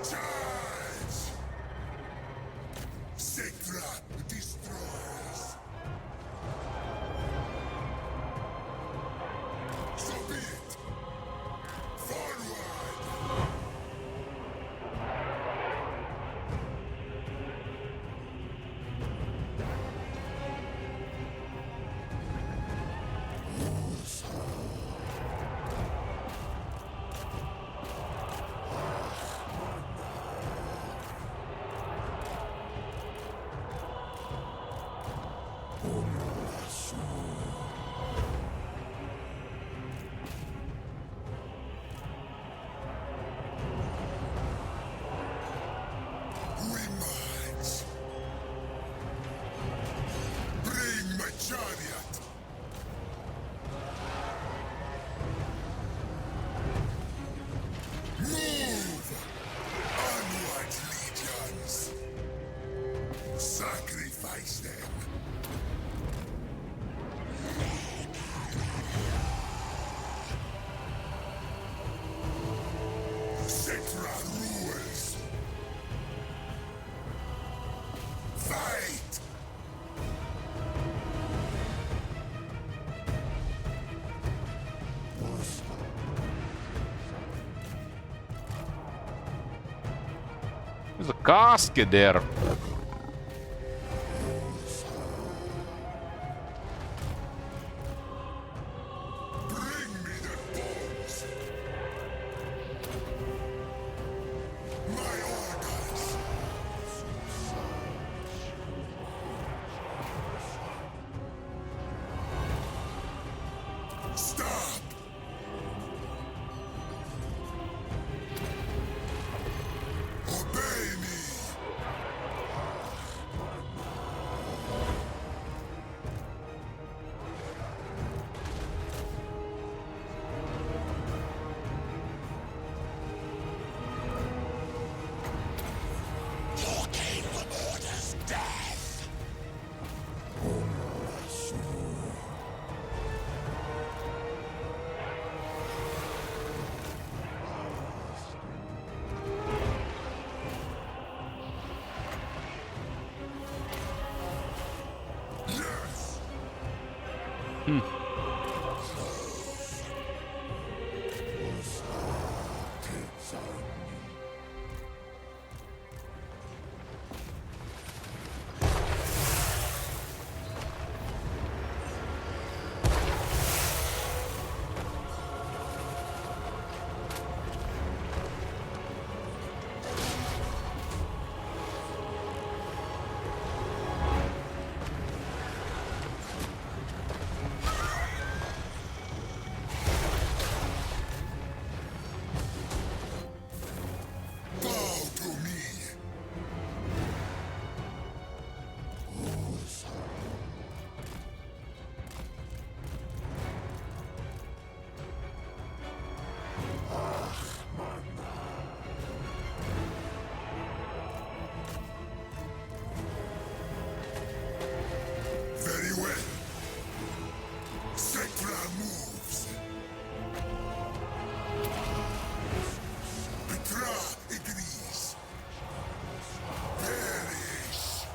Charge! Sektra destroys! So be it! Forward! We march! Bring my chariot! Move! Onward, legions! Sacrifice them! Cetra rules! Fight! There's a casket there. Bring me the bones! My orders! Stop! Obey me! Your king orders death! Yes! Sectra moves. Petra agrees. Perish.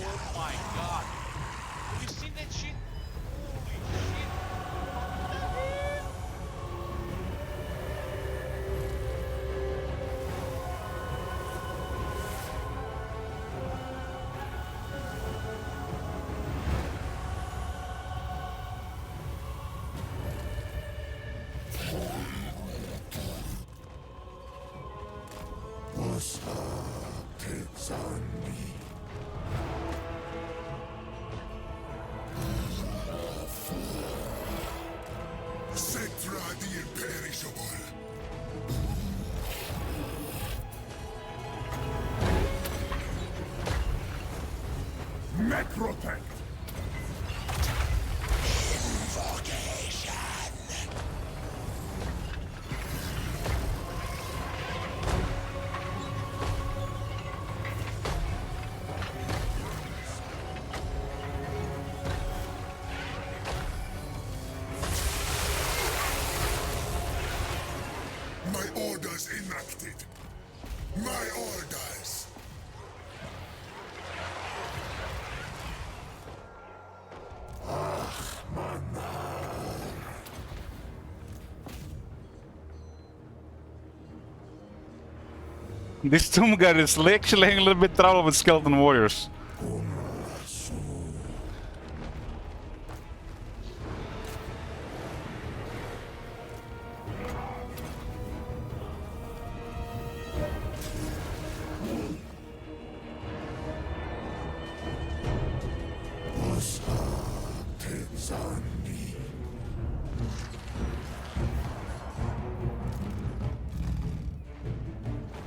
Oh my god. Have you seen that shit? Holy shit. What the hell? Sectra the imperishable. Necrotech. My orders enacted. My orders. This tomb guy is actually having a little bit trouble with skeleton warriors.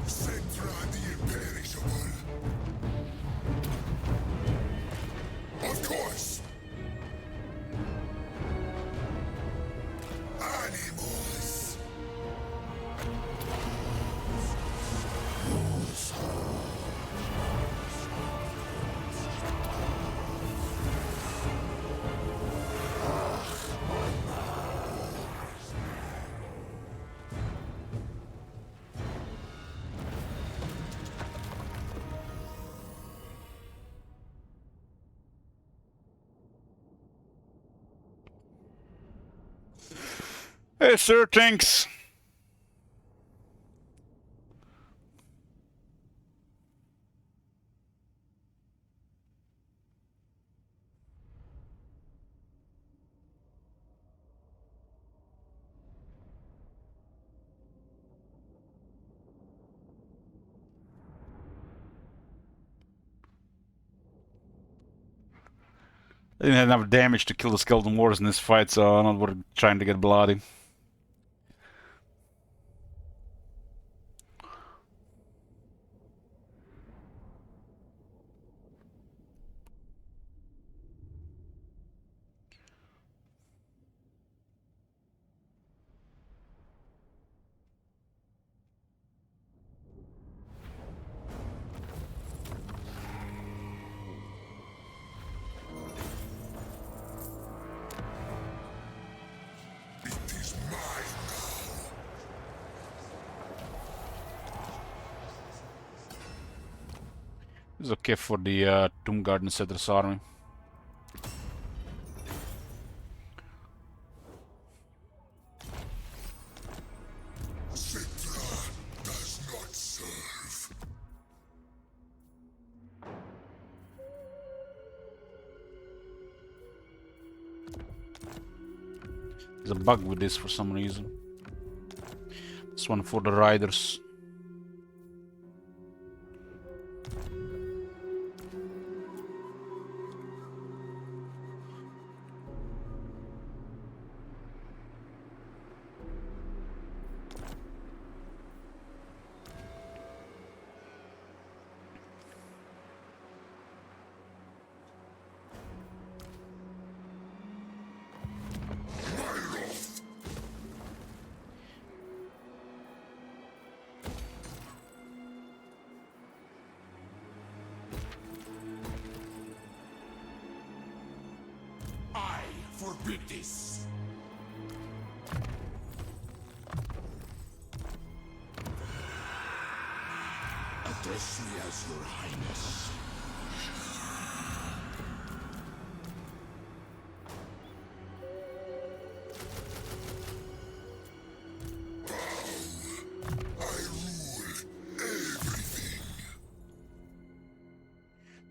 Sectra the imperishable. Of course. Animals. Hey, sir, thanks. I didn't have enough damage to kill the skeleton warriors in this fight, so I'm not worth trying to get bloody. It is mine now. It's okay for the Tomb Garden Setter's army. Sectra does not serve. There's a bug with this for some reason. This one for the riders. forbid this. Address me as your highness.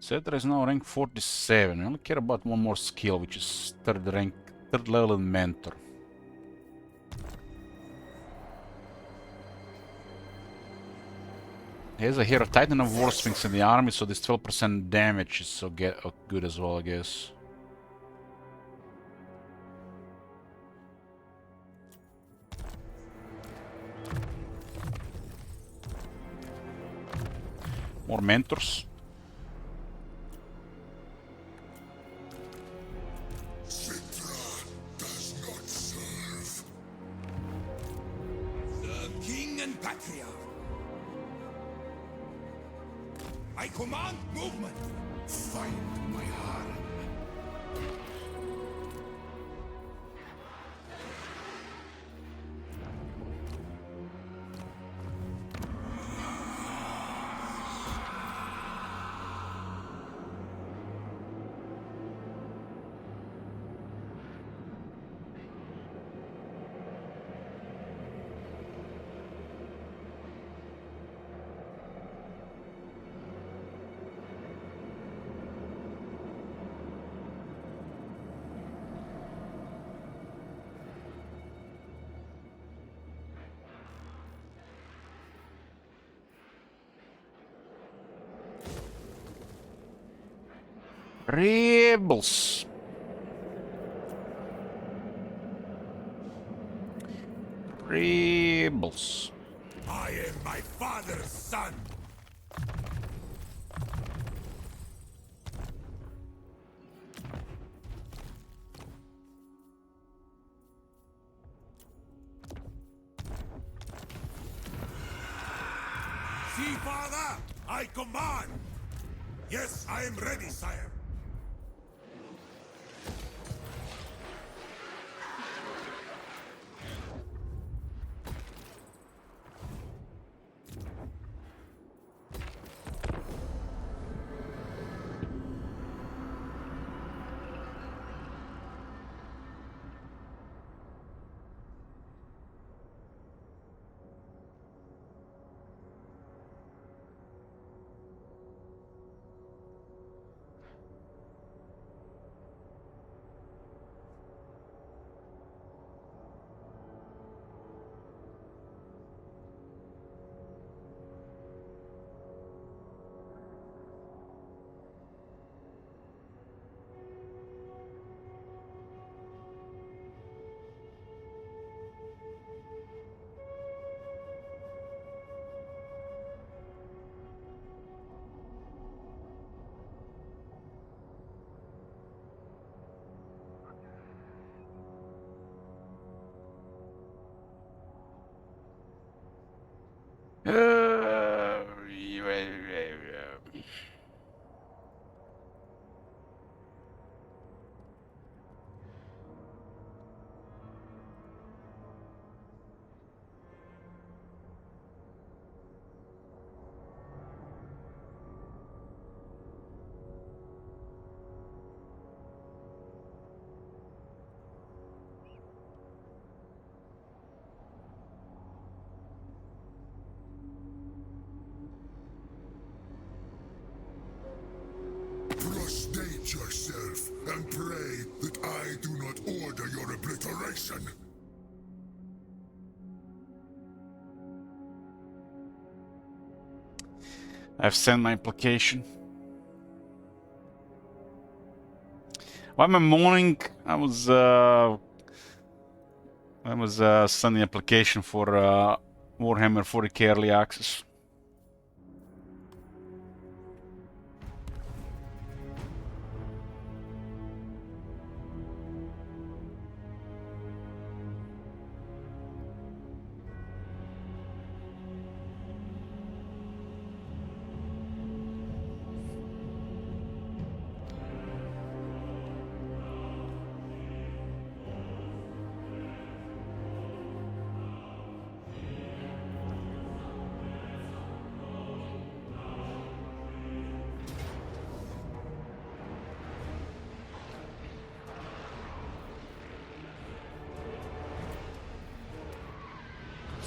Cetera is now rank 47. We only care about one more skill, which is third level in Mentor. He has a hero Titan of War Sphinx in the army, so this 12% damage is so good as well, I guess. More mentors. Citra does not serve. The king and patriarch. I command movement. Find my harem. Rebels. Rebels. I am my father's son. See, father, I command. Yes, I am ready, sire. Prostrate yourself and pray that I do not order your obliteration. I've sent my application. Well, my morning I was sending application for Warhammer 40k early access.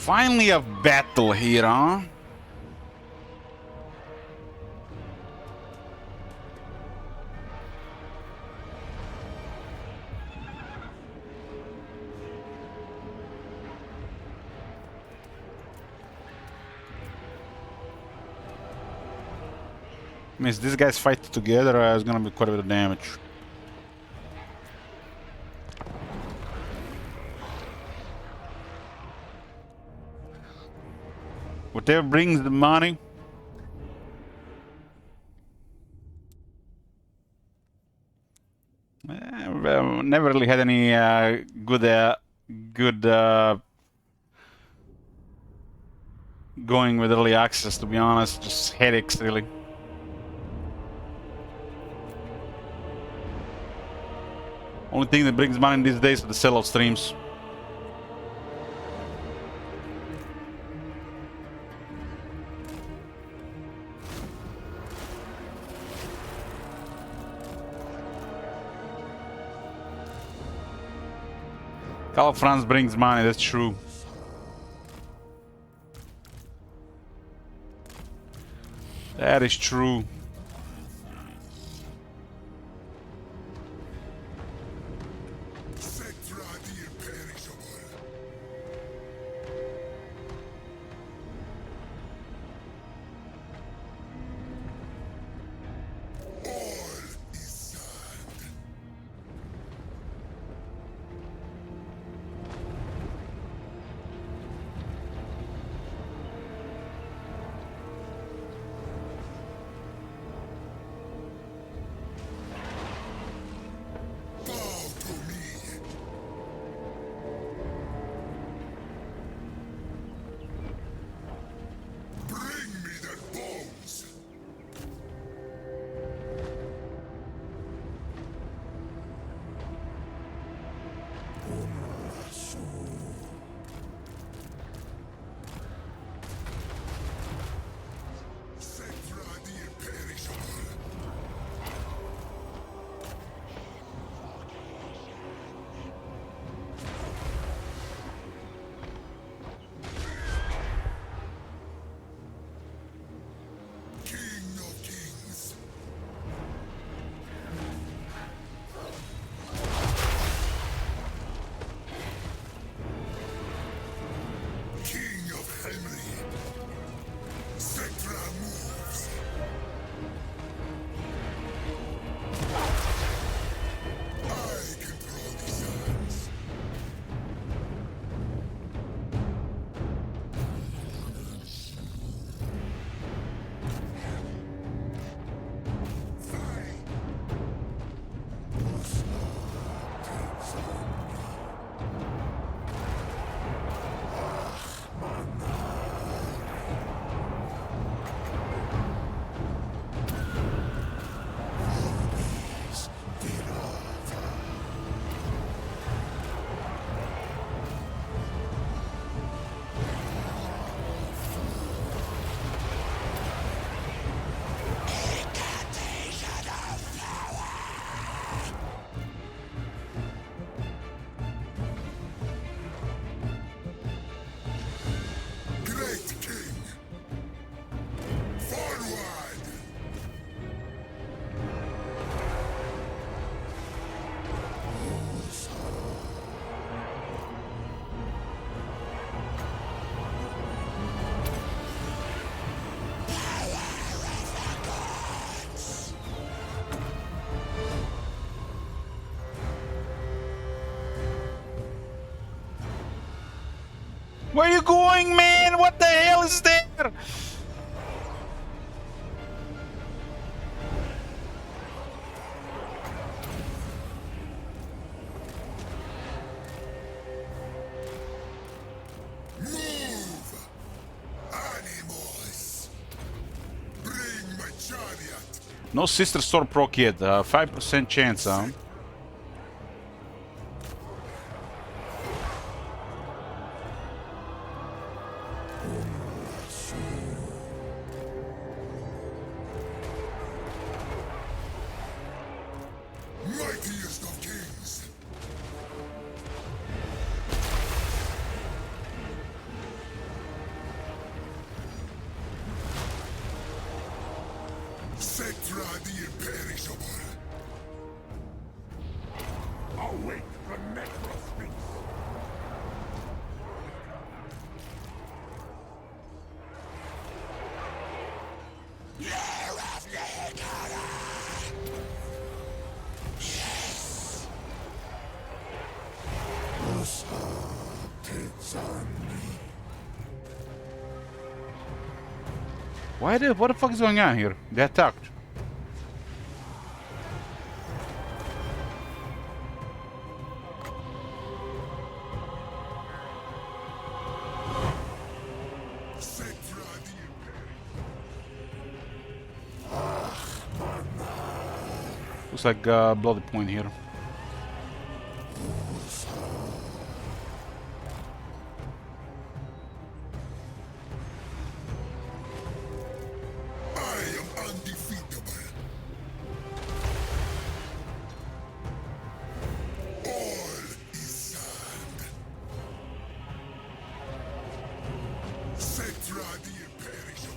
Finally a battle here, huh? Means these guys fight together, it's gonna be quite a bit of damage. Whatever brings the money. Never really had any good going with early access, to be honest. Just headaches, really. Only thing that brings money these days are the sellout streams. Call of France brings money, that's true. That is true. Khemri. Sectra moves. I control these hands. Great King! Forward! Where you going, man? What the hell is there? Move! Animals! Bring my chariot! No Sister Sword proc yet. 5% chance, huh? Mightiest of kings! the imperishable. Await the necrosphinx. What the fuck is going on here? They attacked. Looks like a bloody point here. I am undefeatable. All is sand. Cetra the imperishable.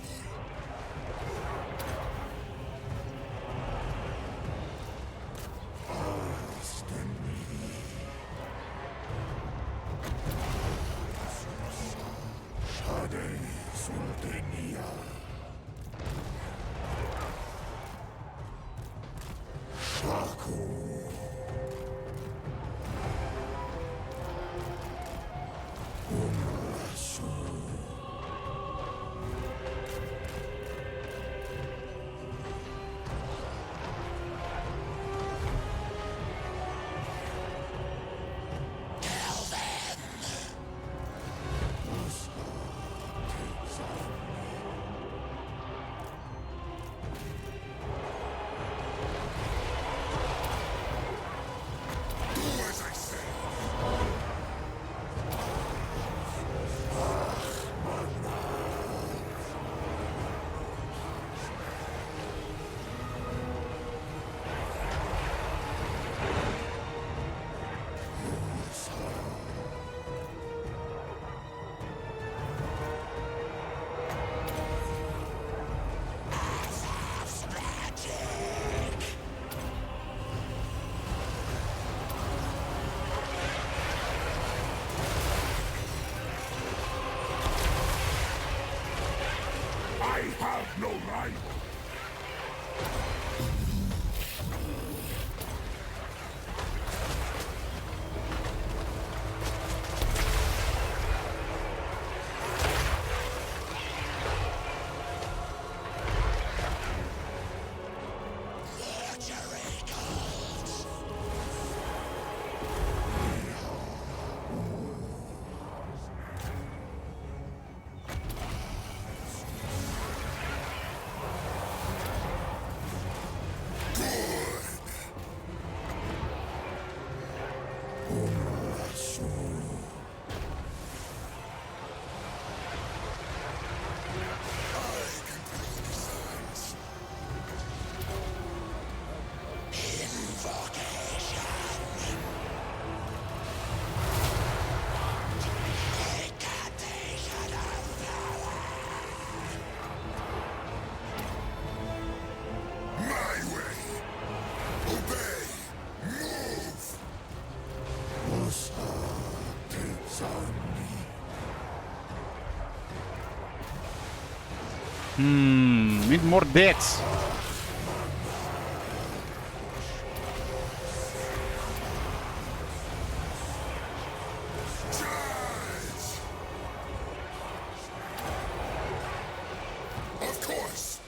I have no rival. Need more decks. Of course.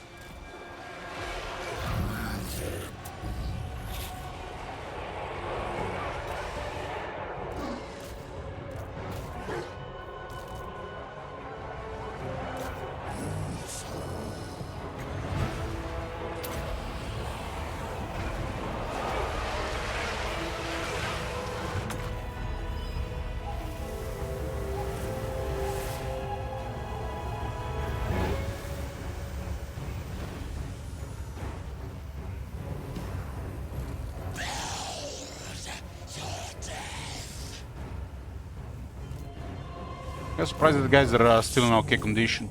I'm surprised that the guys are still in okay condition.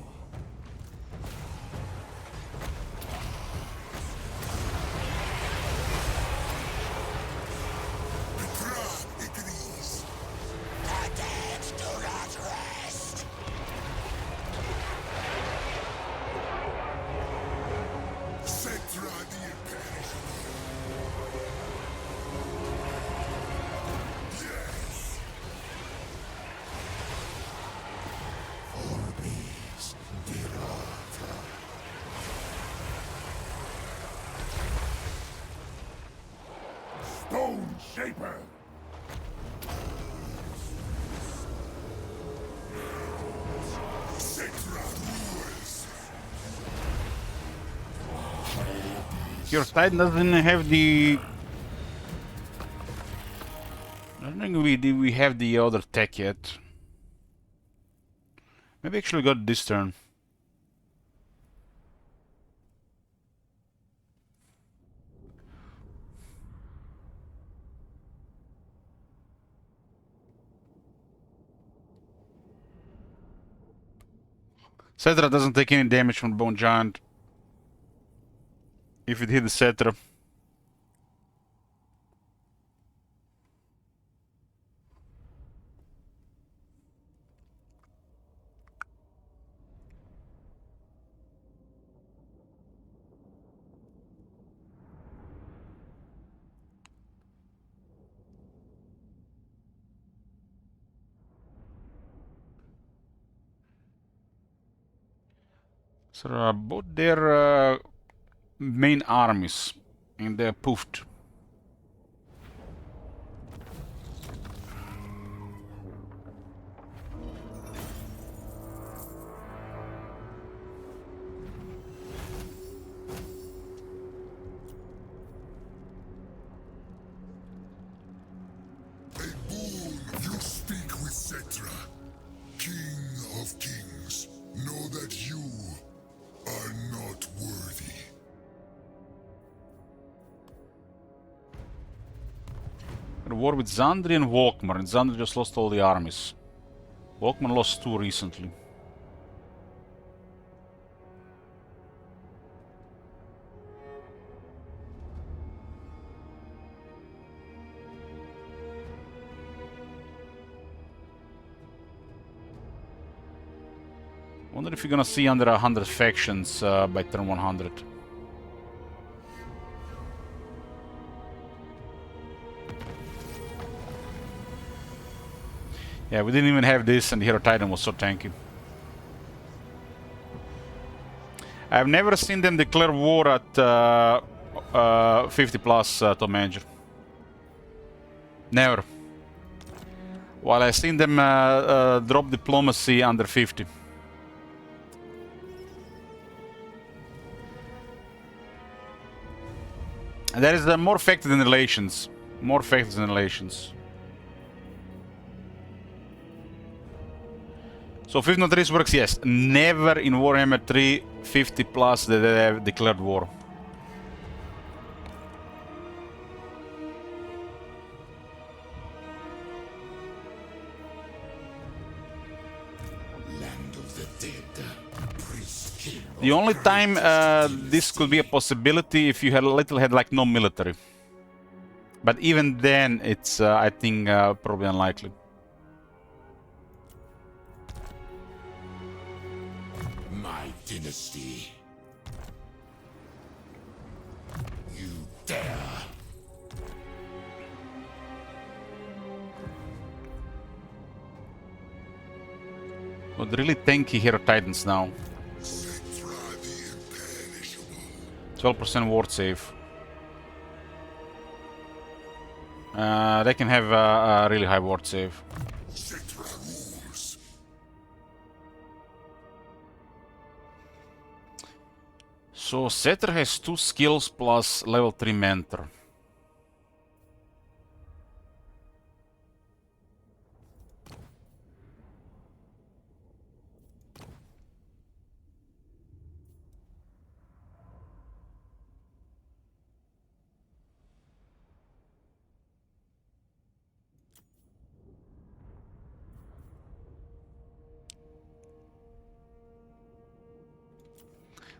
Stone Shaper! Cetra rules! Your Titan doesn't have the... I don't think we have the other tech yet. Maybe actually got it this turn. Cetra doesn't take any damage from Bone Giant. If it hit the Cetra. So both their main armies, and they're poofed. A boon you speak with Cetra. King of kings, know that you are not worthy. At war with Zandri and Volkmar, and Zandri just lost all the armies. Volkmar lost 2 recently. Wonder if you're gonna see under 100 factions by turn 100. Yeah, we didn't even have this, and the Hero Titan was so tanky. I've never seen them declare war at 50 plus top manager. Never. While I've seen them drop diplomacy under 50. And that is more effective than relations. More effective than relations. So 50 not risk works, yes. Never in Warhammer 3 50 plus that they have declared war. Land of the dead. Priest king. The only time this could be a possibility if you had like no military. But even then, it's I think probably unlikely. My dynasty. You dare. But really tanky Hero Titans now. 12% ward save. They can have a really high ward save. So Cetra has 2 skills plus level 3 mentor.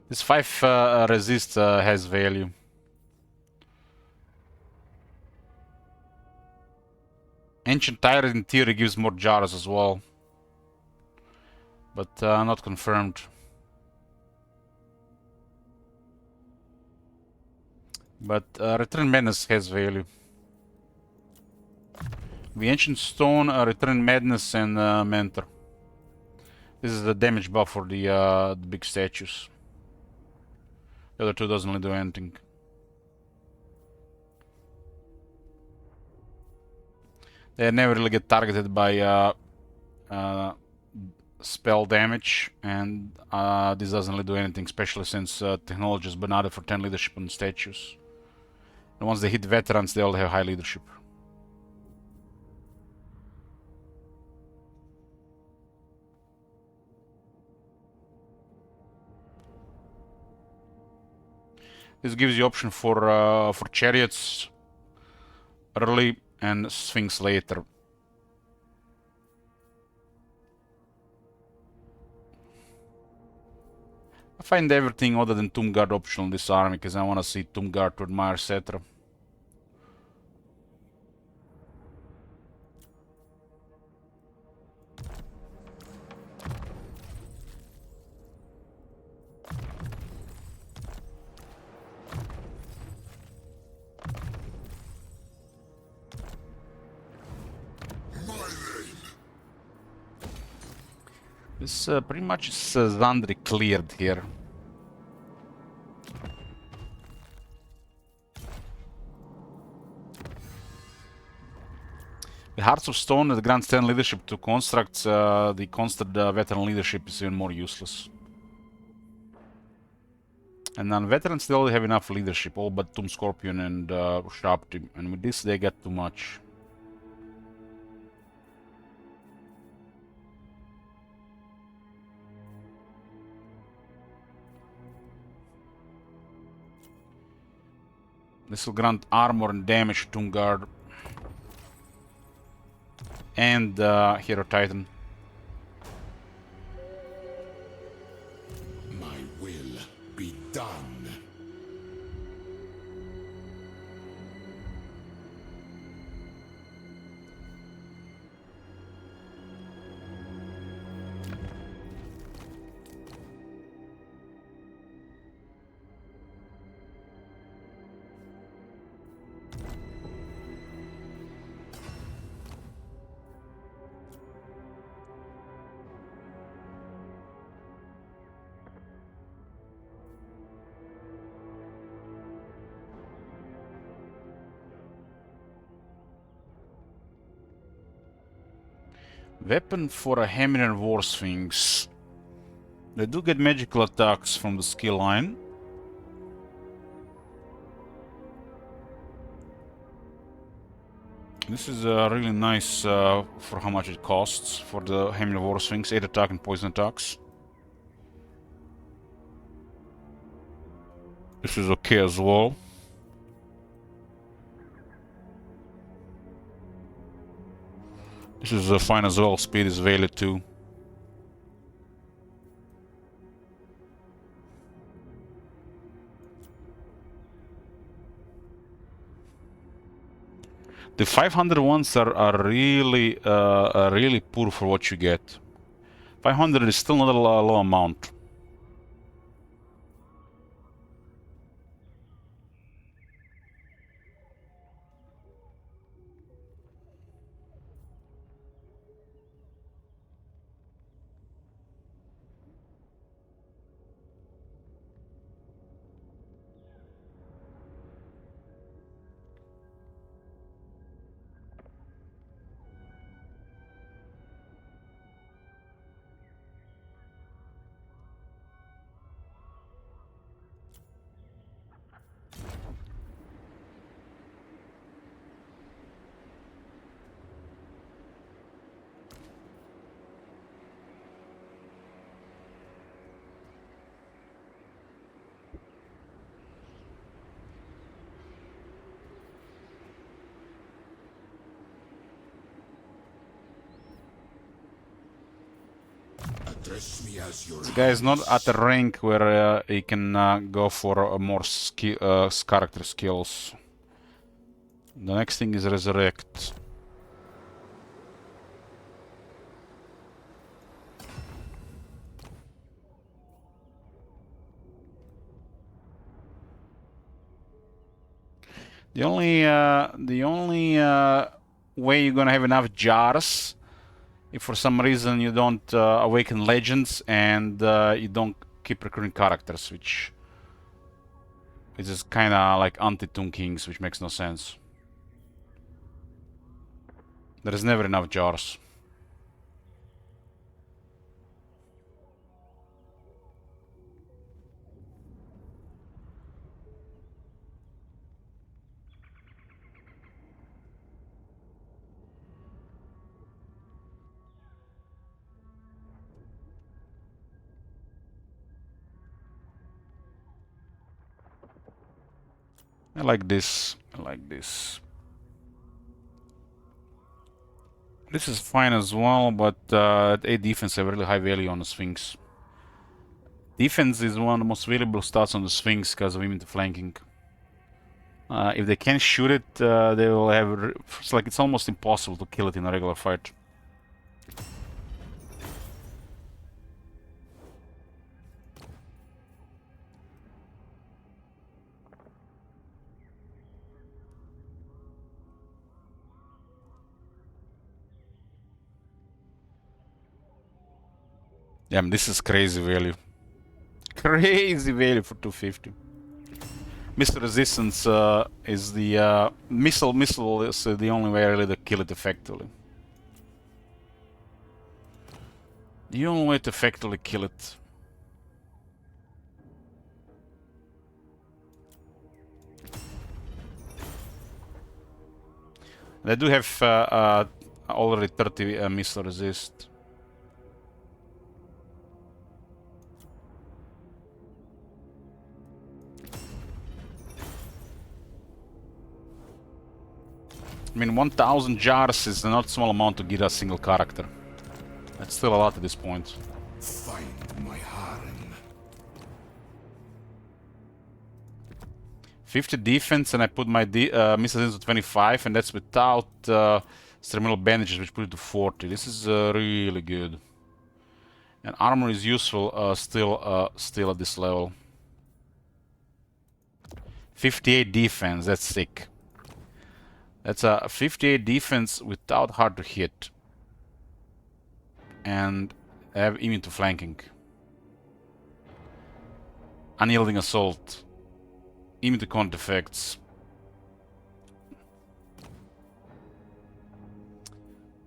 This 5 resist has value. Ancient Tyrant in theory gives more jars as well. But not confirmed. But Return Madness has value. The Ancient Stone, Return Madness and Mentor. This is the damage buff for the big statues. The other two doesn't really do anything. They never really get targeted by spell damage, and this doesn't really do anything, especially since technology is banana for 10 leadership on statues. And once they hit veterans, they all have high leadership. This gives you option for chariots early and sphinx later. I find everything other than Tomb Guard optional in this army because I want to see Tomb Guard to admire Cetra. This pretty much is Zandri cleared here. The Hearts of Stone that grants 10 leadership to constructs, the constant veteran leadership is even more useless. And non-veterans still have enough leadership, all but Tomb Scorpion and Sharp Team, and with this they get too much. This will grant armor and damage to Tomb Guard and Hero Titan. My will be done. Weapon for a Khemri War Sphinx. They do get magical attacks from the skill line. This is really nice for how much it costs for the Khemri War Sphinx, 8 attack and poison attacks. This is okay as well. This is fine as well, speed is valid too. The 500 ones are really really poor for what you get. 500 is still not a low amount. Address me as your This guy is not at a rank where he can go for more character skills. The next thing is Resurrect. The only way you're gonna have enough jars if for some reason you don't awaken legends and you don't keep recruiting characters, which is just kind of like anti-Tomb Kings, which makes no sense. There is never enough jars. I like this. I like this. This is fine as well, but at 8 defense I have really high value on the Sphinx. Defense is one of the most valuable stats on the Sphinx because of immune flanking. If they can shoot it, they will have... It's like it's almost impossible to kill it in a regular fight. Yeah, this is crazy value. Crazy value for 250. Missile resistance is the missile is the only way really to kill it effectively. The only way to effectively kill it. They do have already 30 missile resist. I mean, 1000 jars is not a small amount to get a single character. That's still a lot at this point. Find my harem. 50 defense, and I put my missiles into 25, and that's without ceremonial bandages, which put it to 40. This is really good. And armor is useful still at this level. 58 defense, that's sick. That's a 58 defense without hard to hit. And I have immune to flanking. Unyielding assault. Immune to counter effects.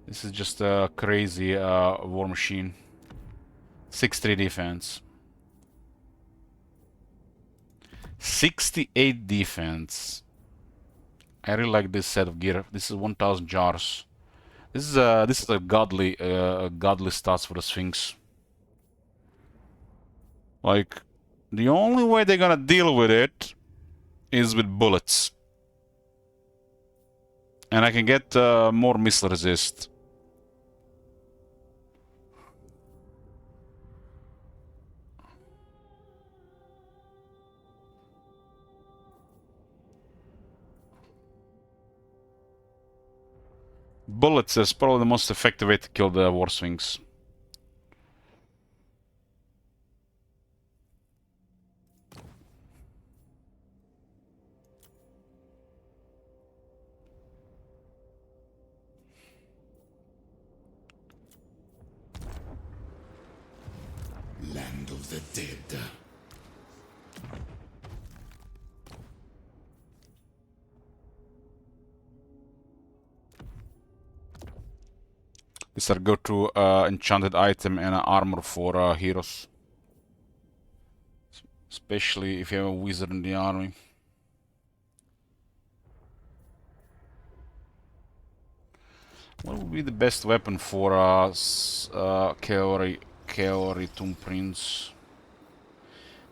This is just a crazy war machine. 6-3 defense. 68 defense. I really like this set of gear. This is 1000 jars. This is a godly stats for the Sphinx. Like, the only way they're gonna deal with it is with bullets. And I can get more missile resist. Bullets is probably the most effective way to kill the War Sphinx. Land of the dead. This is our go-to enchanted item and armor for heroes. Especially if you have a wizard in the army. What would be the best weapon for Khemri Tomb Prince?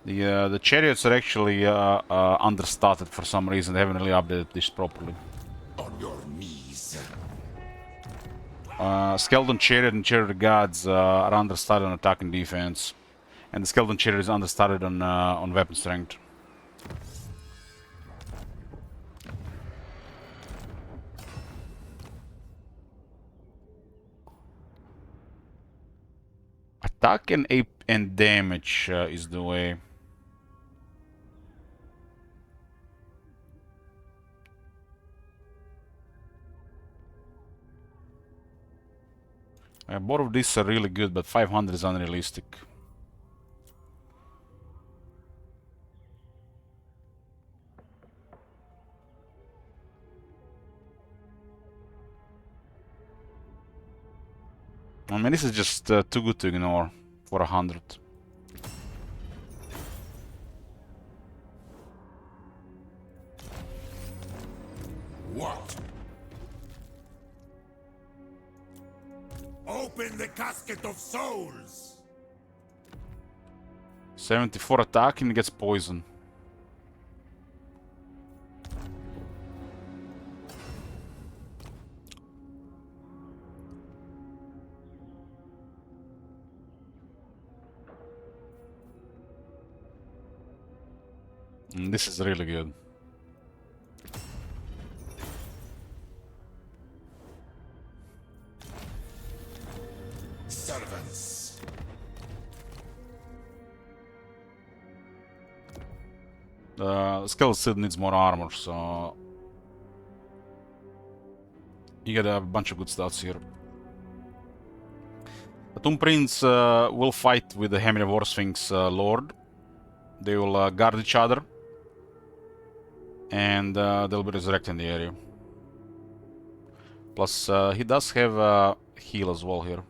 The chariots are actually understated for some reason. They haven't really updated this properly. On your knees. Skeleton Chariot and Chariot Gods are understated on attack and defense, and the Skeleton Chariot is understated on weapon strength. Attack and damage is the way. Both of these are really good, but 500 is unrealistic. I mean, this is just too good to ignore for 100. What? Open the casket of souls! 74 attack and gets poison. This is really good. Servants. Skeleton still needs more armor, so you get a bunch of good stats here. The Tomb Prince will fight with the Khemri War Sphinx Lord. They will guard each other, and they'll be resurrected in the area. Plus, he does have heal as well here.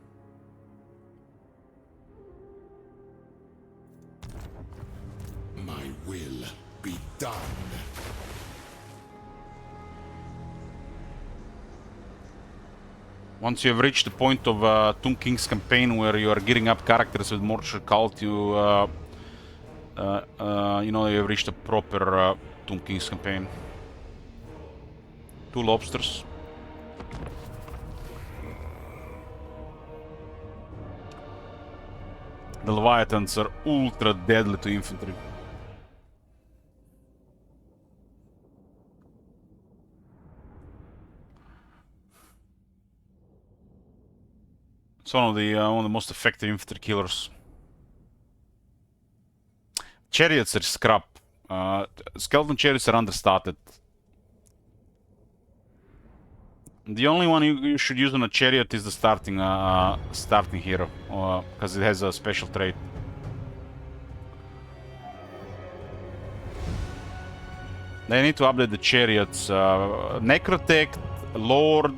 My will be done. Once you have reached the point of Tomb King's campaign where you are gearing up characters with Mortuary Cult, you know you have reached a proper Tomb King's campaign. 2 lobsters. The Leviathans are ultra deadly to infantry. It's one of the most effective infantry killers. Chariots are scrap. Skeleton chariots are understated. The only one you should use on a chariot is the starting hero, because it has a special trait. They need to update the chariots. Necrotect, Lord,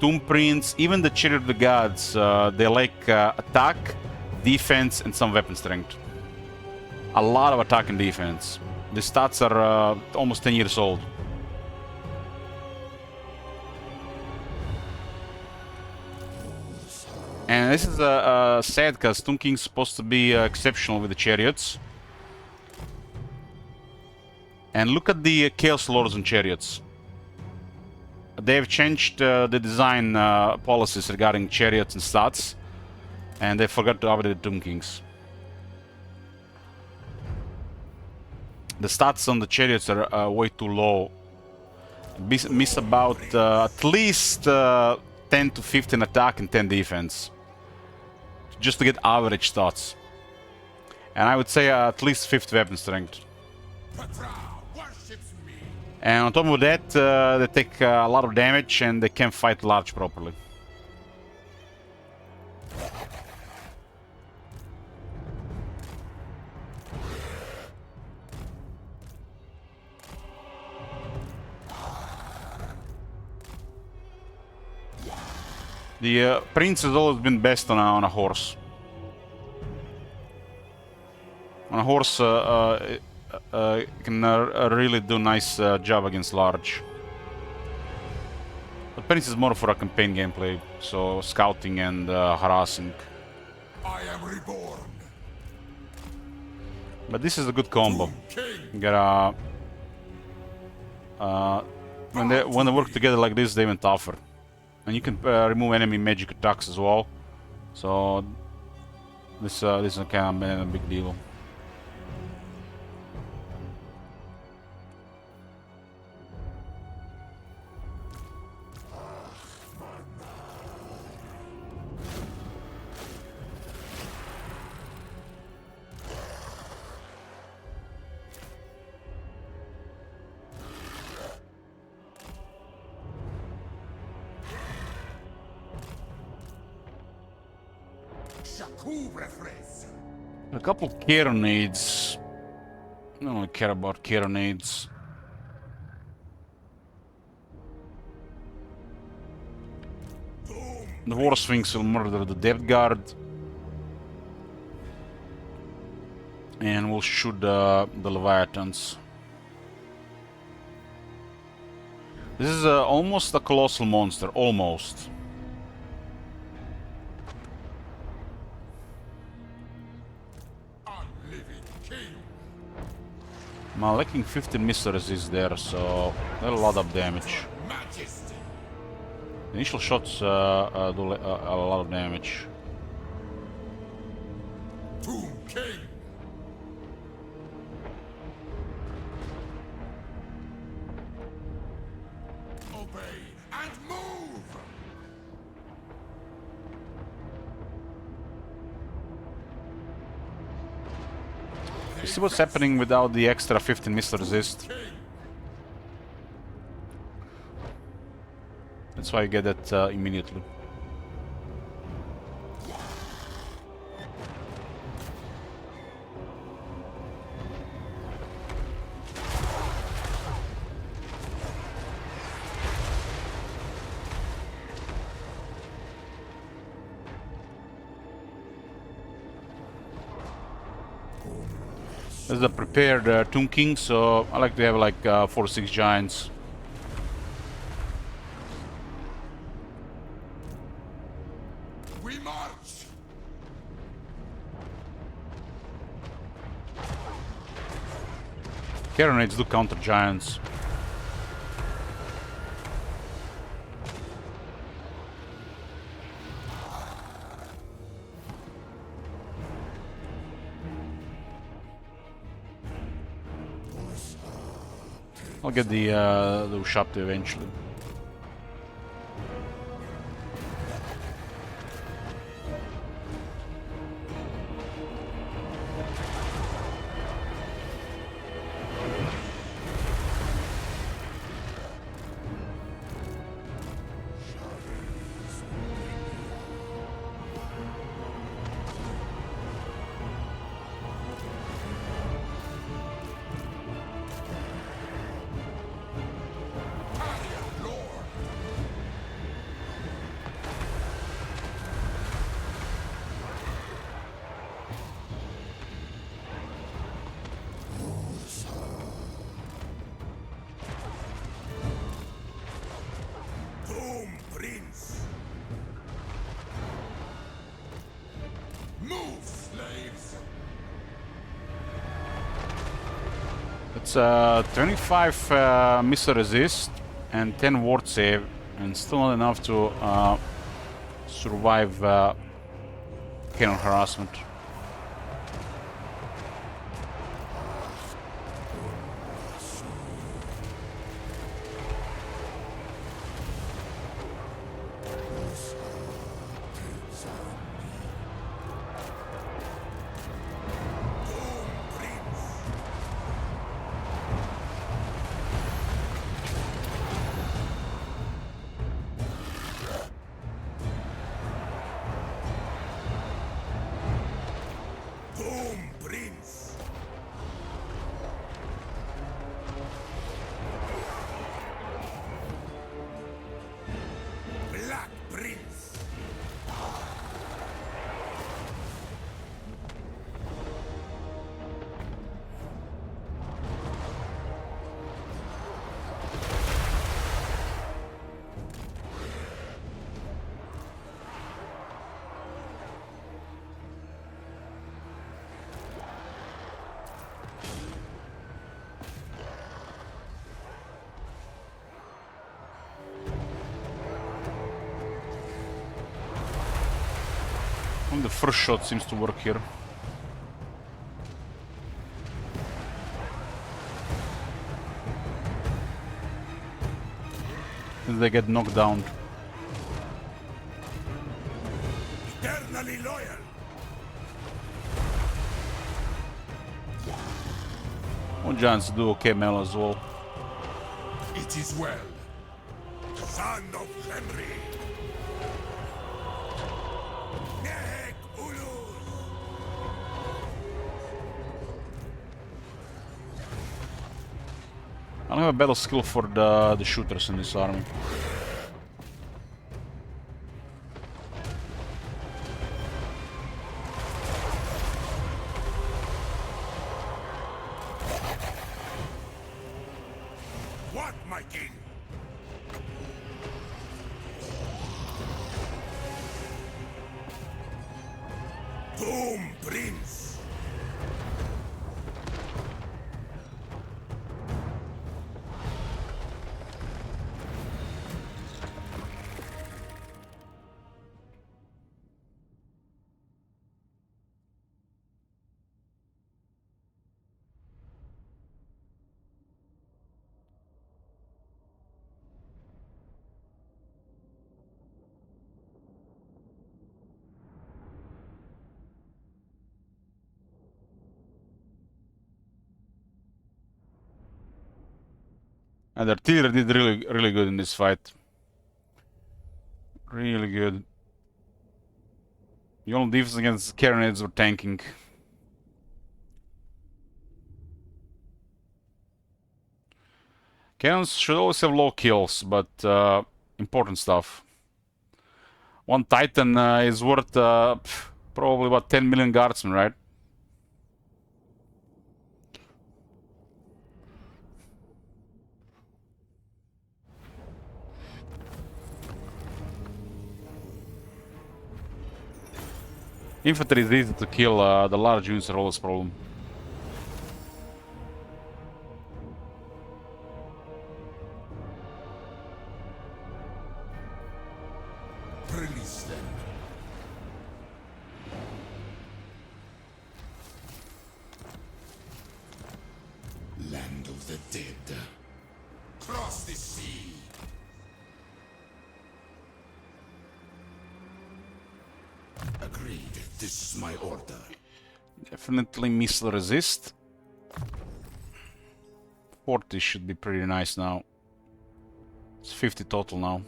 Tomb Prince, even the Chariot of the Gods, they lack attack, defense, and some weapon strength. A lot of attack and defense. The stats are almost 10 years old. And this is sad because Tomb King's supposed to be exceptional with the chariots. And look at the Chaos Lords and chariots. They've changed the design policies regarding chariots and stats, and they forgot to update the Tomb Kings. The stats on the chariots are way too low. Miss about at least 10 to 15 attack and 10 defense, just to get average stats. And I would say at least 50 weapon strength. And on top of that, they take a lot of damage and they can't fight large properly. The prince has always been best on a horse. On a horse, can really do nice job against large. The prince is more for a campaign gameplay, so scouting and harassing. I am reborn. But this is a good combo. You get when they work together like this, they're even tougher. And you can remove enemy magic attacks as well. So this is kind of a big deal. A couple carronades. I don't really care about carronades. Doom The War Sphinx will murder the Depth Guard. And we'll shoot the Leviathans. This is almost a colossal monster, almost. I'm lacking 15 missile resist there, so a lot of damage. Initial shots do a lot of damage. Tomb King. Obey and move. You see what's happening without the extra 15 missile resist? That's why you get that immediately. This is a prepared Tomb King, so I like to have like 4 or 6 giants. We march. Carronades do counter giants. I'll get the Ushapti eventually. Tomb Prince. Move, slaves. It's 25 missile resist and 10 ward save, and still not enough to survive cannon harassment. Tomb Prince. Black Prince. And the first shot seems to work here. And they get knocked down. Eternally loyal. One giants do okay melee as well. It is well. Son of Khemri. Nehek Ulus. I don't have a battle skill for the shooters in this army. Boom, Prince! And the artillery did really good in this fight. Really good. The only difference against carronades were tanking. Cannons should always have low kills, but important stuff. One Titan is worth probably about 10 million guardsmen, right? Infantry is easy to kill, the large units are always a problem. Release them. Land of the dead. Cross the sea. Agreed. This is my order. Definitely missile resist. 40 should be pretty nice now. It's 50 total now.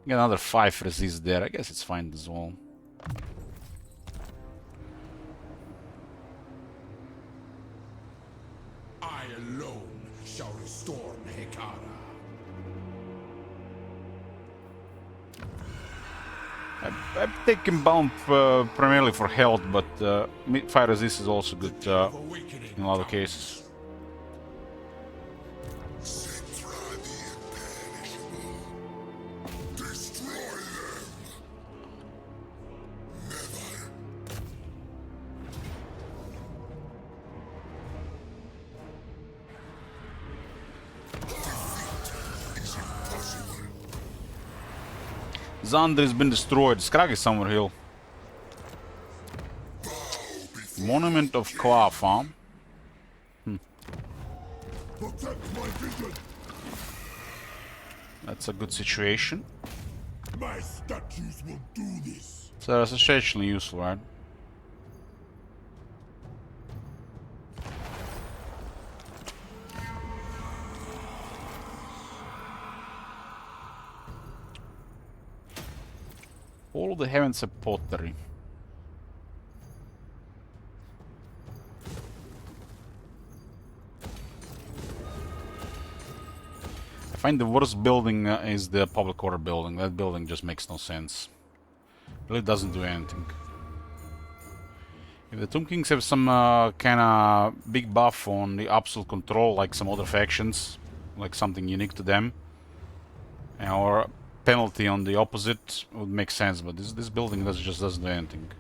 Get another 5 resist there. I guess it's fine as well. I alone shall restore Mehekara. I've taken bound primarily for health, but fire resist is also good in a lot of cases. Cetra the imperishable. Destroy them. Never. Defeat is impossible. Xander has been destroyed. Skrag is somewhere here. Monument of Klaf, huh? Protect my vision. That's a good situation. My statues will do this. So that's essentially useful, right? All of the heavens have pottery. I find the worst building is the public order building. That building just makes no sense. Really doesn't do anything. If the Tomb Kings have some kinda big buff on the absolute control, like some other factions, like something unique to them, or penalty on the opposite, would make sense, but this building just doesn't do anything.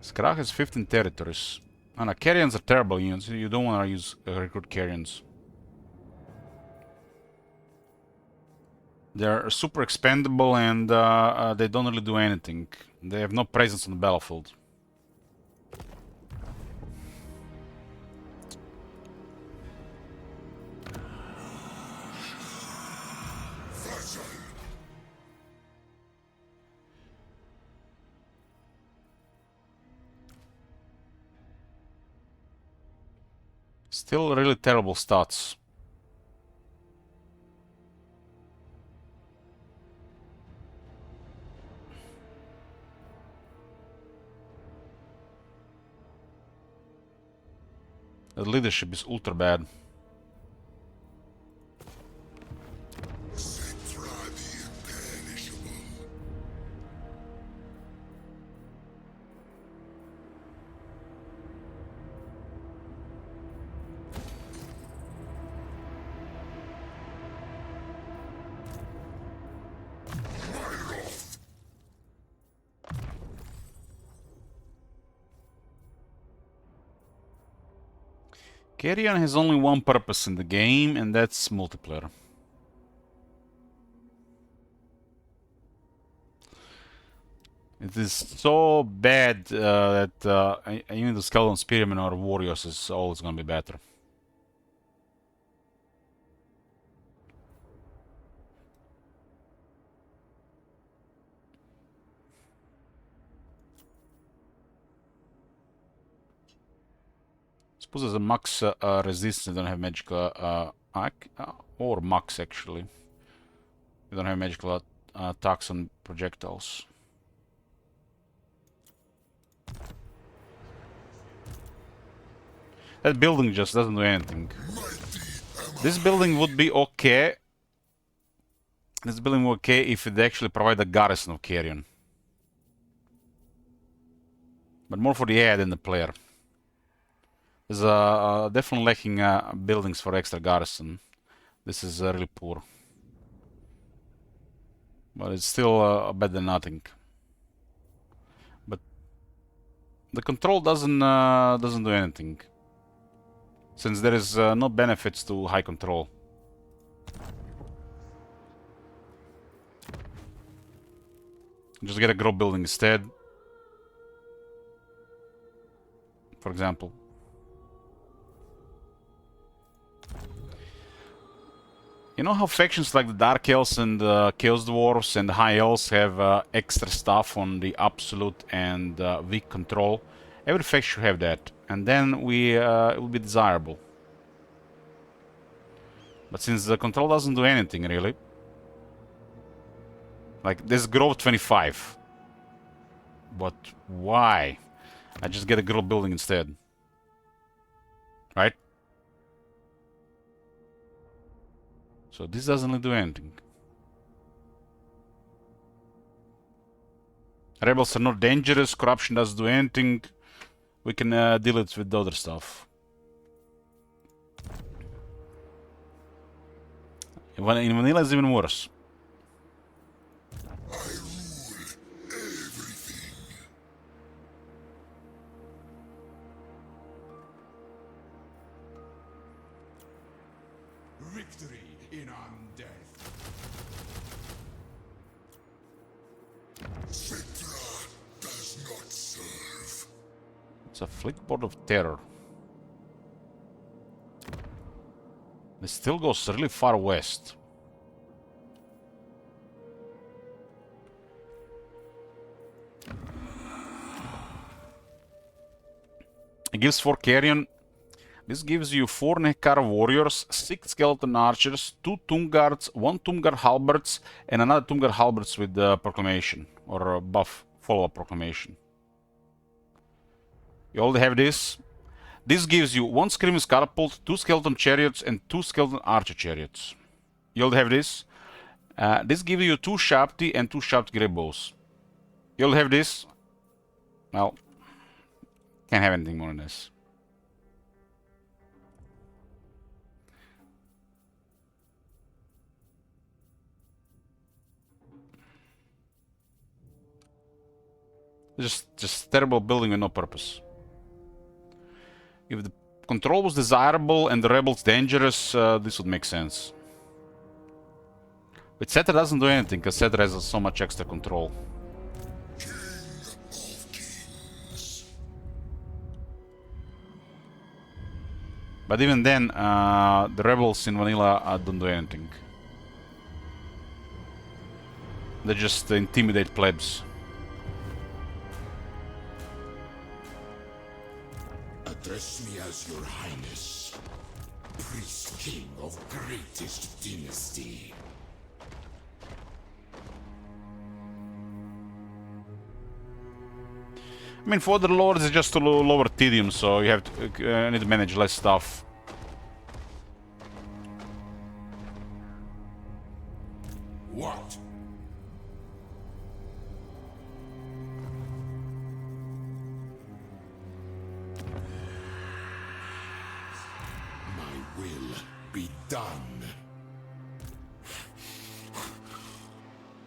Skrak has 15 territories. And Carrions are terrible units. You don't want to use recruit Carrions. They're super expendable and they don't really do anything. They have no presence on the battlefield. Still really terrible stats. The leadership is ultra bad. Cetra the imperishable. Carrion has only one purpose in the game, and that's multiplayer. It is so bad that even the Skeleton Spearmen or Warriors is always gonna be better. Suppose there's a max resistance, you don't have magical or max actually. You don't have magical attacks on projectiles. That building just doesn't do anything. This building would be okay. This building would be okay if it actually provided a garrison of Carrion. But more for the AI than the player. There's definitely lacking buildings for extra garrison. This is really poor. But it's still better than nothing. But the control doesn't do anything, since there is no benefits to high control. Just get a grow building instead, for example. You know how factions like the Dark Elves and the Chaos Dwarves and the High Elves have extra stuff on the absolute and weak control? Every faction should have that, and then it will be desirable. But since the control doesn't do anything really, like this growth 25. But why? I just get a grow building instead, right? So this doesn't do anything. Rebels are not dangerous, corruption doesn't do anything. We can deal it with the other stuff. In vanilla it's even worse. I rule everything. Victory in undeath. Cetra does not serve. It's a flickboard of terror. It still goes really far west. It gives 4 Carrion. This gives you 4 Nekar warriors, 6 skeleton archers, 2 tomb guards, 1 tomb guard halberds, and another tomb guard halberds with proclamation or buff follow-up proclamation. You already have this. This gives you 1 screaming catapult, 2 skeleton chariots, and 2 skeleton archer chariots. You already have this. This gives you 2 Shapti and 2 Shapti grey bows. You already have this. Well, can't have anything more than this. Just terrible building with no purpose. If the control was desirable and the rebels dangerous, this would make sense. But Cetra doesn't do anything, because Cetra has so much extra control. King of kings. But even then, the rebels in vanilla don't do anything. They just intimidate plebs. Address me as your highness, priest king of greatest dynasty. I mean, for other lords, it's just to lower tedium, so you have to need to manage less stuff. What? My will be done.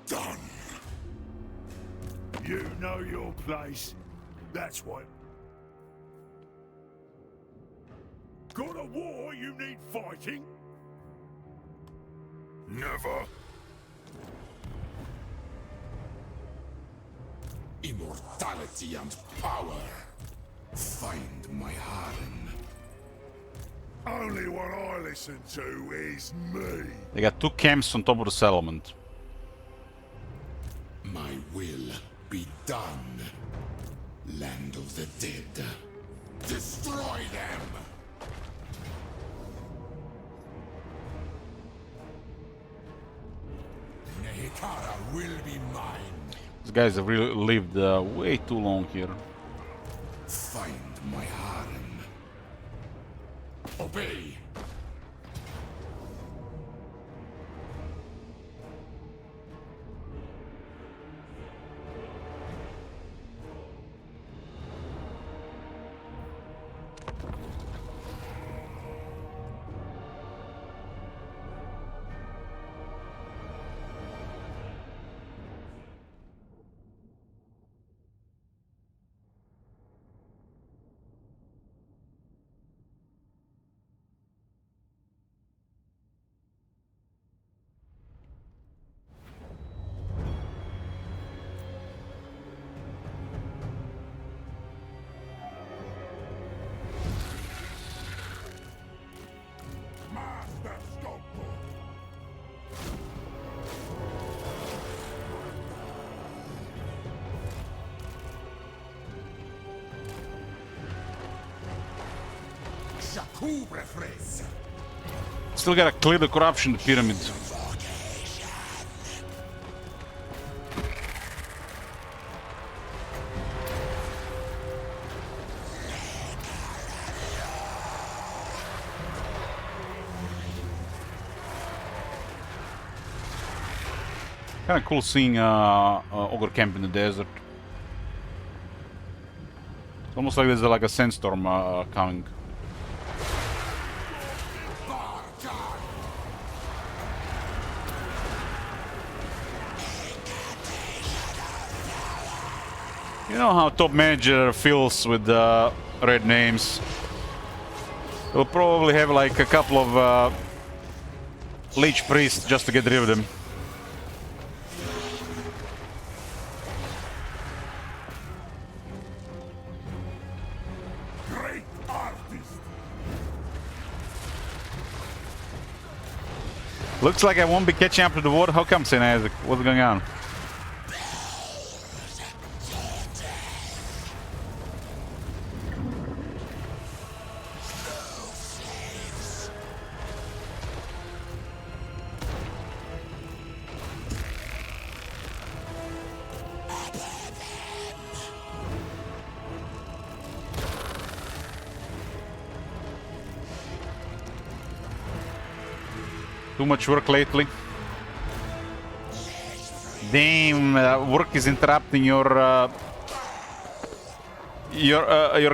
Done. You know your place. That's what. Got a war you need fighting? Never. Immortality and power. Find my harem. Only what I listen to is me. They got 2 camps on top of the settlement. My will be done. Land of the dead. Destroy them! Nehikara will be mine. These guys have really lived way too long here. Find my harem. Obey. Master Stockwell. Shakubre Fres. Still gotta clear the corruption in the pyramid. Kinda cool seeing Ogre camp in the desert. It's almost like there's like a sandstorm coming. You know how top manager feels with red names. He'll probably have like a couple of leech priests just to get rid of them. Great artist. Looks like I won't be catching up to the water. How come, St. Isaac? What's going on? Too much work lately. Damn, work is interrupting your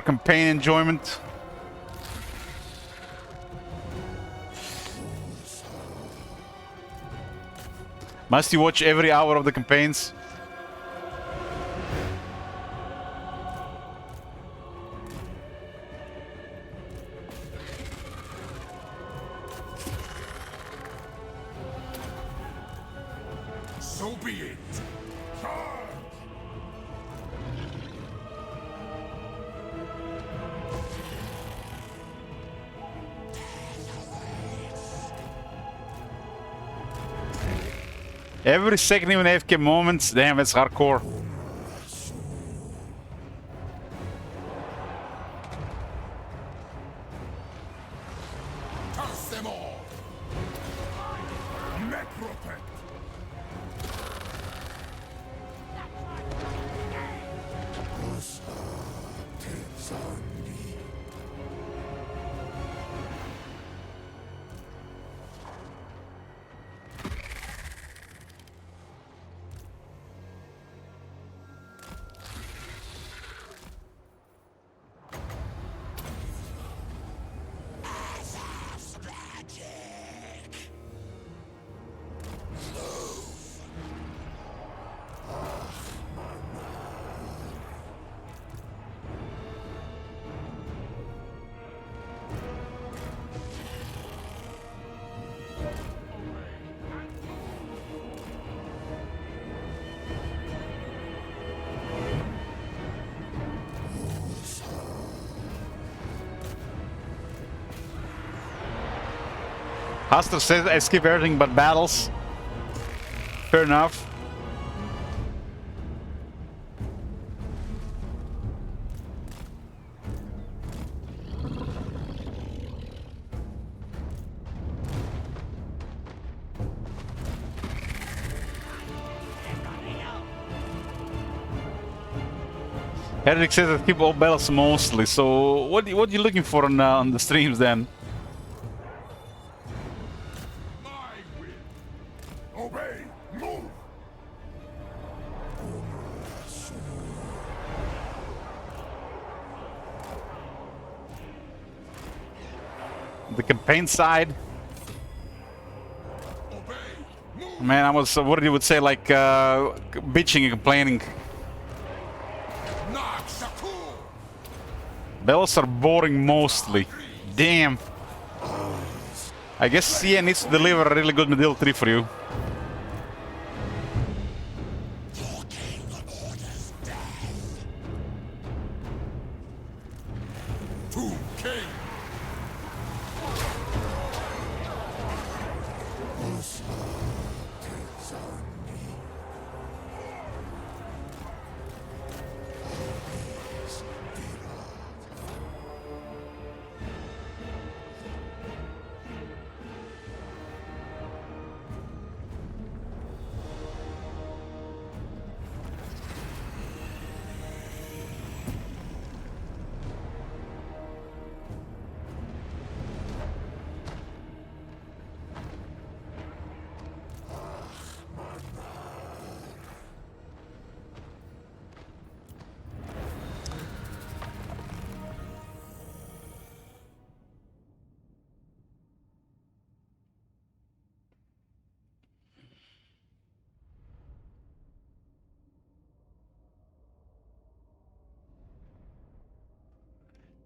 campaign enjoyment. Must you watch every hour of the campaigns? So be it. Every second even AFK moments. Damn, that's hardcore. Curse them all. Necropet. Haster says I skip everything but battles. Fair enough. Eric says I skip all battles mostly. So what are you looking for on the streams then? Obey! Move! The campaign side. Man, I was what you would say, like bitching and complaining. Battles are boring mostly. Damn. I guess CA needs to deliver a really good middle 3 for you.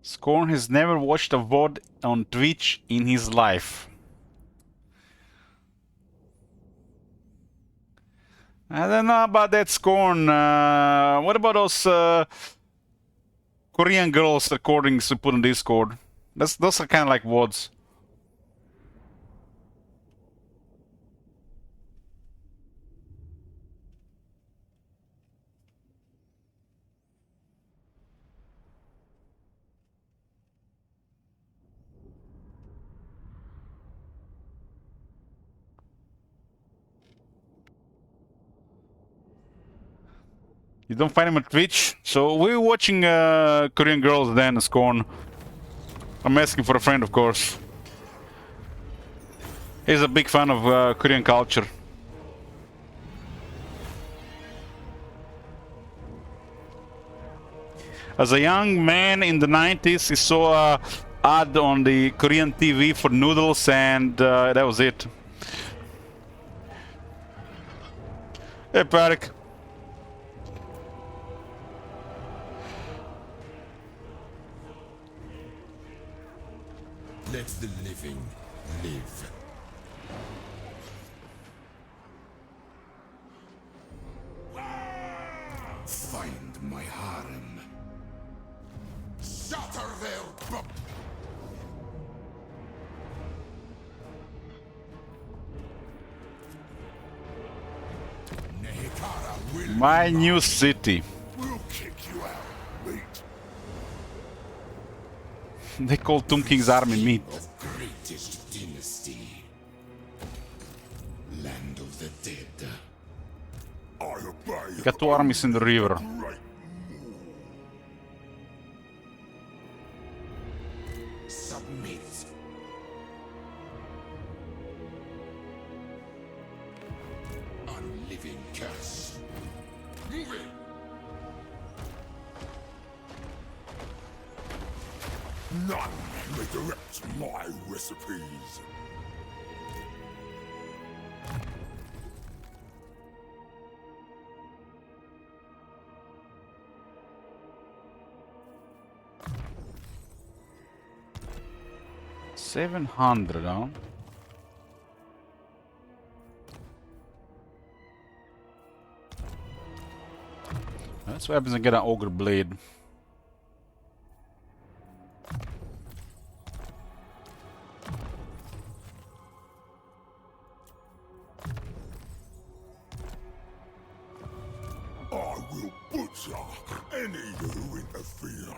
Scorn has never watched a VOD on Twitch in his life. I don't know about that, Scorn. What about those Korean girls recordings we put on Discord? Those are kind of like VODs. You don't find him on Twitch? So we're watching Korean girls then, Scorn. I'm asking for a friend, of course. He's a big fan of Korean culture. As a young man in the 90s, he saw an ad on the Korean TV for noodles, and that was it. Hey, Parik. Let the living live. Find my harem. Shatter their My new city. We'll kick you out. Wait. They call Tomb King's army meat. Of greatest dynasty. Land of the dead. I obey. Got 2 armies in the river. Submit. Unliving curse. Move it. None may direct my recipes. $700, huh? That's what happens when I get an ogre blade. I will butcher any who interfere.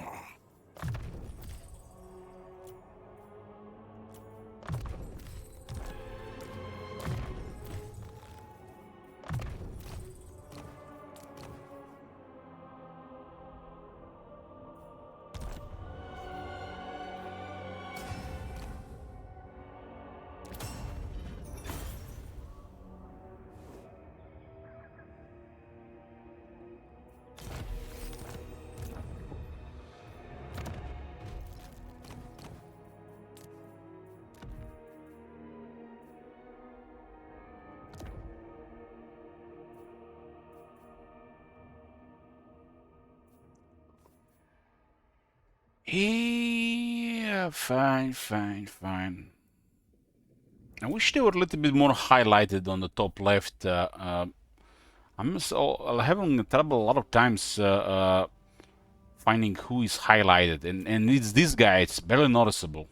Yeah, fine, fine, fine. I wish they were a little bit more highlighted on the top left. I'm having trouble a lot of times finding who is highlighted, and it's this guy. It's barely noticeable.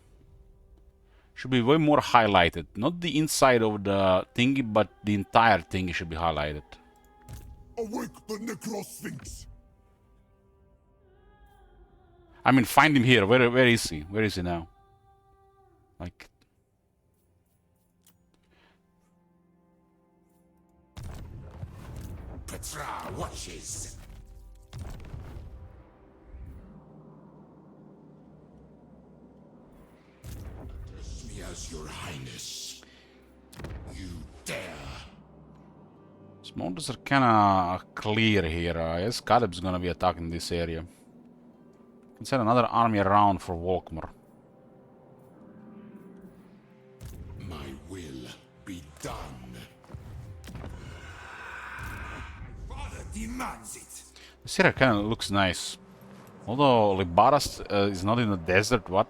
Should be way more highlighted. Not the inside of the thingy, but the entire thingy should be highlighted. Awake the Necrosphinx! I mean, find him here. Where is he? Where is he now? Like, Petra watches. Address me as your highness. You dare. Smoulders are kinda clear here. I guess Caleb's gonna be attacking this area. Can send another army around for Walkmore. My will be done. Father demands it. This area kinda looks nice. Although Libaras is not in the desert, what?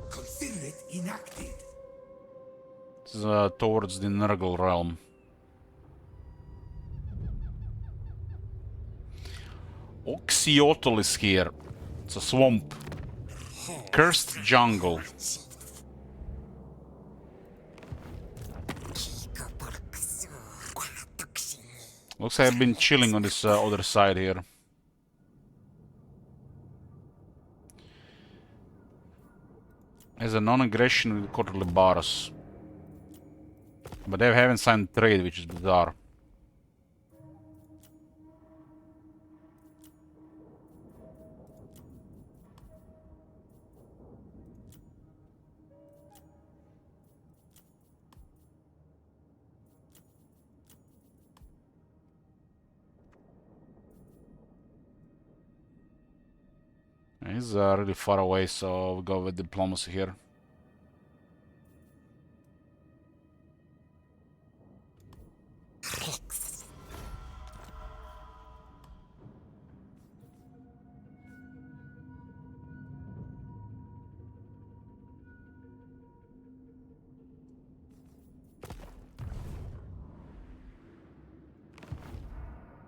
Consider it enacted. This is towards the Nurgle realm. Oxyotl is here. It's a swamp. Cursed jungle. Looks like I've been chilling on this other side here. As a non-aggression with Kotor Libaras. But they haven't signed trade, which is bizarre. He's really far away, so we'll go with diplomacy here.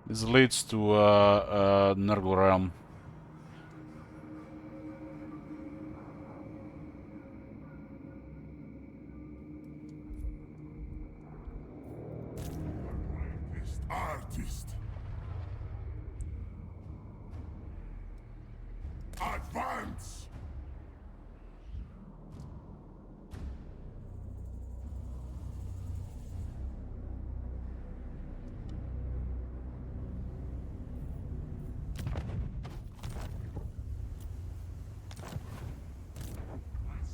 This leads to Nurgle realm. Artist. Advance!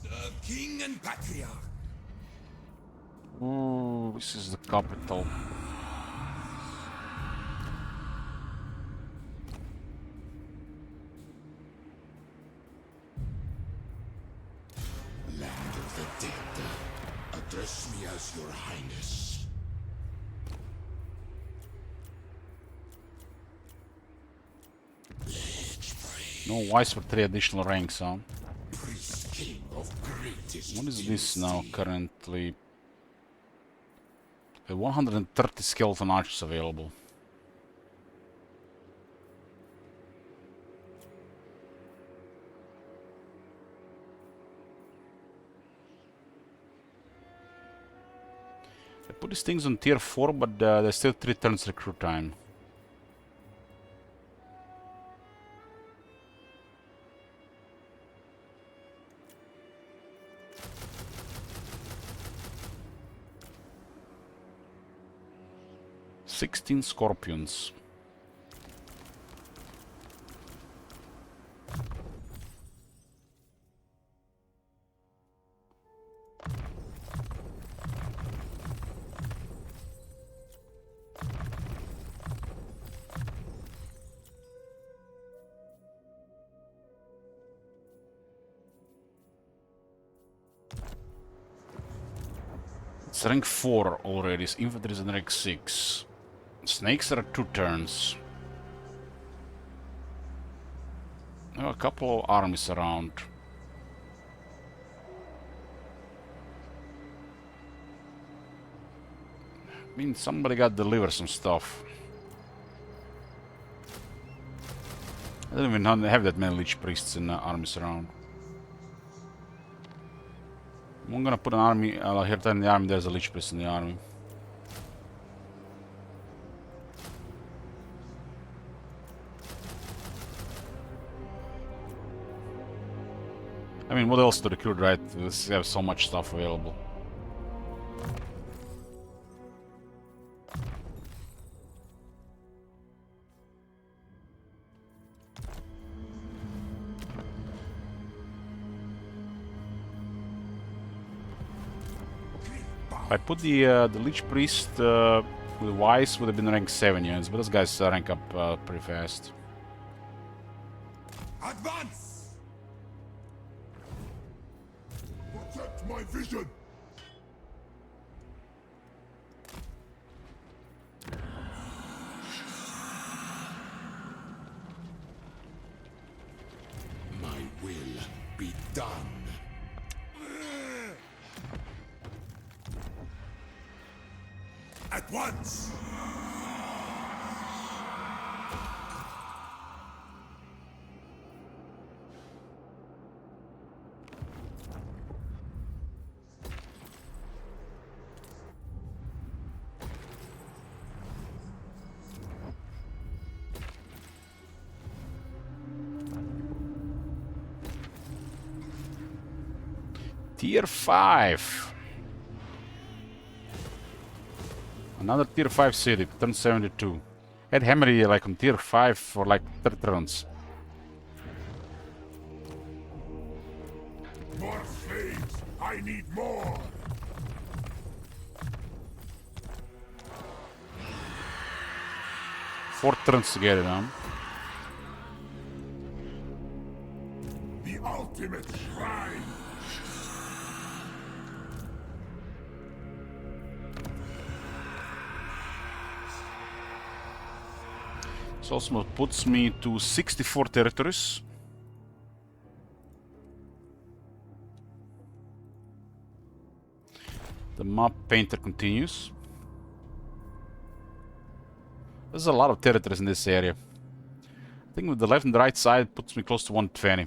Serve king and patriarch. Ooh, this is the capital. Land of the dead. Address me as your highness. No wise for 3 additional ranks, huh? Priest king of greatest. What is this now currently? 130 skeleton archers available. Put these things on tier 4, but there's still 3 turns recruit time. "16 scorpions." It's rank 4 already. Infantry is in rank 6. Snakes are 2 turns. There are a couple of armies around. I mean, somebody got to deliver some stuff. I don't even have that many Lich Priests and armies around. I'm gonna put an army here in the army. There's a Lich Priest in the army. I mean, what else to recruit, right? We have so much stuff available. I put the Lich Priest with Wise would have been rank 7 units, but those guys rank up pretty fast. Advance! Protect my vision! My will be done. At once! Tier 5. Another tier 5 city, turn 72. Had Khemri like on tier 5 for like 3 turns. More slaves! I need more! Four turns to get it on. The ultimate shrine! This also puts me to 64 territories. The map painter continues. There's a lot of territories in this area. I think with the left and the right side puts me close to 120.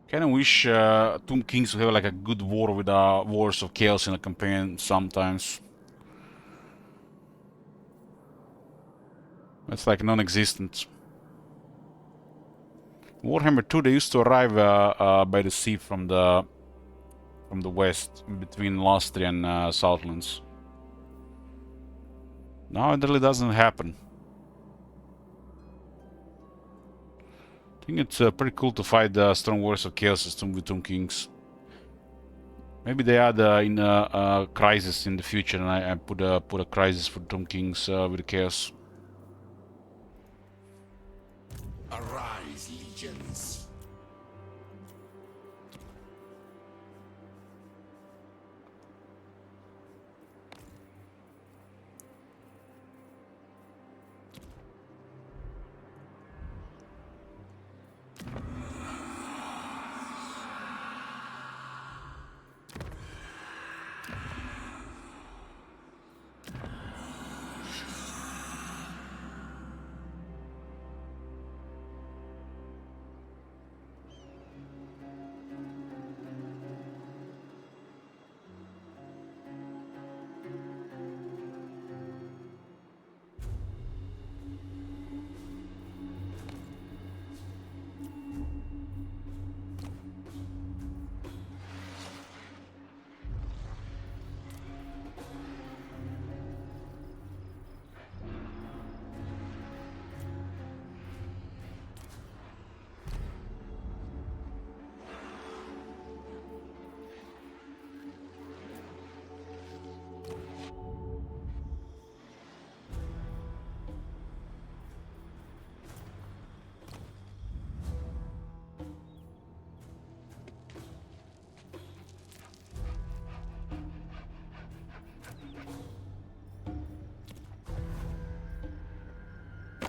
Kinda wish Tomb Kings would have like a good war with Wars of Chaos in a campaign sometimes. It's like non-existent. Warhammer 2, they used to arrive by the sea from the west, between Lastri and Southlands. Now it really doesn't happen. I think it's pretty cool to fight the Strong Wars of Chaos system with Tomb Kings. Maybe they add in a crisis in the future, and I put a crisis for Tomb Kings with the Chaos. Arise, legions!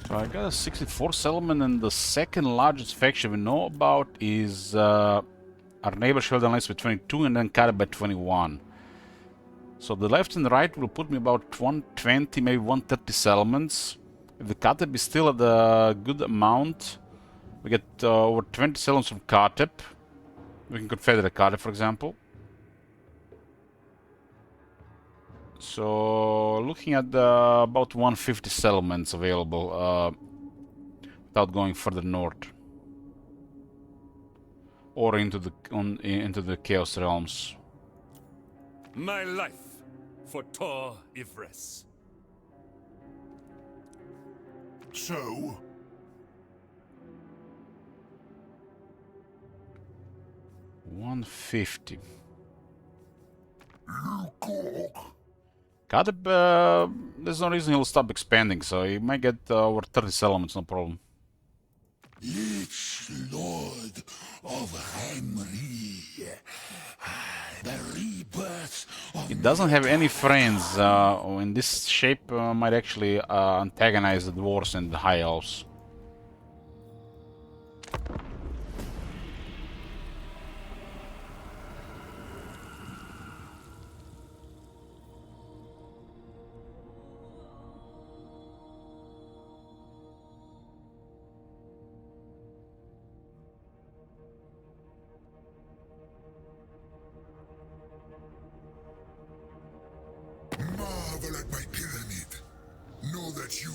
So I got a 64 settlement, and the second largest faction we know about is our neighbor Sheldon Alliance with 22 and then Carib by 21. So the left and the right will put me about 120, maybe 130 settlements. If the Kateb is still at a good amount, we get over 20 settlements from Kateb. We can confederate Kateb, for example. So looking at about 150 settlements available without going further north or into the Chaos Realms. My life for Tor Ivres. So, 150. Lukok, Kateb, there's no reason he'll stop expanding, so he might get over 30 settlements, no problem. Lich Lord of Khemri, the rebirth of He doesn't have any friends, in this shape might actually antagonize the dwarves and the high elves. marvel at my pyramid. Know that you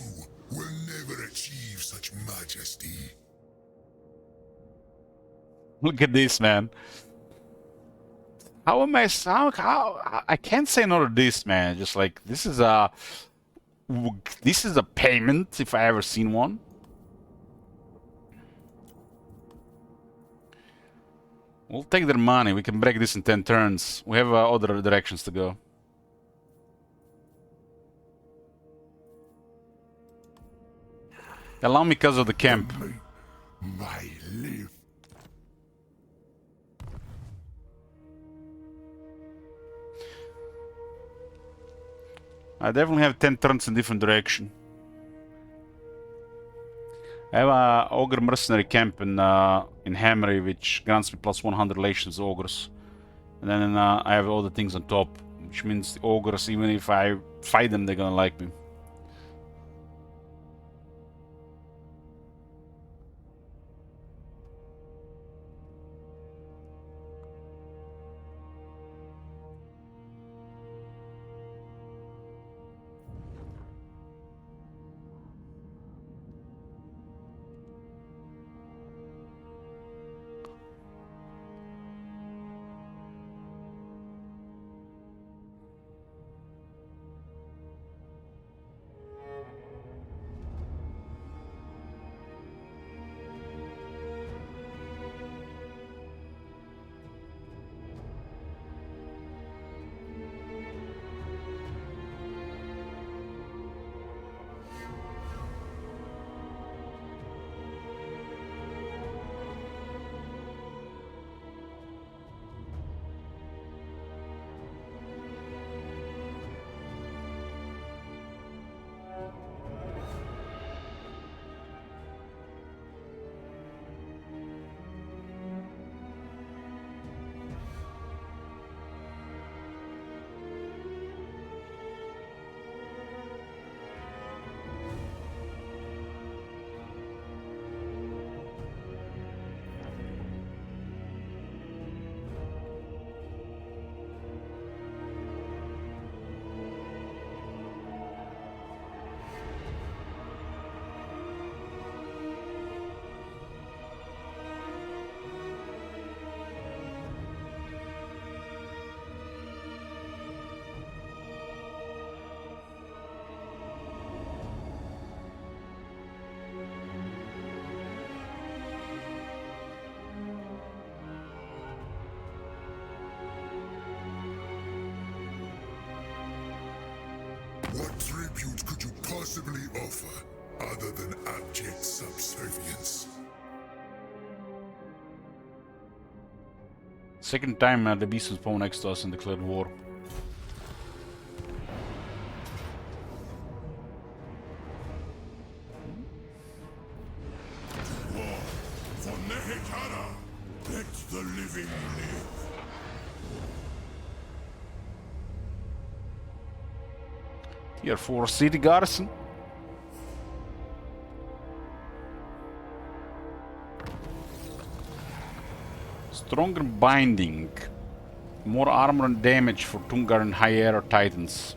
will never achieve such majesty. Look at this, man. How am I? How I can't say no to this, man. Just like this is a payment if I ever seen one. We'll take their money. We can break this in 10 turns. We have other directions to go. Allow me because of the camp. My life. I definitely have 10 turns in different direction. I have a ogre mercenary camp in Khemri, which grants me plus 100 relations to ogres. And then I have all the things on top, which means the ogres, even if I fight them, they're gonna like me. What tribute could you possibly offer other than abject subservience? Second time the beast spawned next to us and declared war. War for Nehekara. Let the living live. Tier 4 city garrison. Stronger binding. More armor and damage for Tungar and higher titans.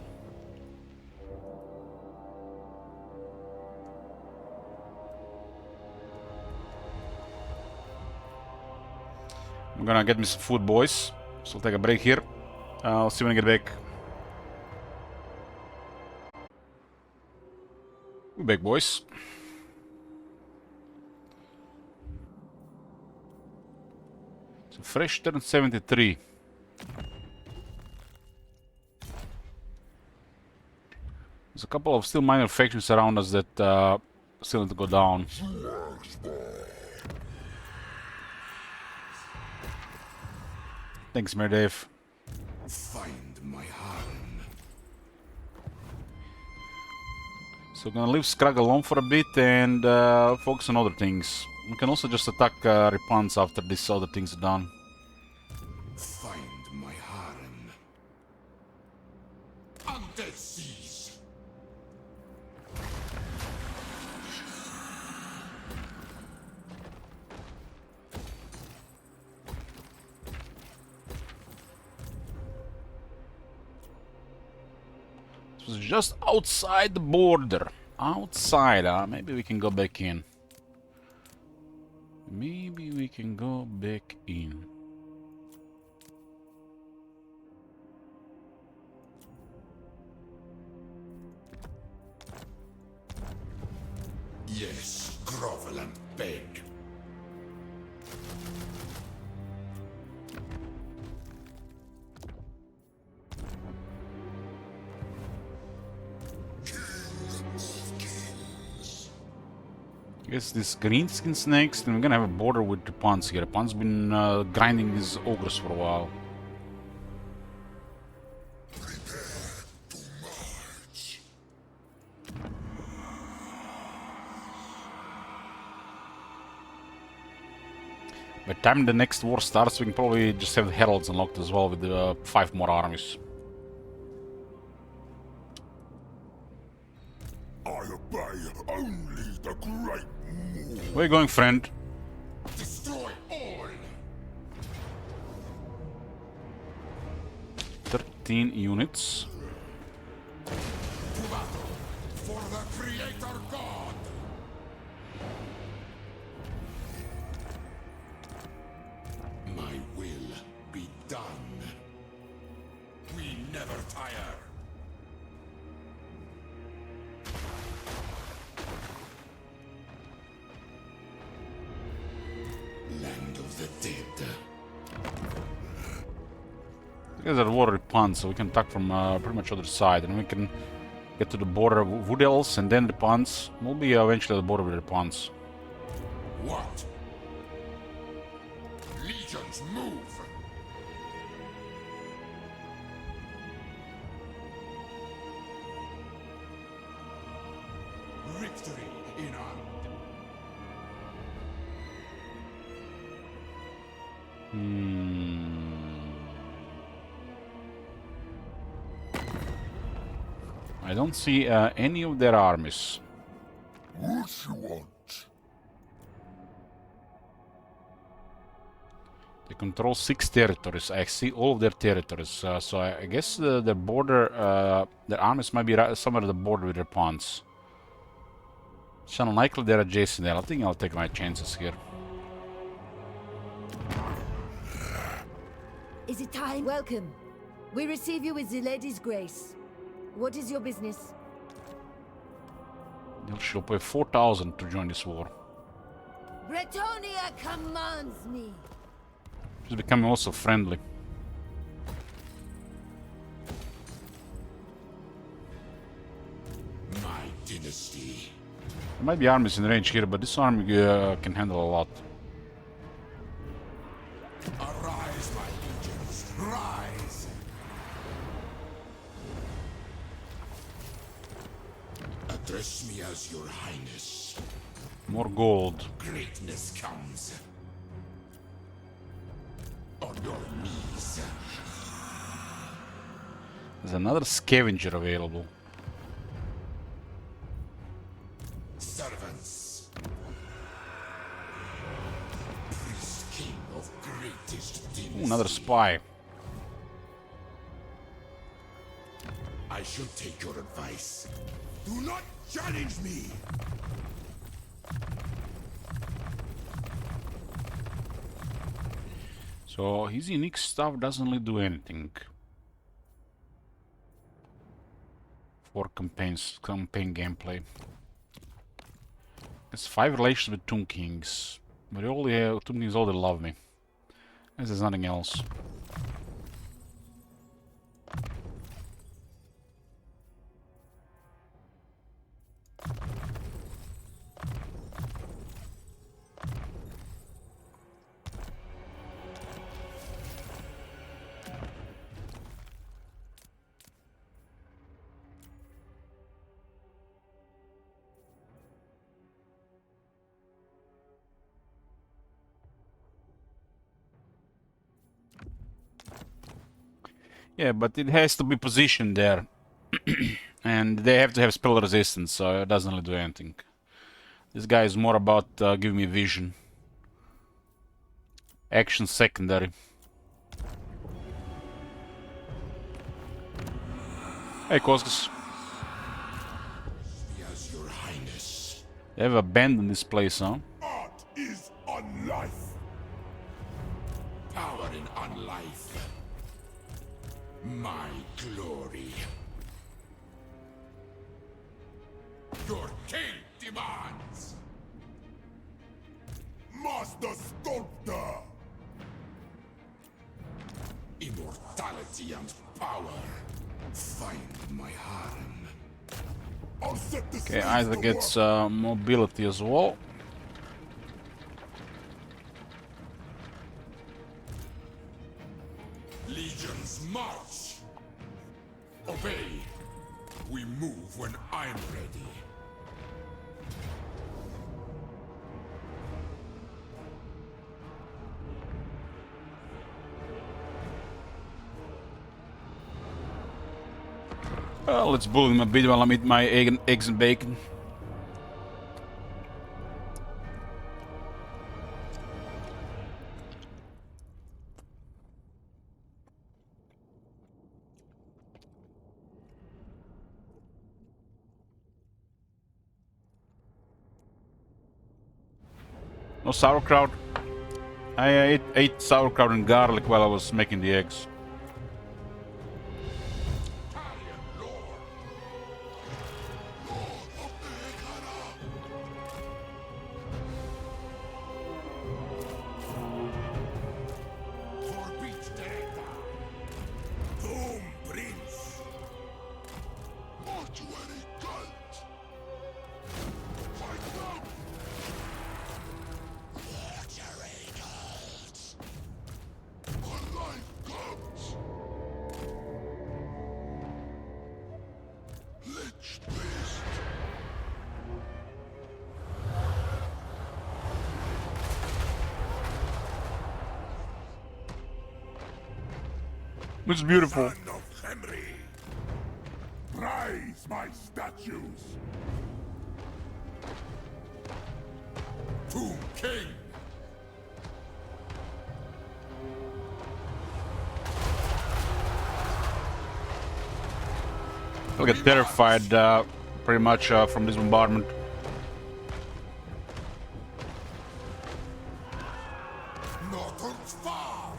I'm gonna get me some food, boys. So I'll take a break here. I'll see you when I get back. We're back, boys. So fresh turn 73. There's a couple of still minor factions around us that still need to go down. Thanks, Dave. Find my harem. So we're gonna leave Scrag alone for a bit and focus on other things. We can also just attack Repans after these other things are done. Find my harem. Undead seas. This was just outside the border. Outside, maybe we can go back in. Maybe we can go back in. Yes, grovel and beg. Guess this greenskin's next, and we're gonna have a border with Repans here. Repans been grinding these ogres for a while. Prepare to march. By the time the next war starts, we can probably just have the heralds unlocked as well with 5 more armies. I obey only the great Moor. Where you going, friend? Destroy all. 13 units. To battle for the Creator God. My will be done. We never tire. Land of the dead. These are war Repans, so we can attack from pretty much other side, and we can get to the border of Wood Elves and then Repans. We'll be eventually at the border with Repans. What? Legions move! Victory in hand. I don't see any of their armies. What you want? They control 6 territories. I see all of their territories. So I guess their border, their armies might be somewhere at the border with their pawns. It's unlikely they're adjacent there. I think I'll take my chances here. Is it time? Welcome. We receive you with the lady's grace. What is your business? They'll show up with 4,000 to join this war. Bretonia commands me. She's becoming also friendly. . 。majesty. There might be armies in range here, but this army can handle a lot. Arise, my legions, rise! Address me as your highness. More gold. Greatness comes on your knees. There's another scavenger available. Servants. Priest king of greatest dynasty. Ooh, another spy. I should take your advice. Do not challenge me! So his unique stuff doesn't really do anything. For campaign gameplay. It's 5 relations with Tomb Kings. But Tomb Kings already love me. Guess there's nothing else. Yeah, but it has to be positioned there. And they have to have spell resistance, so it doesn't really do anything. This guy is more about giving me vision. Action secondary. Hey, Koskas. As your highness. They have abandoned this place, huh? Art is unlife. Power in unlife. My glory. Your king demands. Master Sculptor. Immortality and power. Find my harem. I'll set the Okay, slaves Isaac to gets work. mobility as well. Legions march. Obey. We move when I'm ready. Well, let's bully him a bit while I'm eating my eggs and bacon. No sauerkraut. I ate sauerkraut and garlic while I was making the eggs. Doom Prince. Mortuary cult. Fight them. Mortuary cults. Unlife cults. Lich beast. It's beautiful. Son of Khemri. Rise, my statues. Tomb King. I'll get terrified pretty much from this bombardment. Northern's far.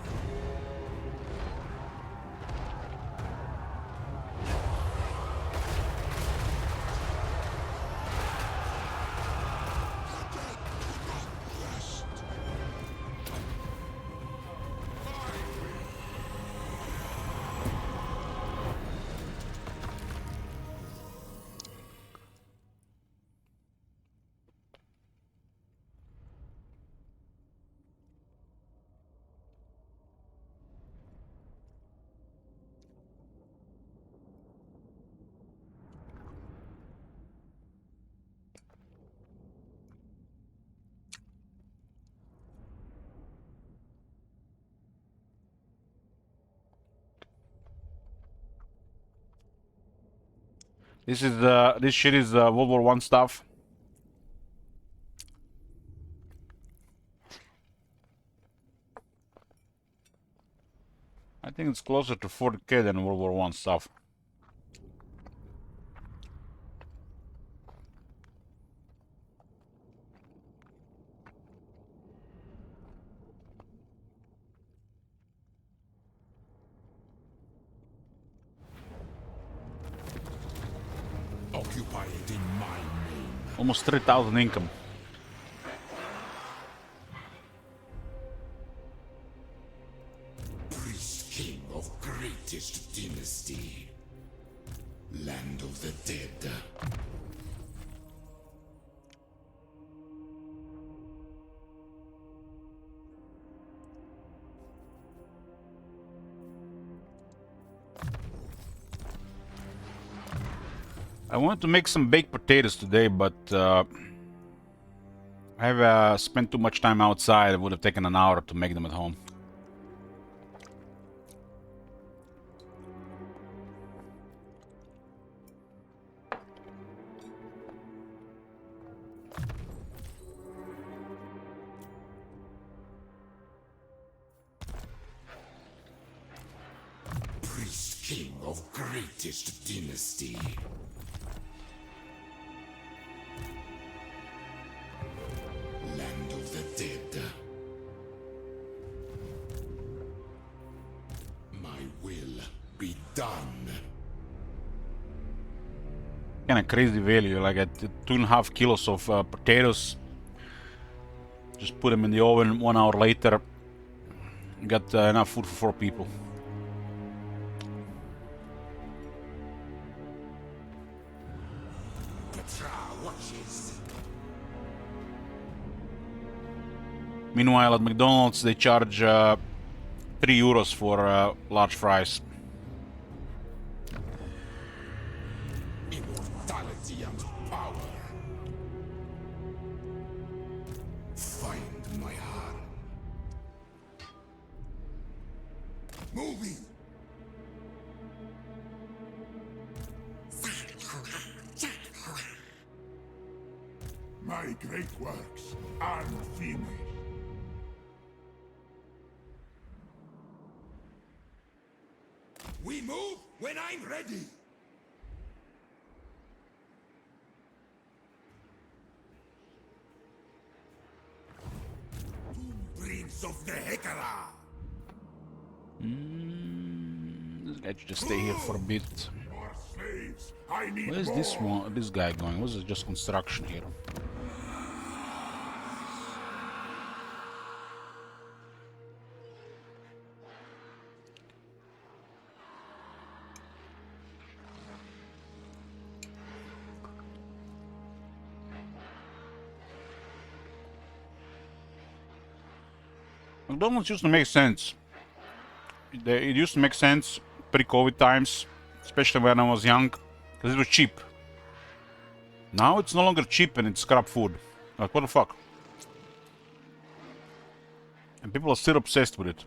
This shit is World War One stuff. I think it's closer to 40k than World War One stuff. Occupy it in my name. Almost 3,000 income. Priest king of greatest dynasty. Land of the dead. I wanted to make some baked potatoes today, but I have spent too much time outside. It would have taken an hour to make them at home. Priest king of greatest dynasty. Land of the dead. My will be done. Kind of crazy value. Like at 2.5 kilos of potatoes. Just put them in the oven. 1 hour later, got enough food for 4 people. Petra watches. Meanwhile, at McDonald's, they charge 3 euros for large fries. Immortality and power. Find my heart. Moving. My great works unfinished. We move when I'm ready. Prince of the Hekara. This guy should just stay here for a bit. More slaves. I need Where's more. this guy going? Was it just construction here? McDonald's used to make sense. It used to make sense pre-COVID times, especially when I was young, because it was cheap. Now it's no longer cheap and it's scrap food. Like, what the fuck? And people are still obsessed with it.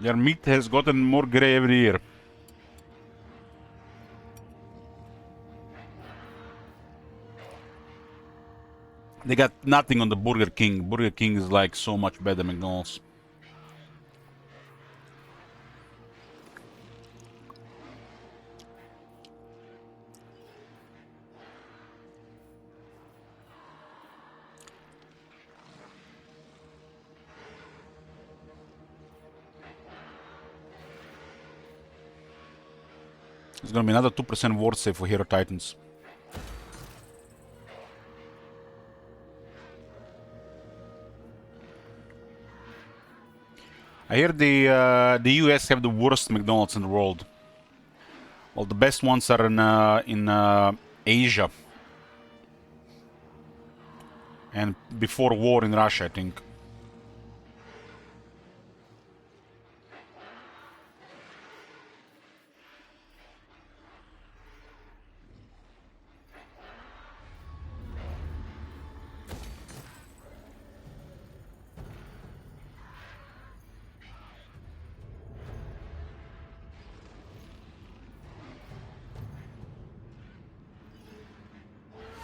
Their meat has gotten more grey every year. They got nothing on the Burger King. Burger King is like so much better than McDonald's. It's gonna be another 2% ward save for Hero Titans. I hear the US have the worst McDonald's in the world. Well, the best ones are in Asia. And before war in Russia, I think.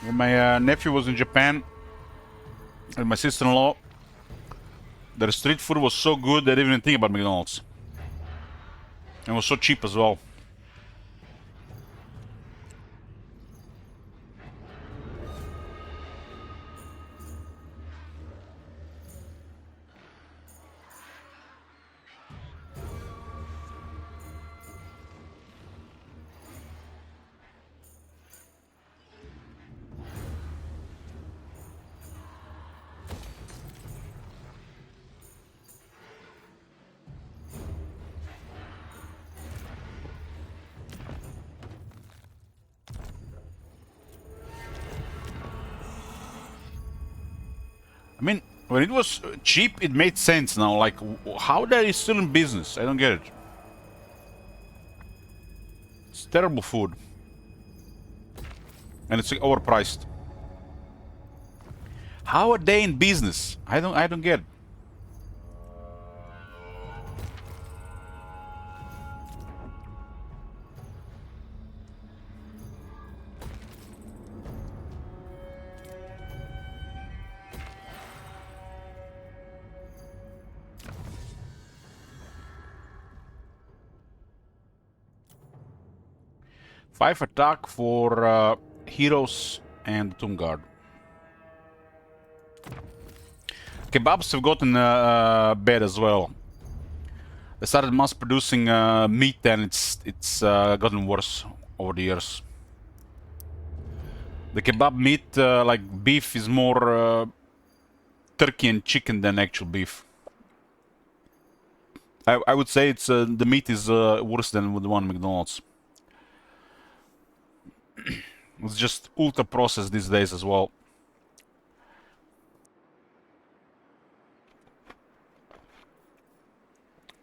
When my nephew was in Japan and my sister-in-law, their street food was so good they didn't even think about McDonald's. And it was so cheap as well. I mean, when it was cheap, it made sense now. Like, how that is still in business? I don't get it. It's terrible food. And it's overpriced. How are they in business? I don't get it. Five attack for heroes and Tomb Guard. Kebabs have gotten bad as well. They started mass producing meat and it's gotten worse over the years. The kebab meat, like beef, is more turkey and chicken than actual beef. I would say it's the meat is worse than with the one McDonald's. It's just ultra processed these days as well.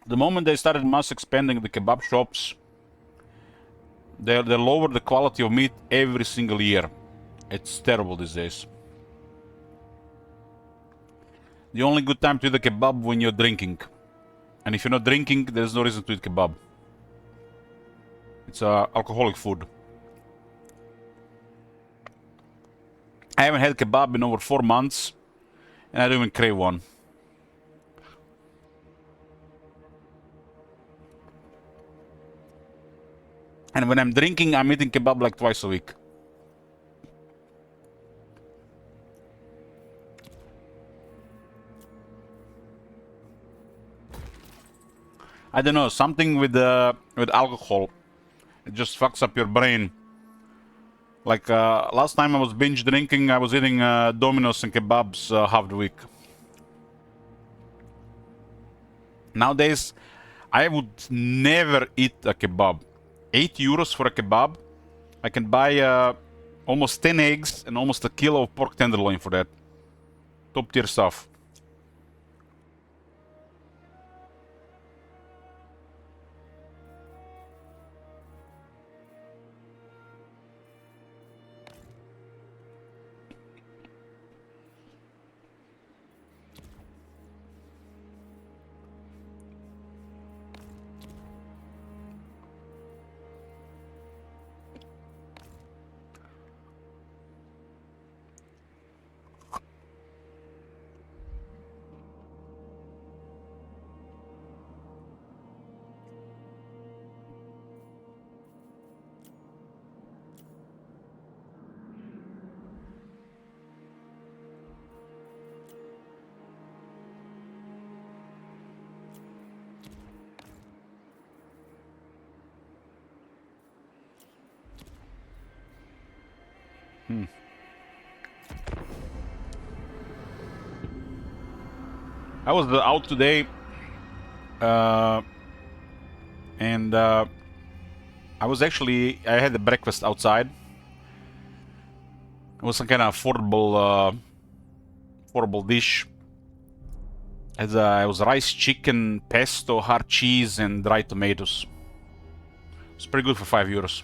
The moment they started mass expanding the kebab shops, they lower the quality of meat every single year. It's terrible these days. The only good time to eat a kebab when you're drinking. And if you're not drinking, there's no reason to eat kebab. It's alcoholic food. I haven't had kebab in over 4 months, and I don't even crave one. And when I'm drinking, I'm eating kebab like twice a week. I don't know, something with alcohol. It just fucks up your brain. Like last time I was binge drinking, I was eating Domino's and kebabs half the week. Nowadays, I would never eat a kebab. 8 euros for a kebab. I can buy almost 10 eggs and almost a kilo of pork tenderloin for that. Top tier stuff. I was out today, and I had the breakfast outside. It was some kind of affordable dish. It was rice, chicken, pesto, hard cheese, and dried tomatoes. It's pretty good for 5 euros.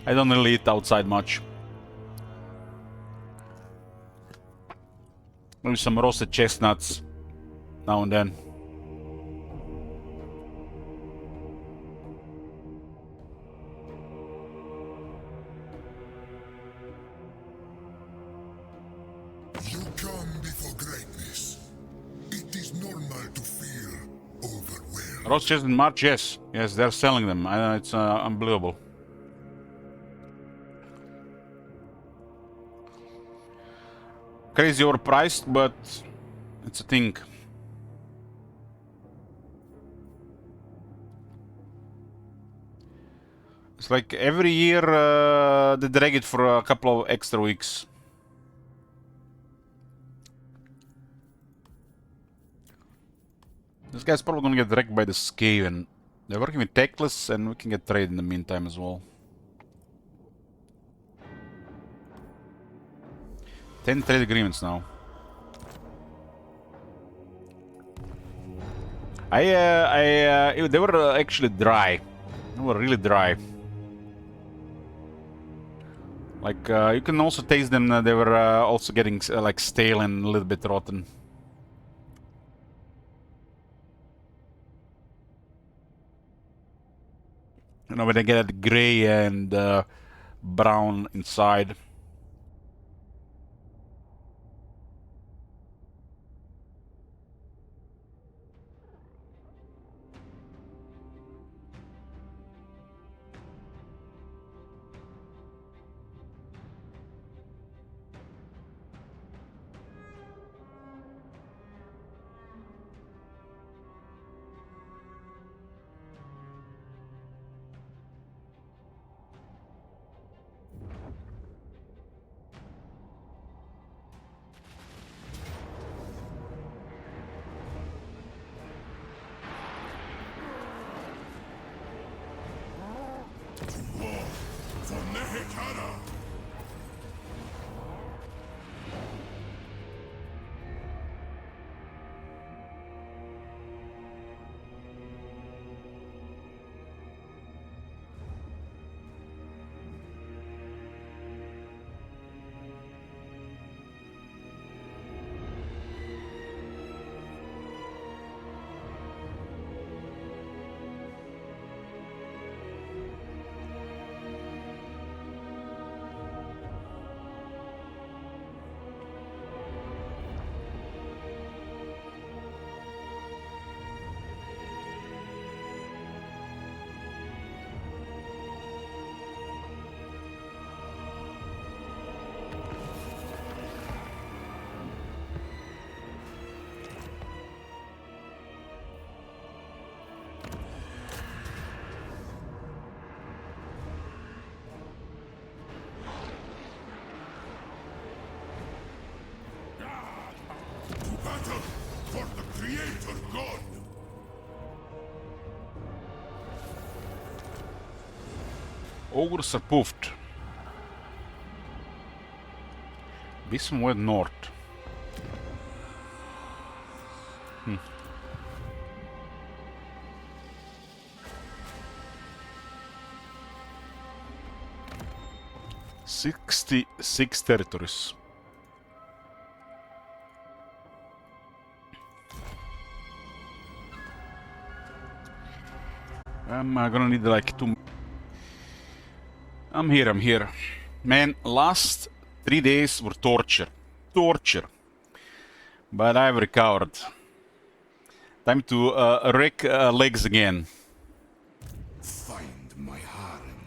I don't really eat outside much. Maybe some roasted chestnuts now and then. Rose chest in March, yes. Yes, they're selling them. It's unbelievable. Crazy overpriced, but it's a thing. It's like every year they drag it for a couple of extra weeks. This guy's probably gonna get dragged by the Skaven. They're working with Techless and we can get trade in the meantime as well. 10 trade agreements now. They were actually dry. They were really dry. Like, you can also taste them. They were also getting like stale and a little bit rotten. You know, when they get gray and brown inside. Battle for the Creator God! Ogres are poofed. Be somewhere north. Hmm. 66 territories. I'm gonna need like 2. I'm here. Man, last 3 days were torture. Torture. But I've recovered. Time to wreck legs again. Find my harem.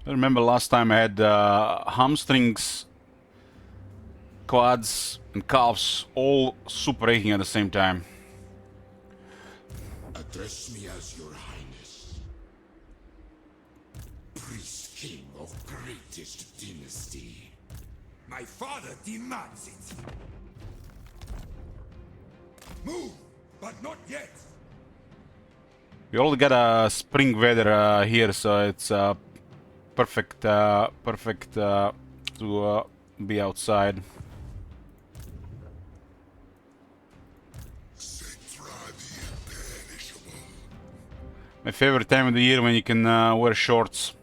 I remember last time I had hamstrings, quads, and calves all super aching at the same time. Address me as your highness. Priest king of greatest dynasty. My father demands it. Move, but not yet. We already got a spring weather here, so it's perfect to be outside. My favorite time of the year when you can wear shorts.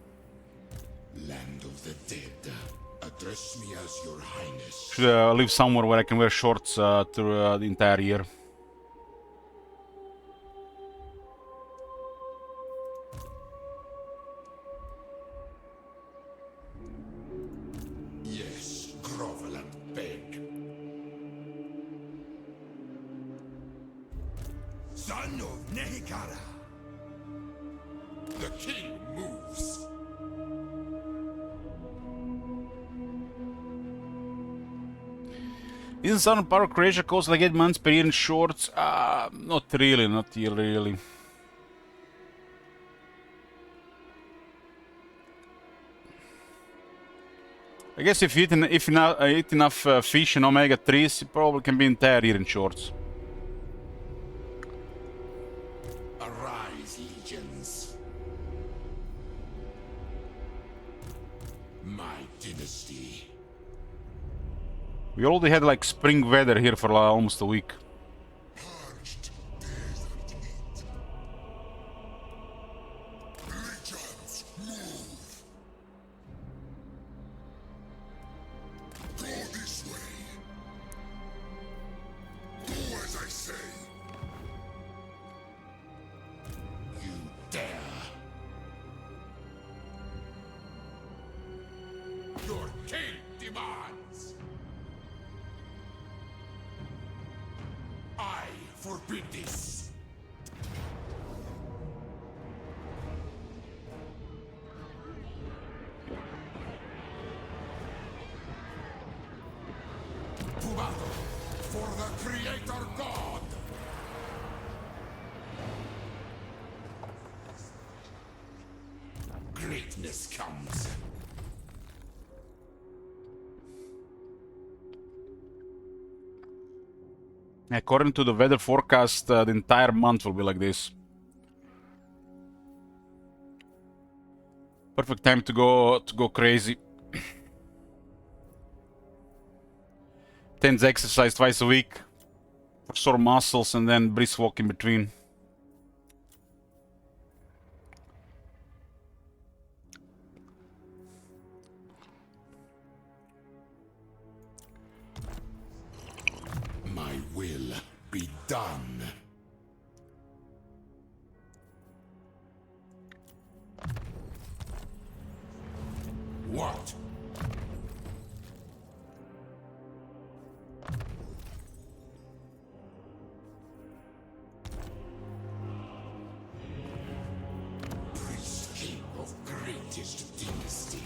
Land of the dead. Address me as your highness. Should live somewhere where I can wear shorts through the entire year. Yes, grovel. son of Nehikara. The king moves. Isn't Southern Power Croatia cost like 8 months per year in shorts? Not really, not really. I guess if you eat enough fish and omega-3s, you probably can be entire year in shorts. Arise, legions. My dynasty. We already had like spring weather here for almost a week. Parched desert heat. Legions, move. Go this way. Do as I say. You dare. Your king demands. I forbid this. To battle for the Creator God. Greatness comes. According to the weather forecast, the entire month will be like this. Perfect time to go crazy. 10 exercise twice a week for sore muscles and then brisk walk in between. My will be done. What? Priest king of greatest dynasty.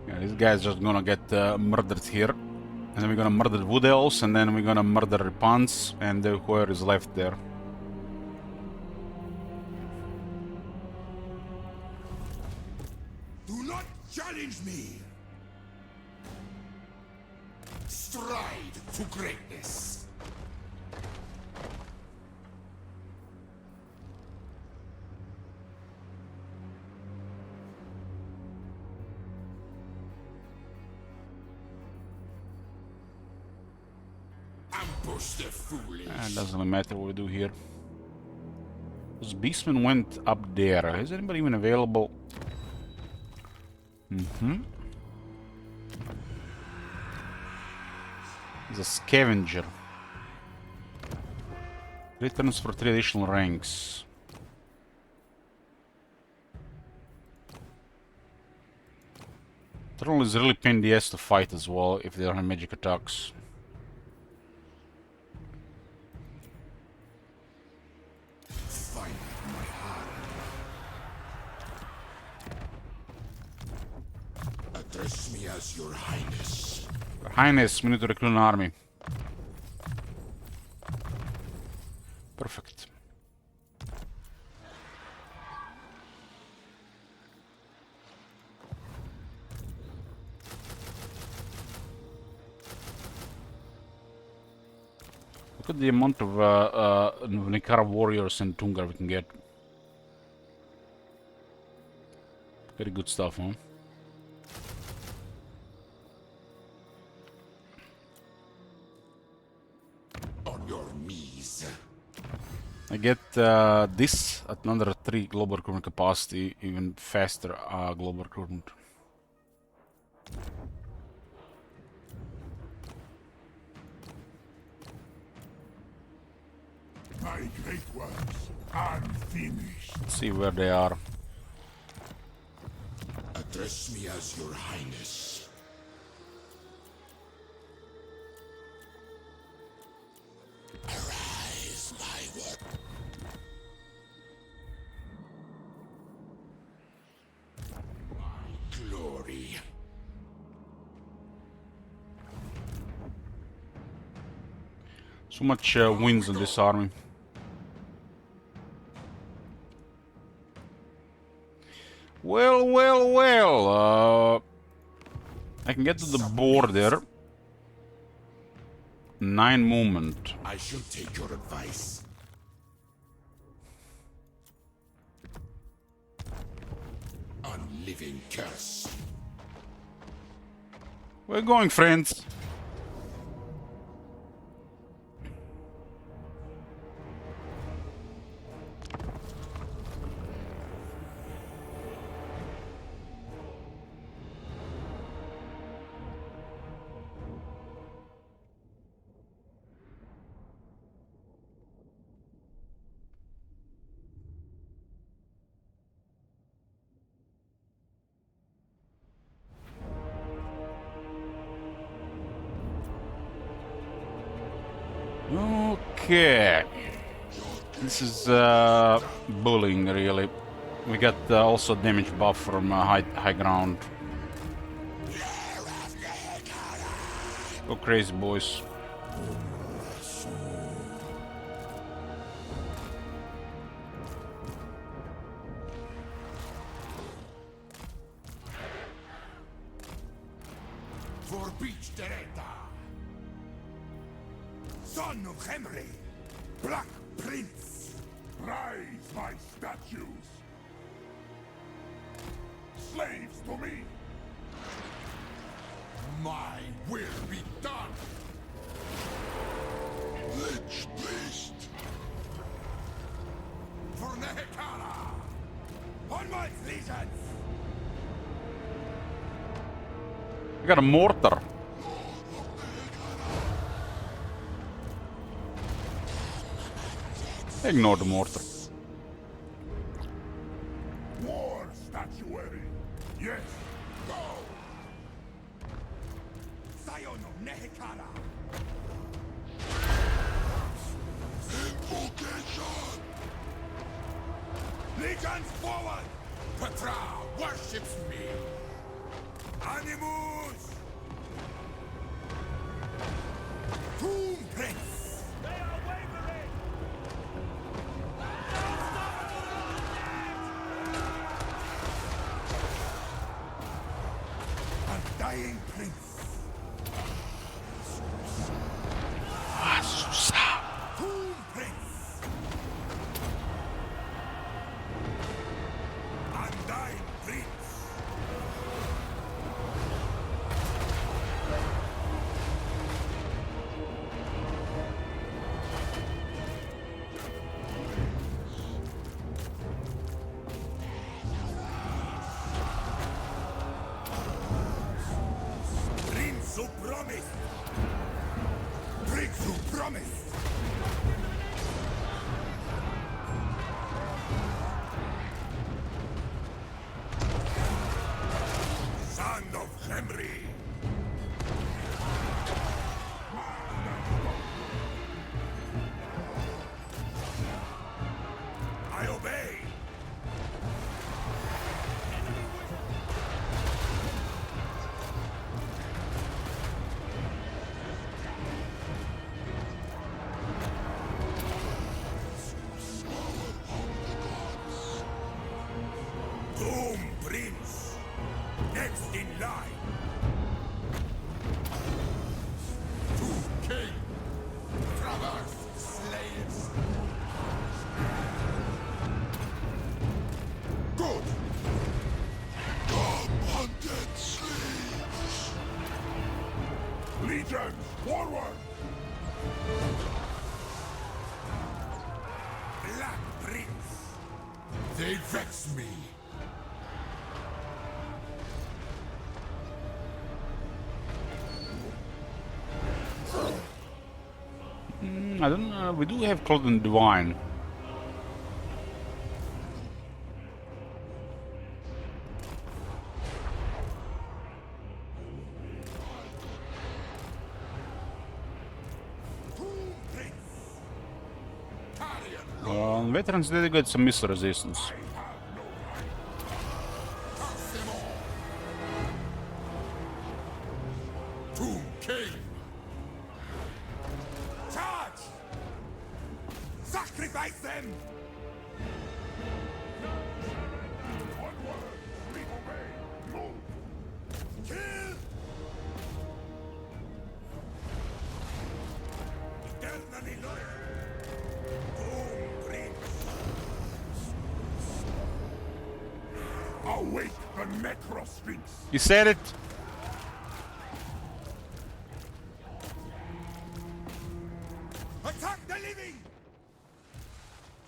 Yeah, this guy's just gonna get murdered here. And then we're gonna murder the Wood Elves, and then we're gonna murder Ripans, and whoever is left there. Do not challenge me! Stride to greatness! Ambush the foolish! It doesn't really matter what we do here. This Beastman went up there. Is anybody even available? He's a scavenger. Returns for 3 additional ranks. Troll is really pain in the ass to fight as well if they don't have magic attacks. Find my heart. Address me as your highness. Your Highness, we need to recruit an army. Perfect. Look at the amount of Nikara warriors and Tungar we can get. Very good stuff, huh? On your knees. I get this at another 3 global recruitment capacity, even faster global recruitment. My great works unfinished. Let's see where they are. Address me as your highness. Arise. So much wins in this army. Well, well, well. I can get to the border. 9 movement. I shall take your advice. Unliving curse. We're going, friends. Okay. This is bullying, really. We got also damage buff from high ground. Go crazy, boys. For beach Dereta. Son of Khemri. Black Prince. Rise, my statues. Slaves to me. My will be done. Lich beast. For Nehekara. On my legions. I got a mortar. Ignore the mortar. War statuary. Yes, go. Zion of Nehekara. Invocation. Legions forward. Petra worships me. Animus. Tomb Prince. They are wavering. Undying Prince. Tomb Prince. Undying Prince. Prince who promised. Prince who promised. Son of Khemri. I obey. Doom Prince. Next in line. To King. Traverse slaves. Good. Come hunted slaves. Legions, forward. Black Prince. They vex me. I don't know. We do have Clothing Divine. Tomb Prince. Carrion. Veterans did get some missile resistance. Tomb King. Charge! Sacrifice them! Onward! We obey! Move! Kill! Eternally loyal! Doom Prince! Awake the Necrosphinx! You said it. Attack the living!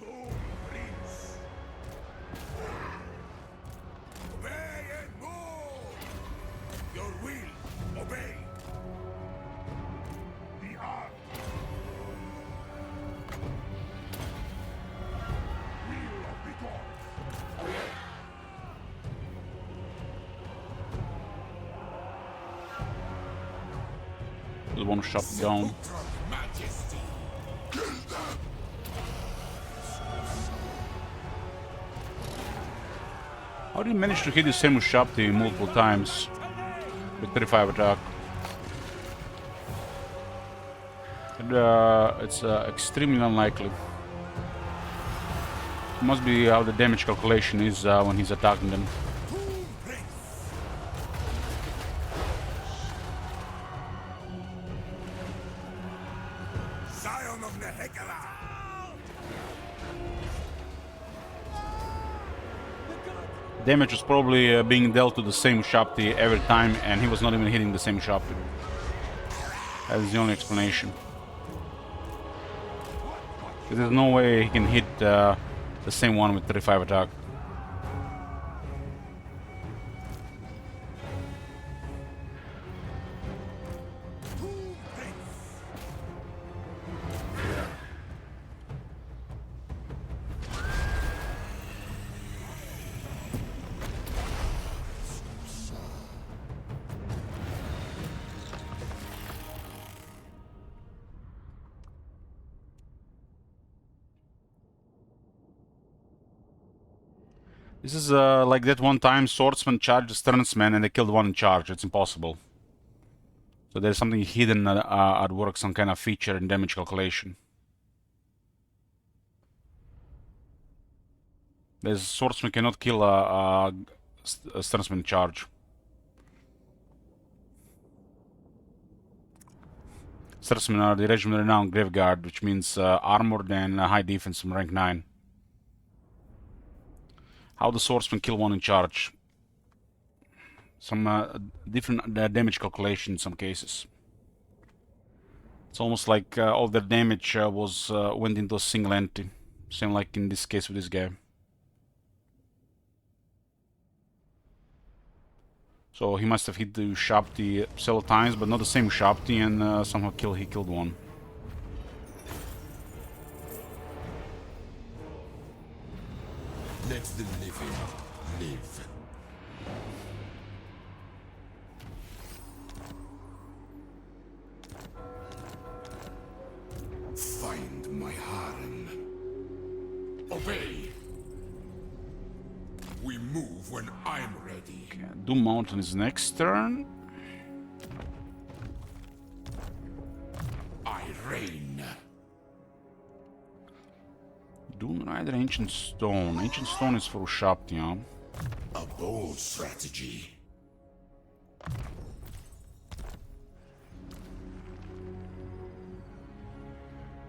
Doom Prince! Obey and move! Your will, obey! The art! Wheel of the gods! Just one shot down. Majesty! How did you manage to hit the same Shopti multiple times with 35 attack? And, it's extremely unlikely. Must be how the damage calculation is when he's attacking them. Doom Prince! Scion of Nehekala! Damage was probably being dealt to the same Shopti every time, and he was not even hitting the same Shopti. That is the only explanation. There's no way he can hit the same one with 35 attack. Doom Prince! This is like that one time swordsman charged the sternsman and they killed one in charge. It's impossible. So there's something hidden at work, some kind of feature in damage calculation. There's swordsman cannot kill a sternsman in charge. Sternsmen are the regiment renowned graveguard, which means armored and high defense from rank 9. How the swordsman kill one in charge? Some different damage calculation in some cases. It's almost like all their damage went into a single entity. Same like in this case with this guy. So he must have hit the Shopti several times, but not the same Shopti, and somehow he killed one. Let the living live. Find my harem. Obey. We move when I'm ready. Okay, Doom Mountain is next turn. I reign. Doom Rider Ancient Stone. Ancient Stone is for Shopti, huh? A bold strategy.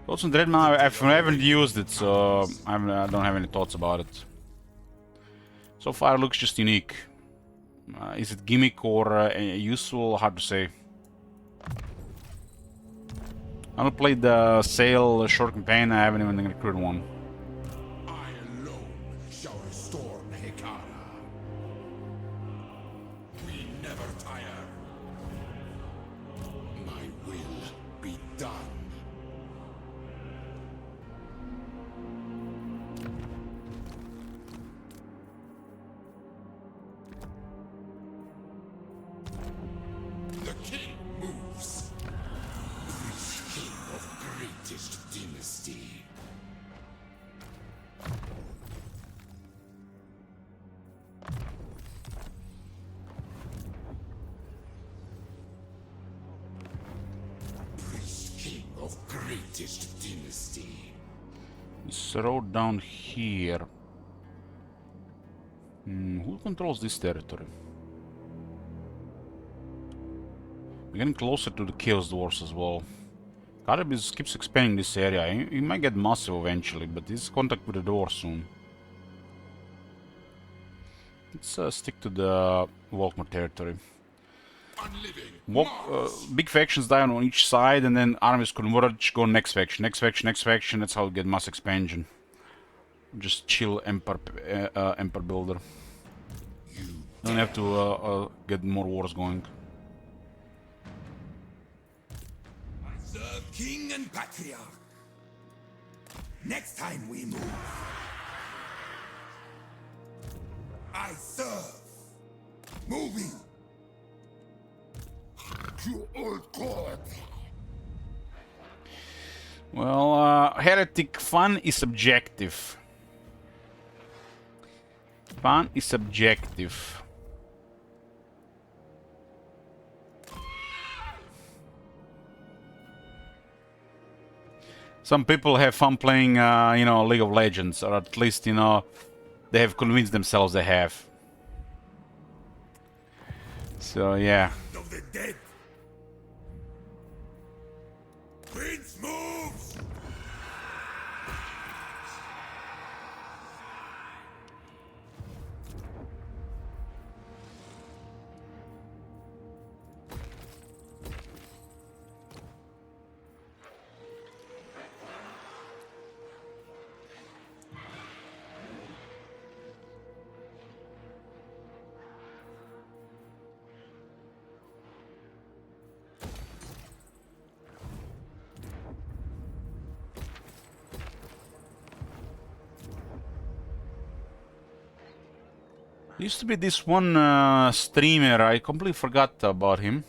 Thoughts on Dreadman? I haven't used it, so I don't have any thoughts about it. So far it looks just unique. Is it gimmick or useful? Hard to say. I haven't played the Sail short campaign, I haven't even recruited one. I alone shall restore Hekara. We never tire. My will be done. The king moves. King of greatest dynasty. Priest king of greatest dynasty. This road down here. Who controls this territory? We're getting closer to the Chaos Dwarfs as well. Caribis keeps expanding this area. He might get massive eventually, but he's in contact with the door soon. Let's stick to the Volkmar territory. Big factions die on each side, and then armies converge, go next faction, next faction, next faction. That's how we get mass expansion. Just chill Empire builder. Don't have to get more wars going. Serve King and Patriarch. Next time we move, I serve. Moving. To old God. Well, heretic fun is subjective. Fun is subjective. Some people have fun playing, you know, League of Legends, or at least, you know, they have convinced themselves they have. So, yeah. Of the dead. Prince moves. Used to be this one streamer, I completely forgot about him.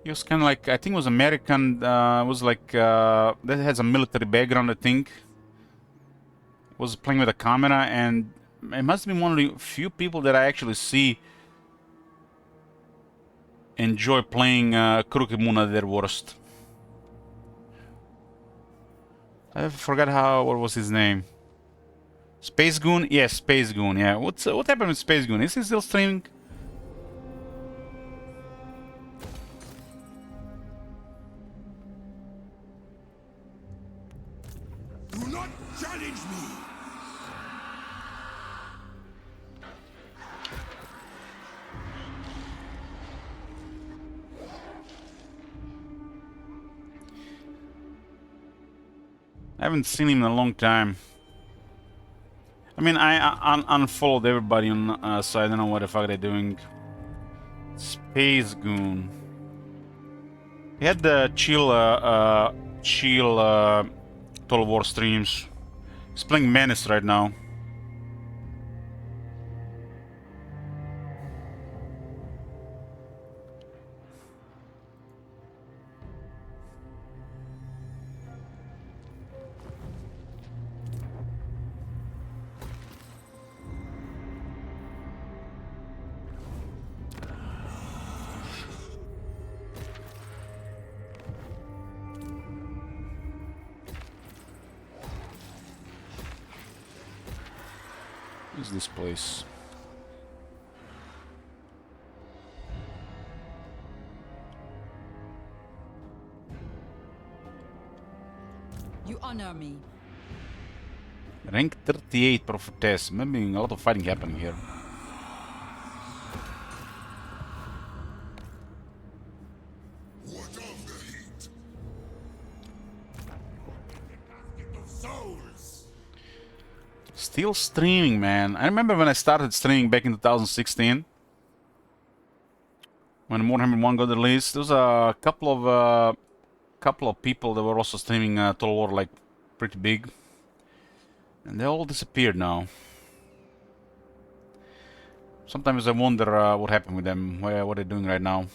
He was kind of like, I think it was American, was like, that has a military background, I think. Was playing with a camera, and it must have been one of the few people that I actually see enjoy playing Crooked Moon at their worst. I forgot what was his name. Space Goon? Yes, Space Goon, yeah. What happened with Space Goon? Is he still streaming? Do not challenge me. I haven't seen him in a long time. I mean, I unfollowed everybody on so I don't know what the fuck they're doing. Space Goon. He had the chill Total War streams. He's playing Menace right now. What's this place? You honor me. Rank 38 Prophetess. Maybe a lot of fighting happening here. What of the heat? Souls. Still streaming, man. I remember when I started streaming back in 2016. When Warhammer 1 got released, there was a couple of people that were also streaming Total War, like, pretty big. And they all disappeared now. Sometimes I wonder what happened with them, what they're doing right now.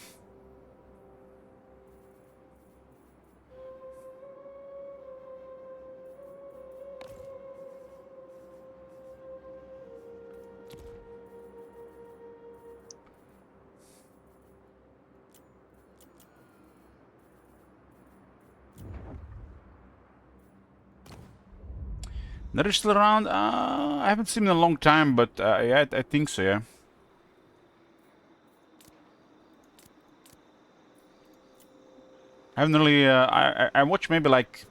They're still around? I haven't seen them in a long time, but yeah, I think so, yeah. I haven't really... I watch maybe like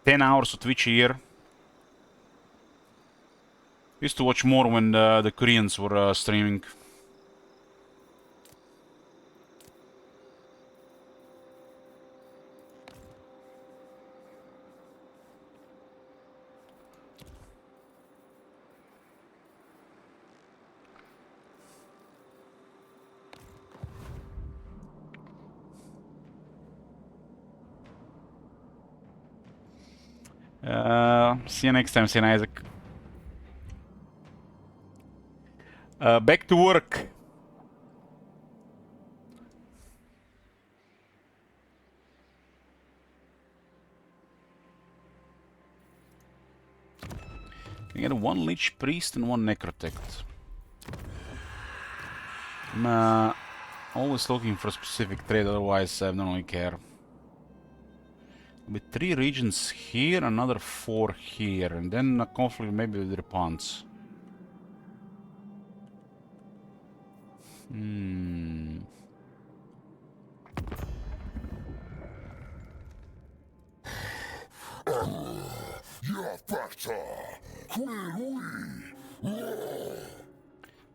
10 hours of Twitch a year. Used to watch more when the Koreans were streaming. See you next time, St. Isaac. Back to work. Can get one Lich Priest and one Necrotect. I'm always looking for a specific trade, otherwise I don't really care. With 3 regions here, another 4 here, and then a conflict maybe with the Repons.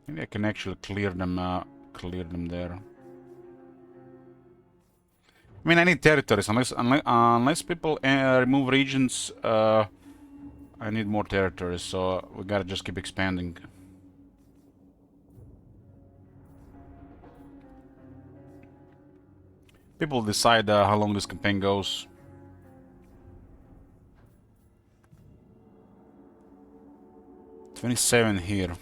Maybe I can actually clear them there. I mean, I need territories. Unless people remove regions, I need more territories. So we gotta just keep expanding. People decide how long this campaign goes. $27 here.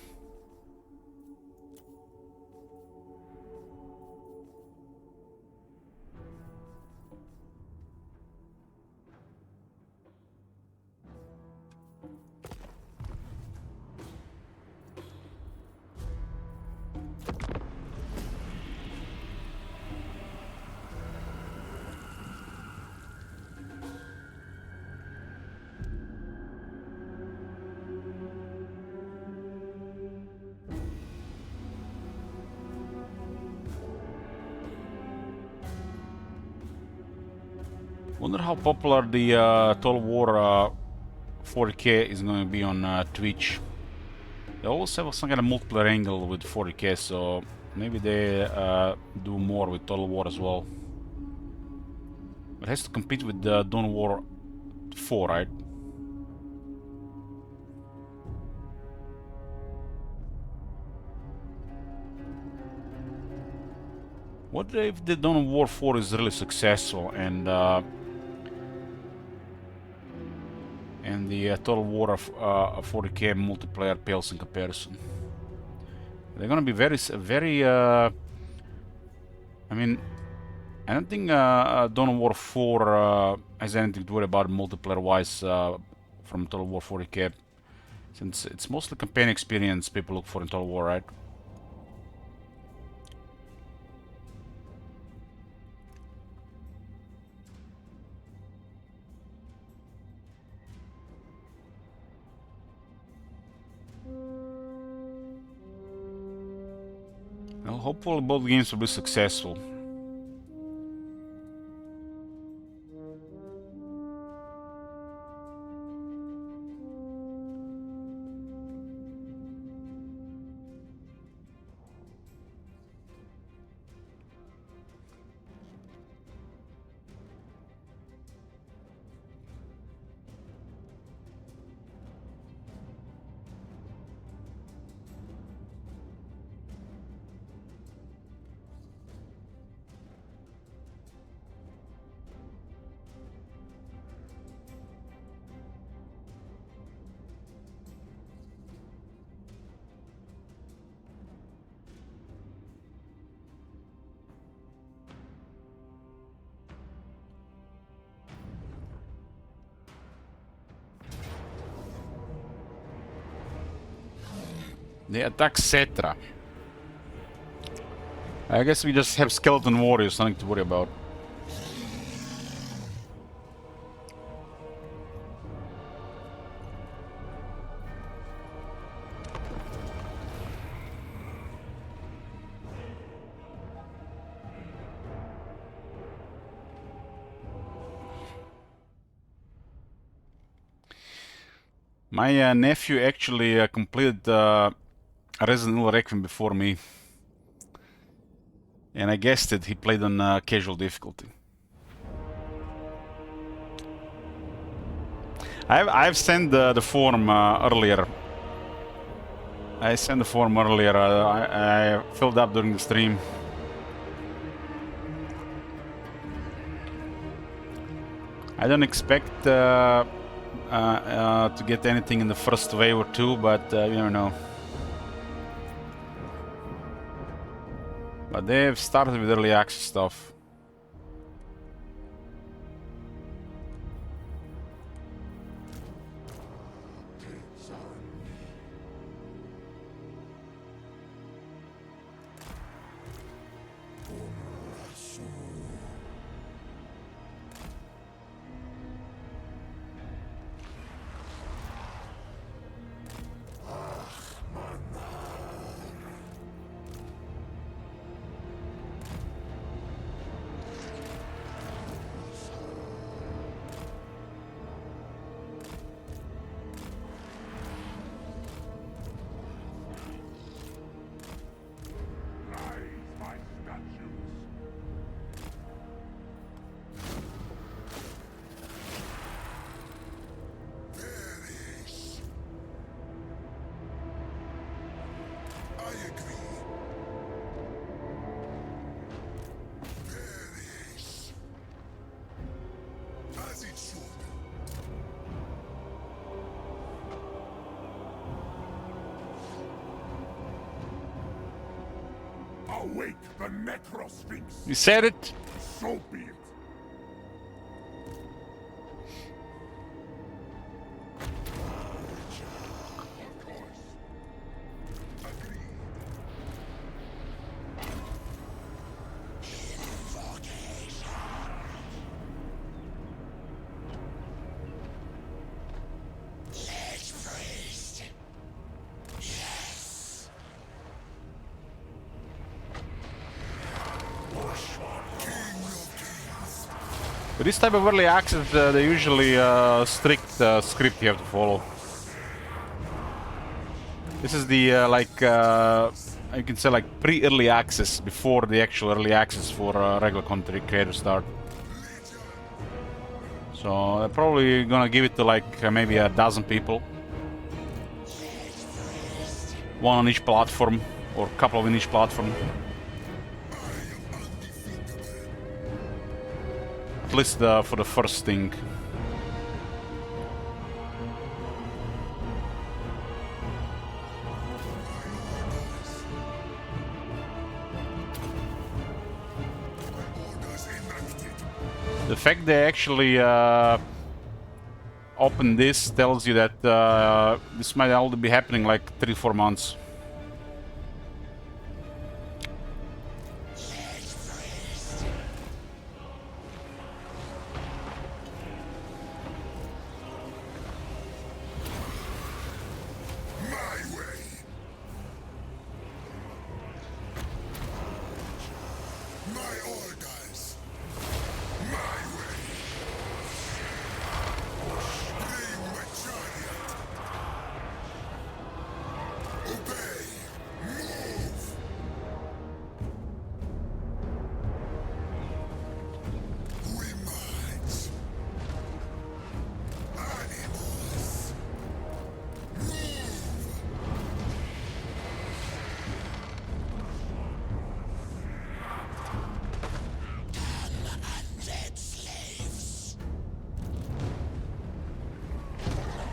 Wonder how popular the Total War 40k is going to be on Twitch. They always have some kind of multiplayer angle with 40k, so maybe they do more with Total War as well. It has to compete with the Dawn War 4, right? What if the Dawn War 4 is really successful and the Total War of 40k multiplayer pales in comparison? They're gonna be very. I mean, I don't think Dawn War 4 has anything to worry about multiplayer-wise from Total War 40k, since it's mostly campaign experience people look for in Total War, right? Well, hopefully both games will be successful. They attack Cetra. I guess we just have skeleton warriors, nothing to worry about. My nephew actually completed Resident Evil Requiem before me. And I guessed it, he played on casual difficulty. I've sent the form earlier. I sent the form earlier. I filled up during the stream. I don't expect to get anything in the first wave or two, but you never know. But they've started with early access stuff. Awake the Necrosphinx! You said it? So be it. With this type of early access, they usually strict script you have to follow. This is the you can say like pre-early access before the actual early access for regular content creators start. So they're probably gonna give it to like maybe a dozen people, one on each platform or a couple of in each platform. At least for the first thing. The fact they actually open this tells you that this might only be happening like 3-4 months.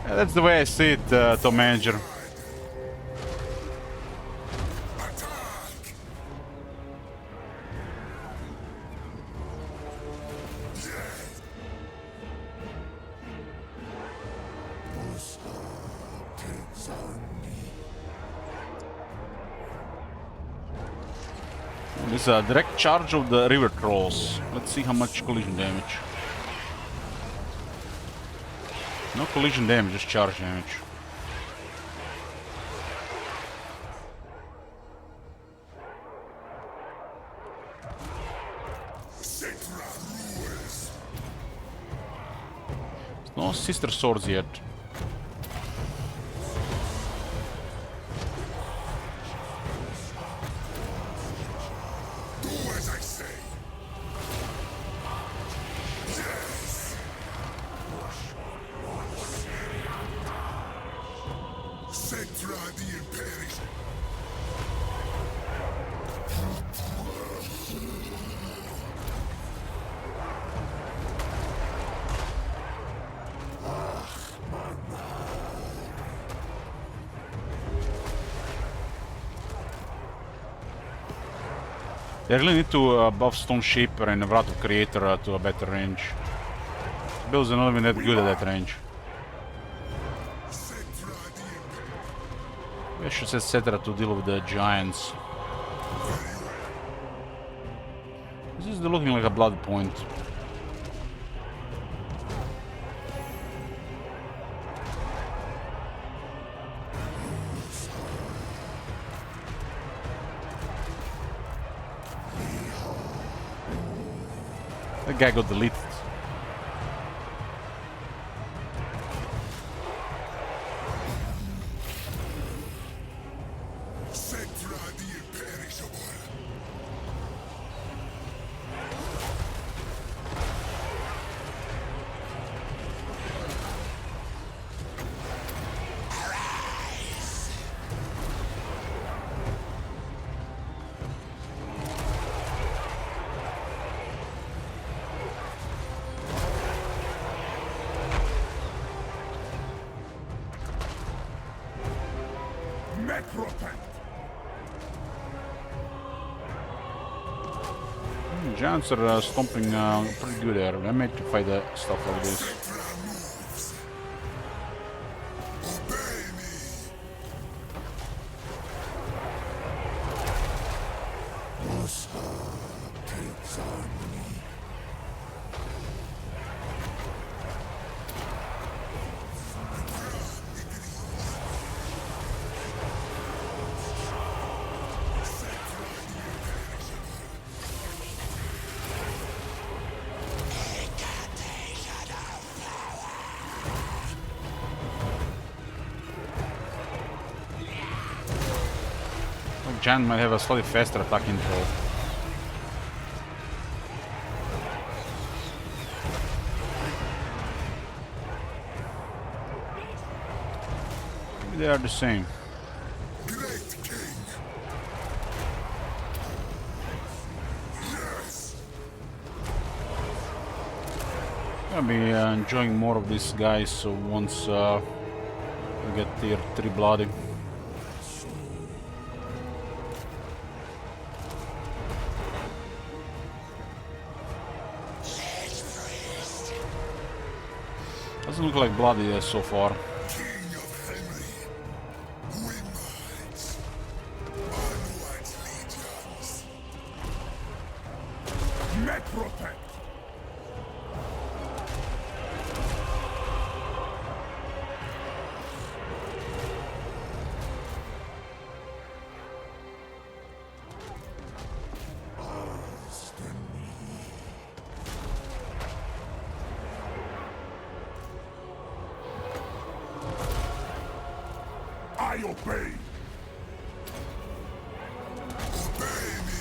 That's the way I see it, Tom Manager. This is a direct charge of the river trolls. Let's see how much collision damage. No collision damage, just charge damage. No sister swords yet. They really need to buff Stone Shaper and Wrath of Creator to a better range. Bills are not even that good at that range. I should set Cetra to deal with the giants. This is looking like a blood point. That guy got deleted. Giants are stomping pretty good there. They're made to fight stuff like this. Giant might have a slightly faster attacking throw. Maybe they are the same. I'll be enjoying more of these guys, so once we get tier 3 bloody. Doesn't look like bloody so far. King of Khemri, who invites unwatched legions. Met protect. I obey. Obey me.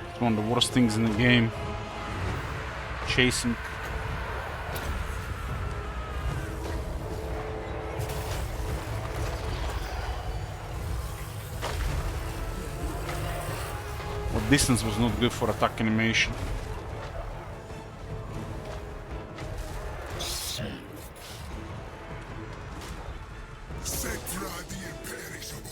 It's one of the worst things in the game. Chasing. Well, distance was not good for attack animation. Cetra the imperishable.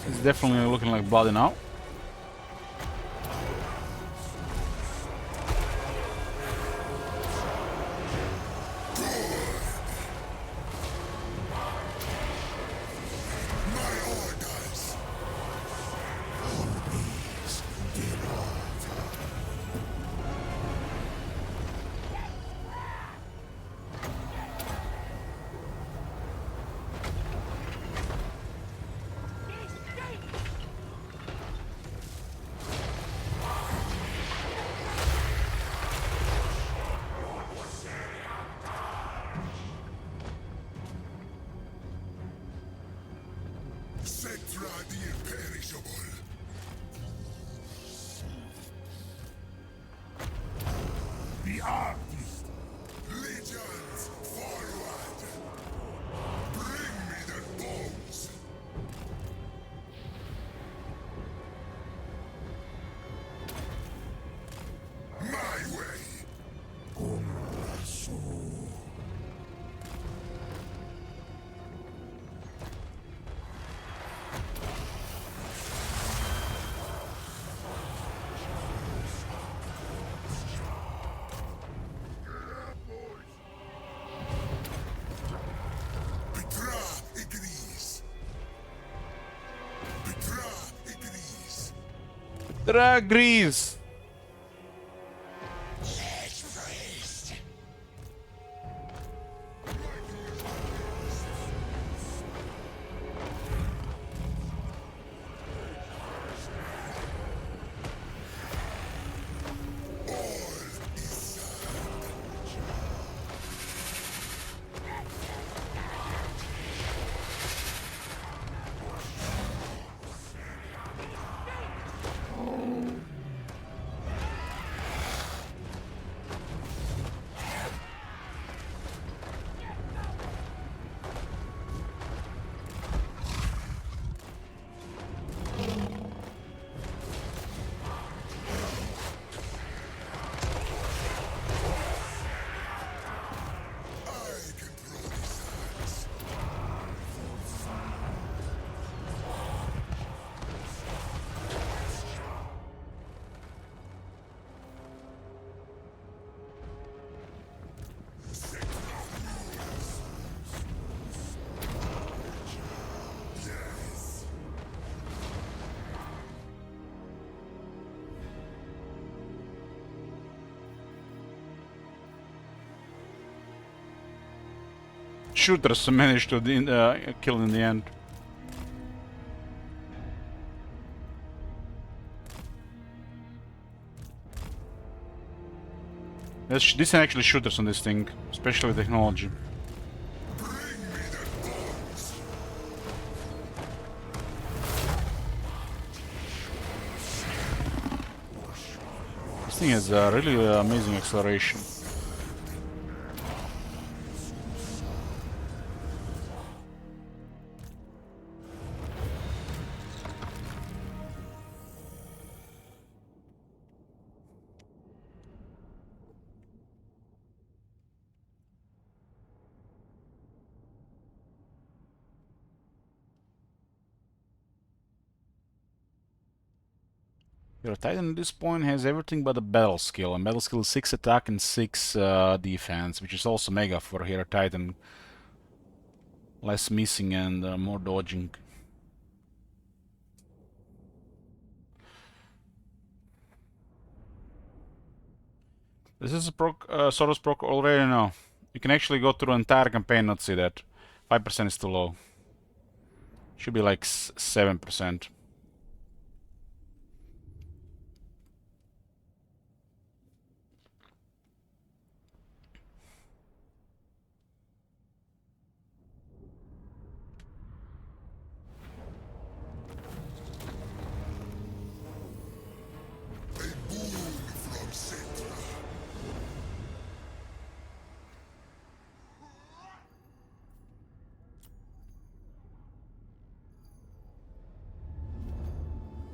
It's definitely looking like bloody now. Legions, forward! Bring me the bones! My way! Petra agrees. Petra agrees. Drag Grease! Shooters managed to kill in the end. There's decent actually shooters on this thing, especially with technology. This thing has really amazing acceleration. Your Titan at this point has everything but a battle skill. And battle skill is 6 attack and 6 defense, which is also mega for Hero Titan. Less missing and more dodging. This is a proc, Soros proc already now. You can actually go through an entire campaign and not see that. 5% is too low. Should be like 7%.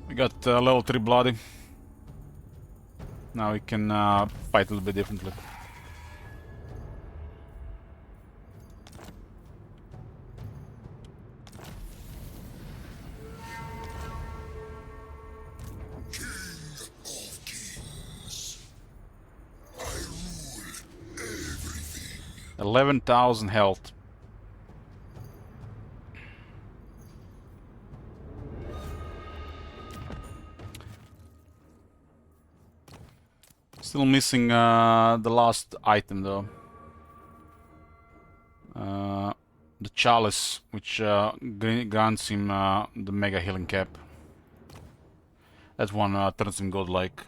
We got level 3 bloody. Now we can fight a little bit differently. King of kings. I rule everything. 11,000 health. Still missing the last item though. The chalice, which grants him the mega healing cap. That one turns him godlike.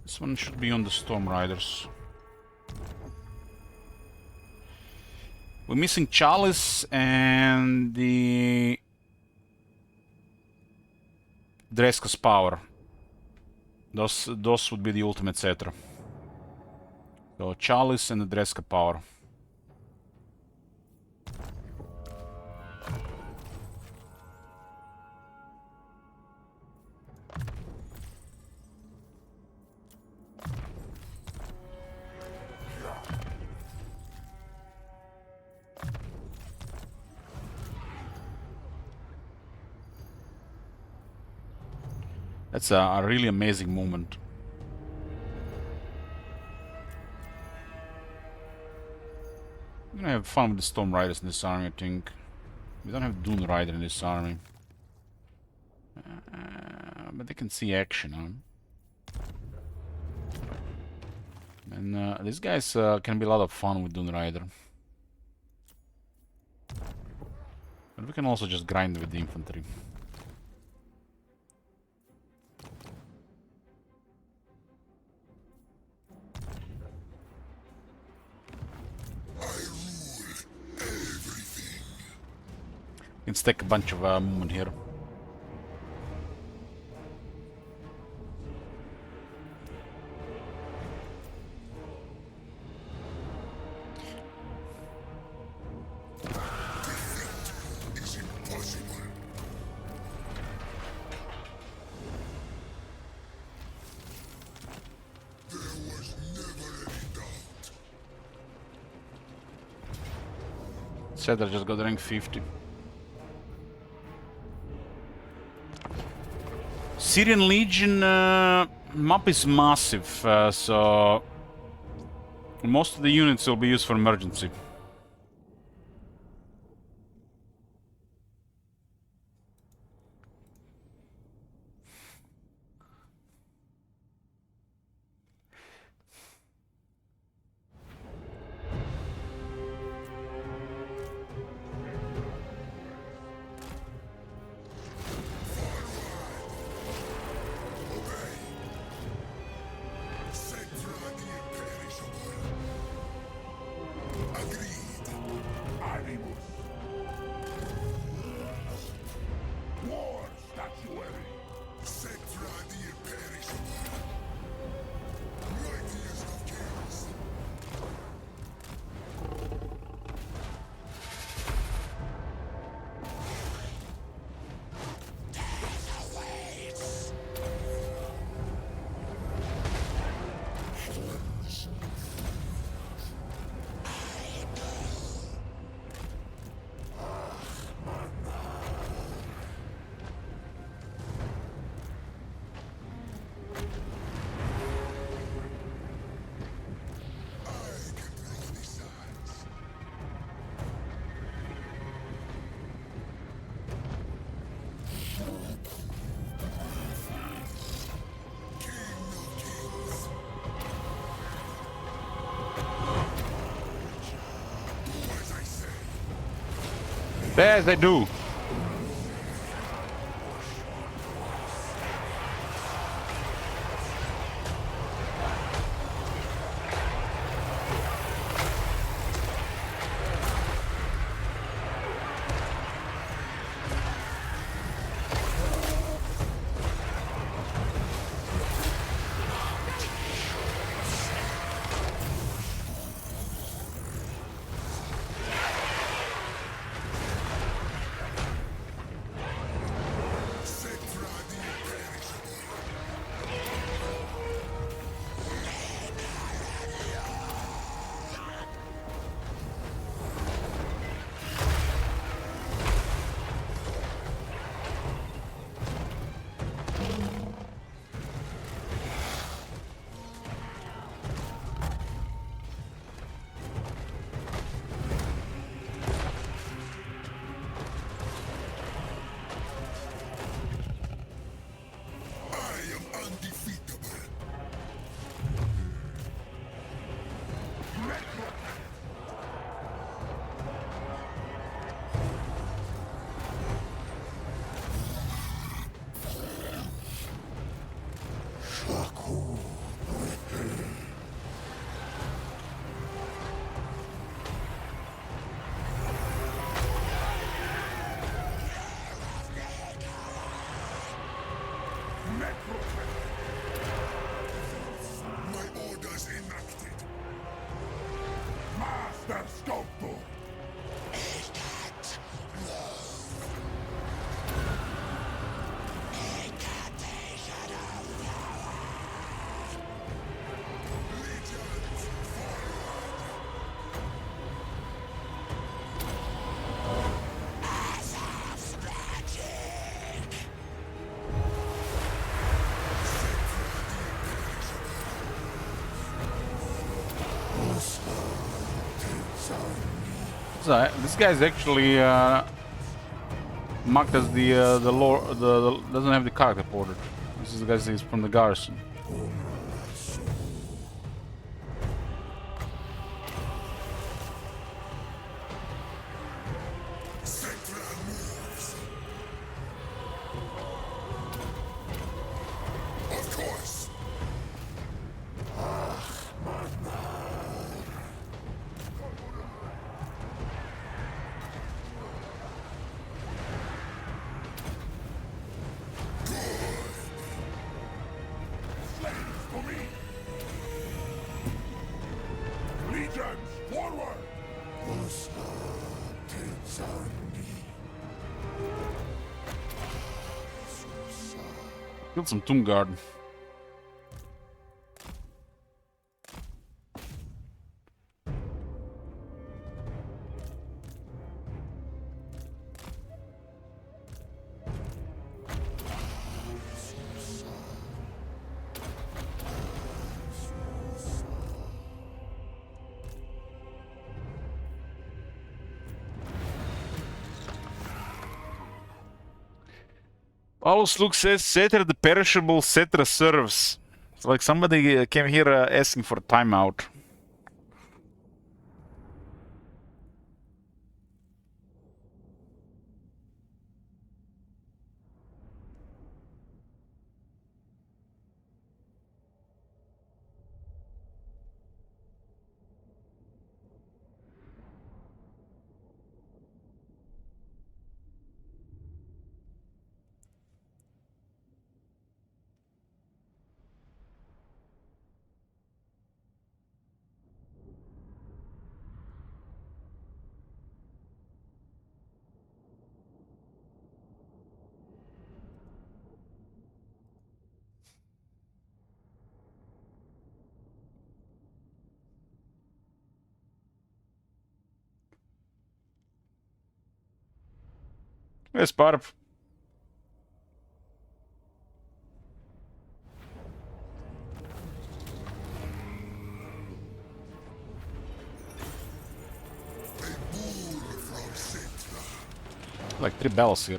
This one should be on the Storm Riders. We're missing Chalice and the Dreska's power. Those would be the ultimate Cetra. So Chalice and the Dreska power. That's a really amazing moment. I'm gonna have fun with the Storm Riders in this army, I think. We don't have Dune Rider in this army. But they can see action, huh? And these guys can be a lot of fun with Dune Rider. But we can also just grind with the infantry. Can stack a bunch of movement here. Cedar just got rank 50. Syrian Legion map is massive, so most of the units will be used for emergency. Yes, they do. So this guy's actually marked as the lord. The doesn't have the character portrait. This is the guy who's from the garrison. Killed some Tomb Guard. Paulus Luke says, Cetra the perishable, Cetra serves. It's like somebody came here asking for a timeout. Yes, Barb. Like 3 bells here.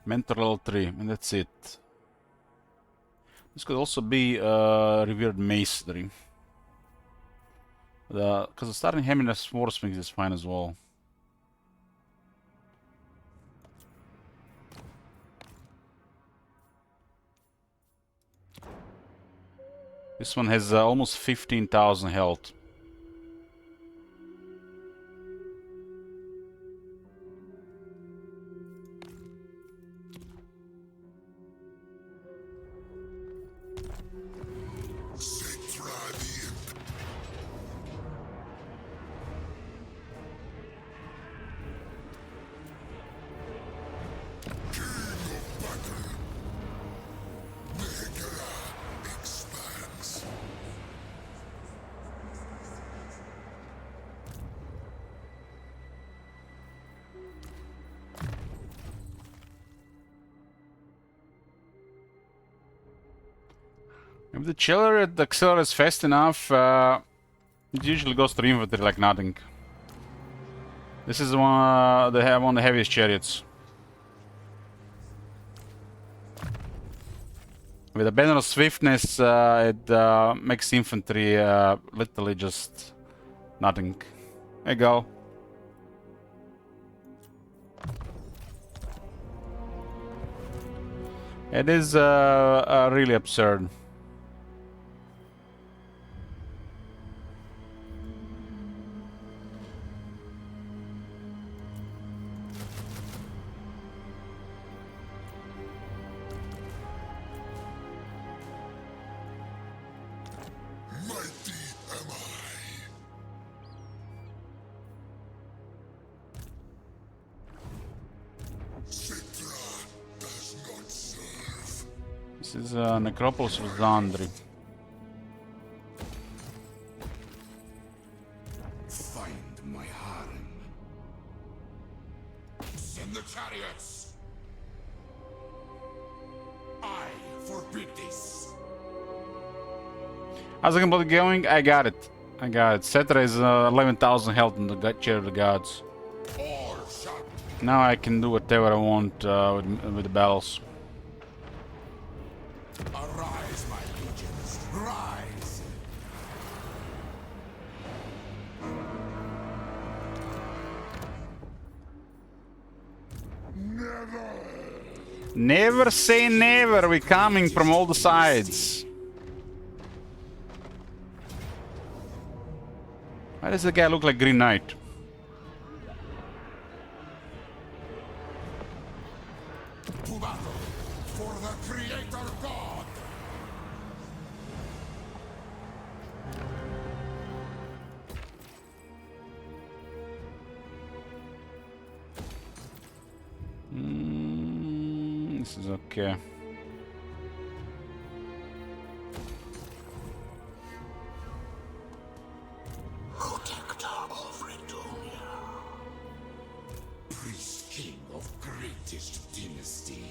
Mentor level 3, and that's it. This could also be revered masonry. Because the starting Heminess Warsmith is fine as well. This one has almost 15,000 health. If the chariot accelerates fast enough, it usually goes through infantry like nothing. This is one of the heaviest chariots. With a banner of swiftness, it makes infantry literally just nothing. There you go. It is really absurd. This is Necropolis of Zandri. Find my harem. Send the chariots! I forbid this. How's the gameplay going? I got it. I got it. Cetra is 11,000 health in the Chair of the Gods. All shall. Now I can do whatever I want with the battles. Arise, my legions, rise! Never say never. We're coming from all the sides. Why does the guy look like Green Knight? To battle for the Creator God! This is okay. Protector of Retonia. Priest King of greatest dynasty.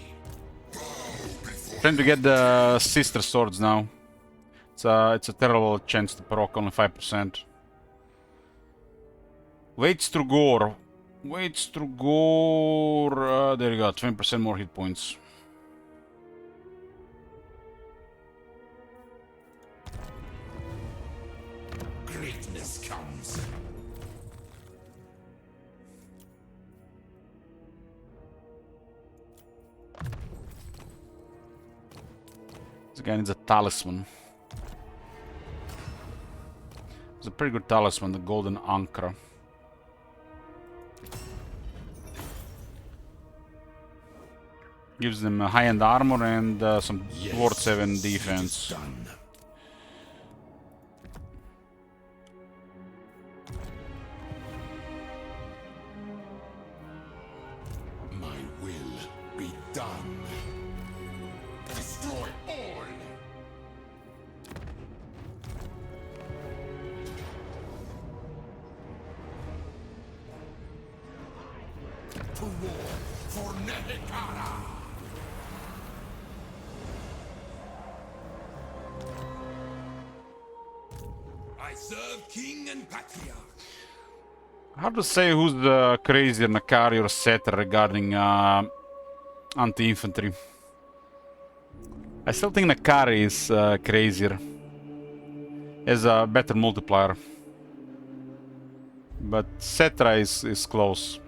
Trying to get the sister swords now. It's a terrible chance to proc, only 5%. Waits through gore. Waits through gore. There you go, 20% more hit points. Greatness comes. This guy needs a talisman. It's a pretty good talisman, the Golden Ankra. Gives them high-end armor and some Ward 7 defense. My will be done. Destroy all. To war for Nehekara. I serve King and Patriarch. Hard to say who's the crazier, Nakari or Cetra, regarding anti-infantry. I still think Nakari is crazier. Has a better multiplier. But Cetra is close.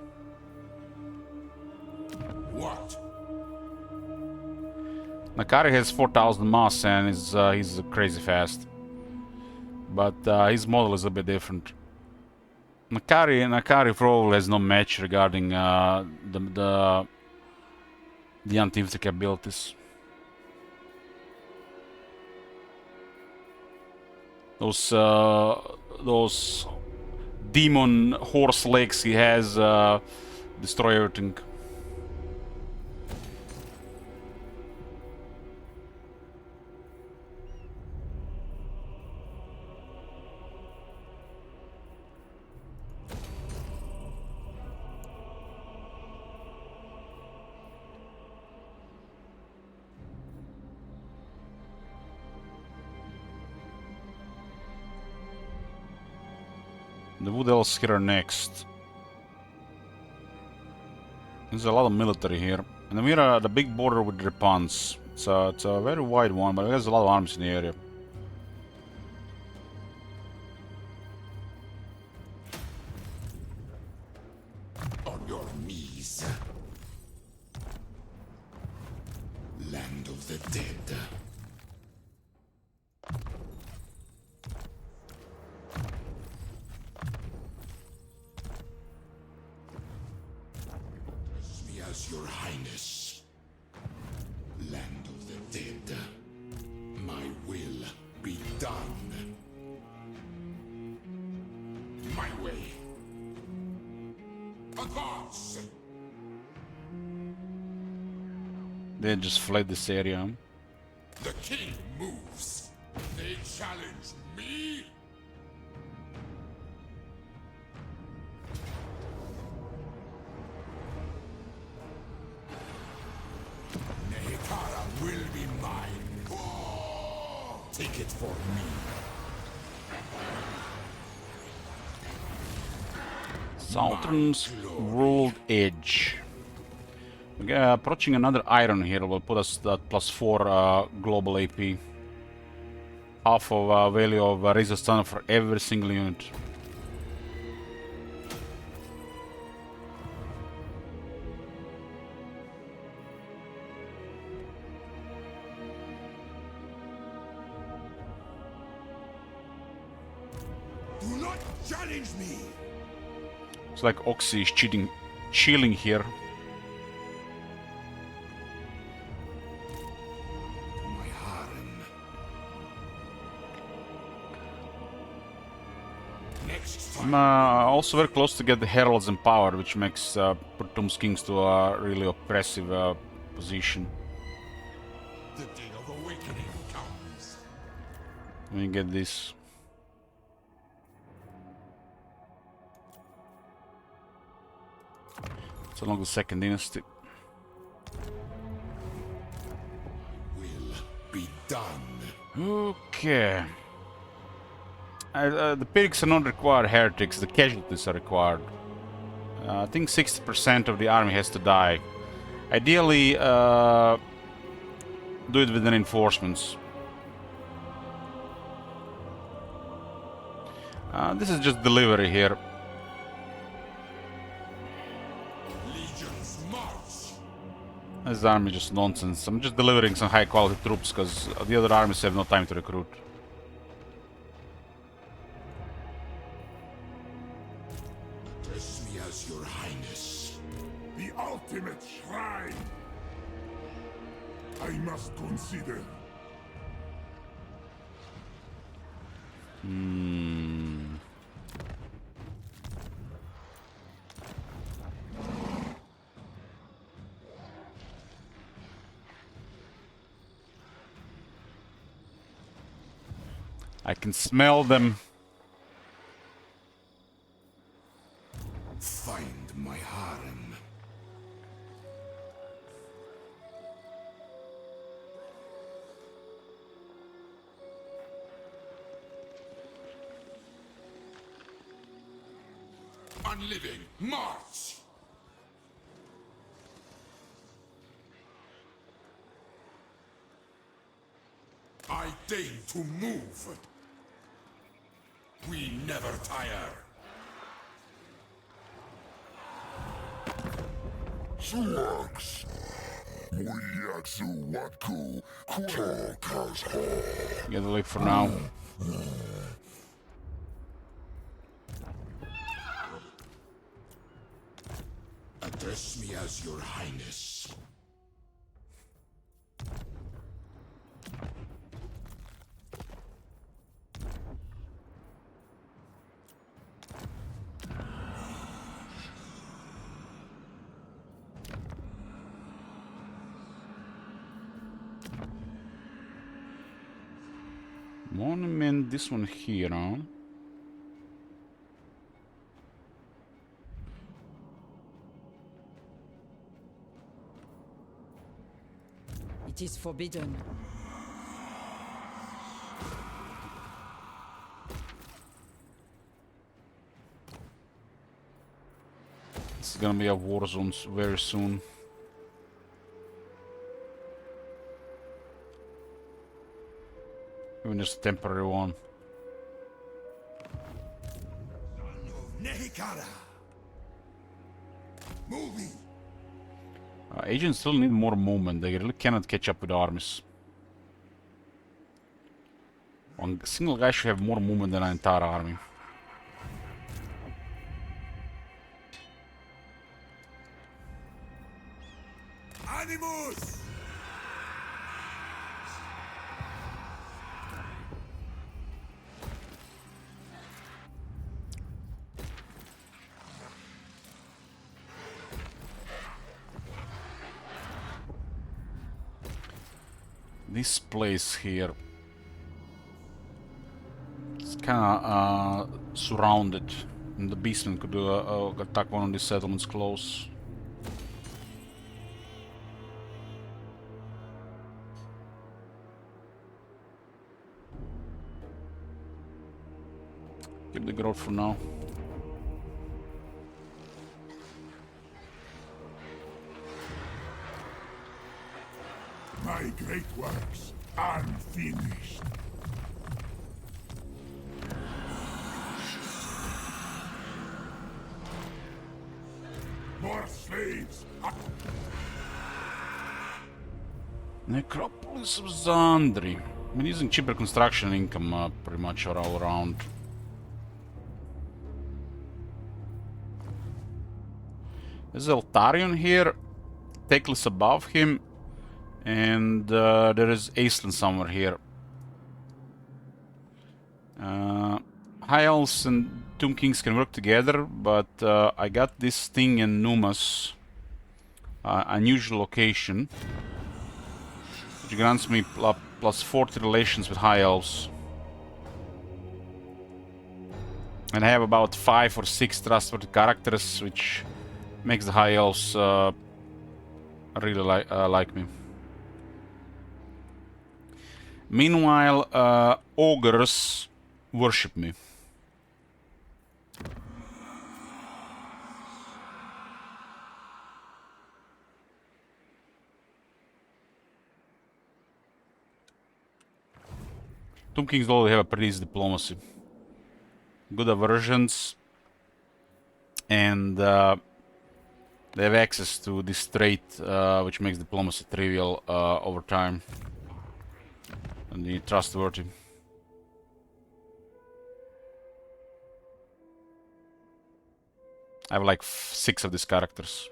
What? Nakari has 4,000 mass and he's crazy fast. But his model is a bit different. Nakari probably has no match regarding the anti-infantry capabilities. Those demon horse legs he has destroy everything. The Wood Elves here are next. There's a lot of military here. And then we're at the big border with Repans. It's a very wide one, but there's a lot of armies in the area. On your knees. Land of the dead. Me as your highness. Land of the dead. My will be done. My way. Advance! They just fled this area. The king moves. They challenge me? Take it for me. Southern's Ruled Edge. Approaching another iron here will put us at +4 global AP. Half of value of Razor Stun for every single unit. Do not challenge me. It's like Oxy is chilling here. My harem. Next I'm also very close to get the Heralds in power, which makes Pertum's Kings to a really oppressive position. The day of awakening comes. When you get this. It's along the second dynasty. Will be done. Okay. The pigs are not required heretics, the casualties are required. I think 60% of the army has to die. Ideally, do it with the reinforcements. This is just delivery here. Legions march. This army is just nonsense. I'm just delivering some high quality troops because the other armies have no time to recruit. Address me as your highness. The ultimate shrine. I must consider. I can smell them. Find my harem. Unliving, march! I deign to move. We never tire. Slugs. Muyatsu Watku Kwalkazha. Get the lead for now. Address me as your highness. Monument, this one here, huh? It is forbidden. This is gonna be a war zone very soon. Even just a temporary one. Nehikara. Moving. Agents still need more movement. They really cannot catch up with armies. One single guy should have more movement than an entire army. Animus! This place here, it's kinda surrounded, and the beastmen could attack one of these settlements close. Keep the growth for now. My great works unfinished. More slaves. Necropolis of Zandri. Been using cheaper construction income pretty much all around. There's Altarion here, Teclis above him, and there is Aislan somewhere here. High Elves and Tomb Kings can work together, but I got this thing in Numa's unusual location, which grants me plus 40 relations with High Elves. And I have about 5 or 6 trustworthy characters, which makes the High Elves really like me. Meanwhile, ogres worship me. Tomb Kings already have a pretty easy diplomacy. Good aversions, and they have access to this trait, which makes diplomacy trivial over time. And the trustworthy. I have like 6 of these characters.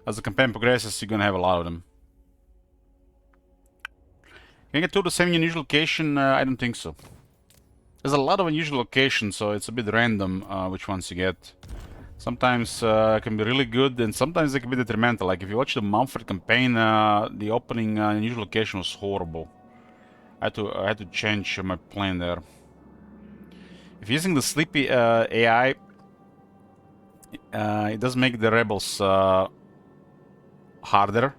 As the campaign progresses, you're gonna have a lot of them. Can you get to the same unusual location? I don't think so. There's a lot of unusual locations, so it's a bit random which ones you get. Sometimes it can be really good, and sometimes they can be detrimental. Like if you watch the Mumford campaign, the opening unusual location was horrible. I had to change my plan there. If using the sleepy AI, it does make the rebels harder.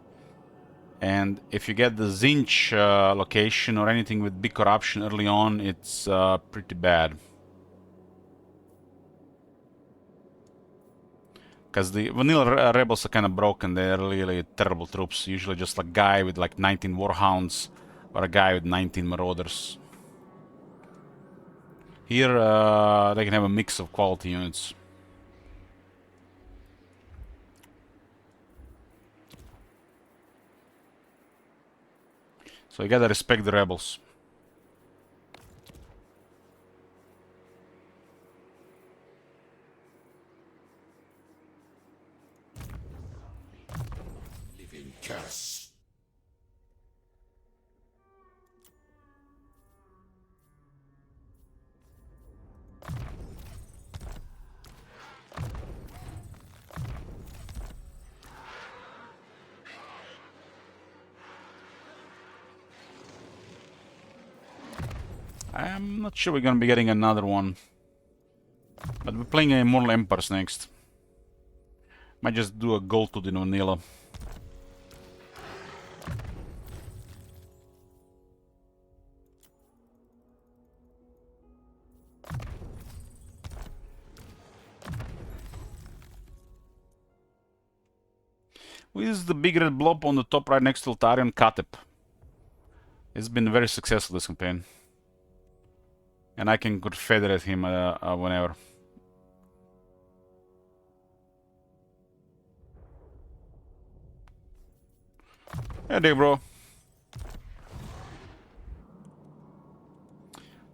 And if you get the Zinch location or anything with big corruption early on, it's pretty bad. Because the vanilla rebels are kind of broken. They're really terrible troops. Usually just a guy with like 19 warhounds or a guy with 19 marauders. Here they can have a mix of quality units. So you gotta respect the rebels. Living curse. I'm not sure we're gonna be getting another one. But we're playing a Immortal Empires next. Might just do a gold to the vanilla. Who is the big red blob on the top right next to Altarion? Katep. It's been very successful this campaign. And I can confederate him whenever. Hey there, bro.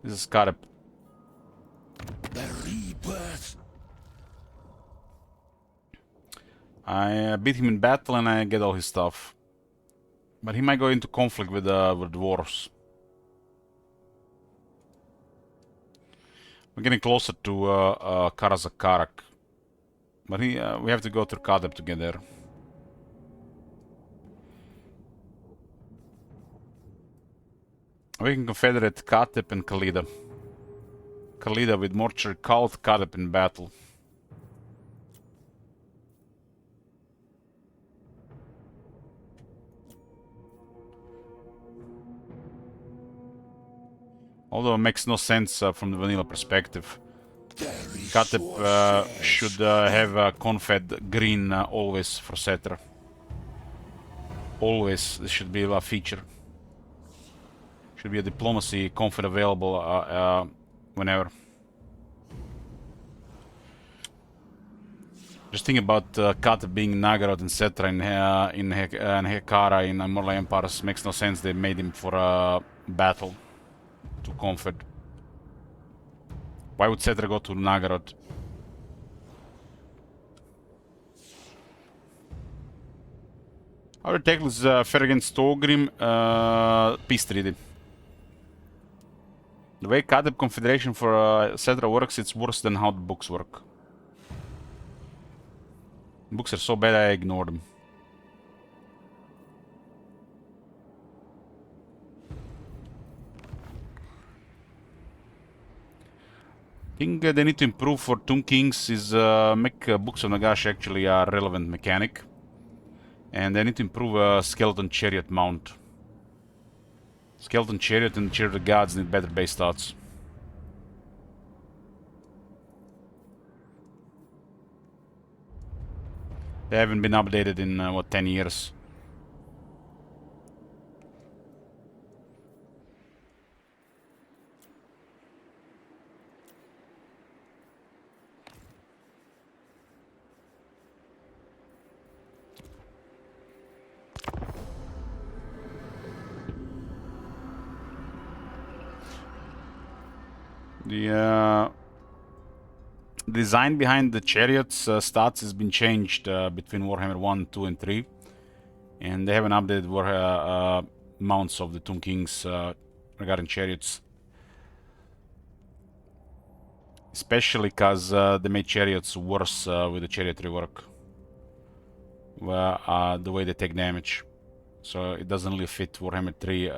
This is Katep. The rebirth. I beat him in battle and I get all his stuff. But he might go into conflict with dwarves. We're getting closer to Karazakarak. But we have to go through Kadep to get there. We can confederate Katep and Khalida. Khalida with Mortuary Cult, Kadep in battle. Although it makes no sense from the vanilla perspective. Katep should have confed green always for Cetra. Always, this should be a feature. Should be a diplomacy confed available whenever. Just think about Katep being Nagorod and Cetra in Hekara in Morla Empires. Makes no sense they made him for a battle to confed. Why would Cetra go to Nagorod? Our tackle is fair against Ogrim, peace treaty. The way Katep Confederation for Cetra works, it's worse than how the books work. Books are so bad I ignore them. I think they need to improve for Tomb Kings is make Books of Nagash actually a relevant mechanic. And they need to improve Skeleton Chariot mount. Skeleton Chariot and Chariot of Gods need better base stats. They haven't been updated in, what, 10 years? The design behind the chariots stats has been changed between Warhammer 1, 2 and 3. And they haven't updated mounts of the Tomb Kings regarding chariots. Especially because they made chariots worse with the chariot rework. The way they take damage. So it doesn't really fit Warhammer 3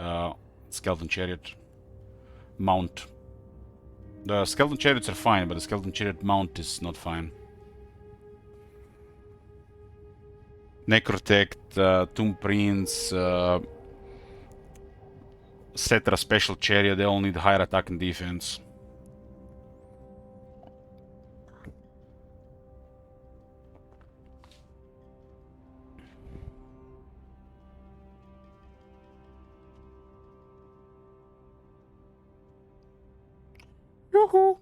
Skeleton Chariot mount. The Skeleton Chariots are fine, but the Skeleton Chariot mount is not fine. Necrotect, Tomb Prince, Cetra Special Chariot, they all need higher attack and defense. Yoo-hoo!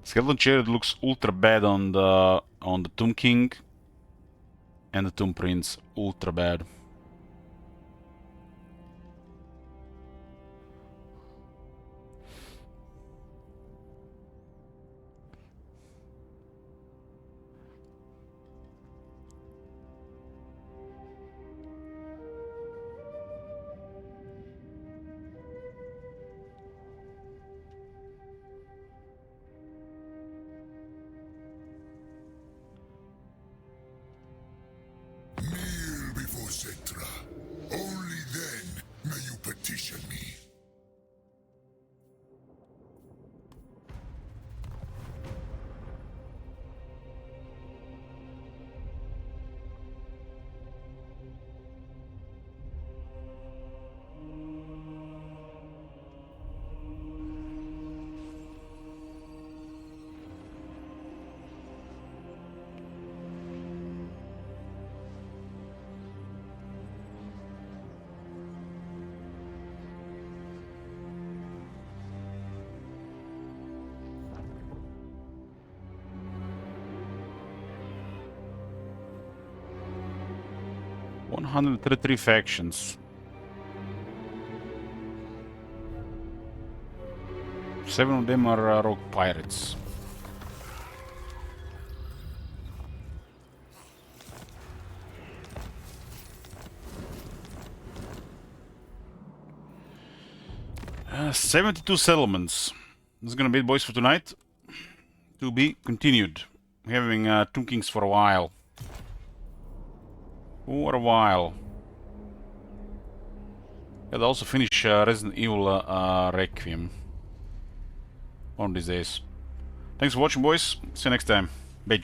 Skeleton Chariot looks ultra bad on the Tomb King and the Tomb Prince. Ultra bad. Kneel before Cetra. Only then may you petition me. One 133 factions. 7 of them are rogue pirates. Uh, 72 settlements. This is gonna be it, boys, for tonight. To be continued. We're having Tomb Kings for a while. For a while. I'll also finish Resident Evil Requiem. One of these days. Thanks for watching, boys. See you next time. Bye.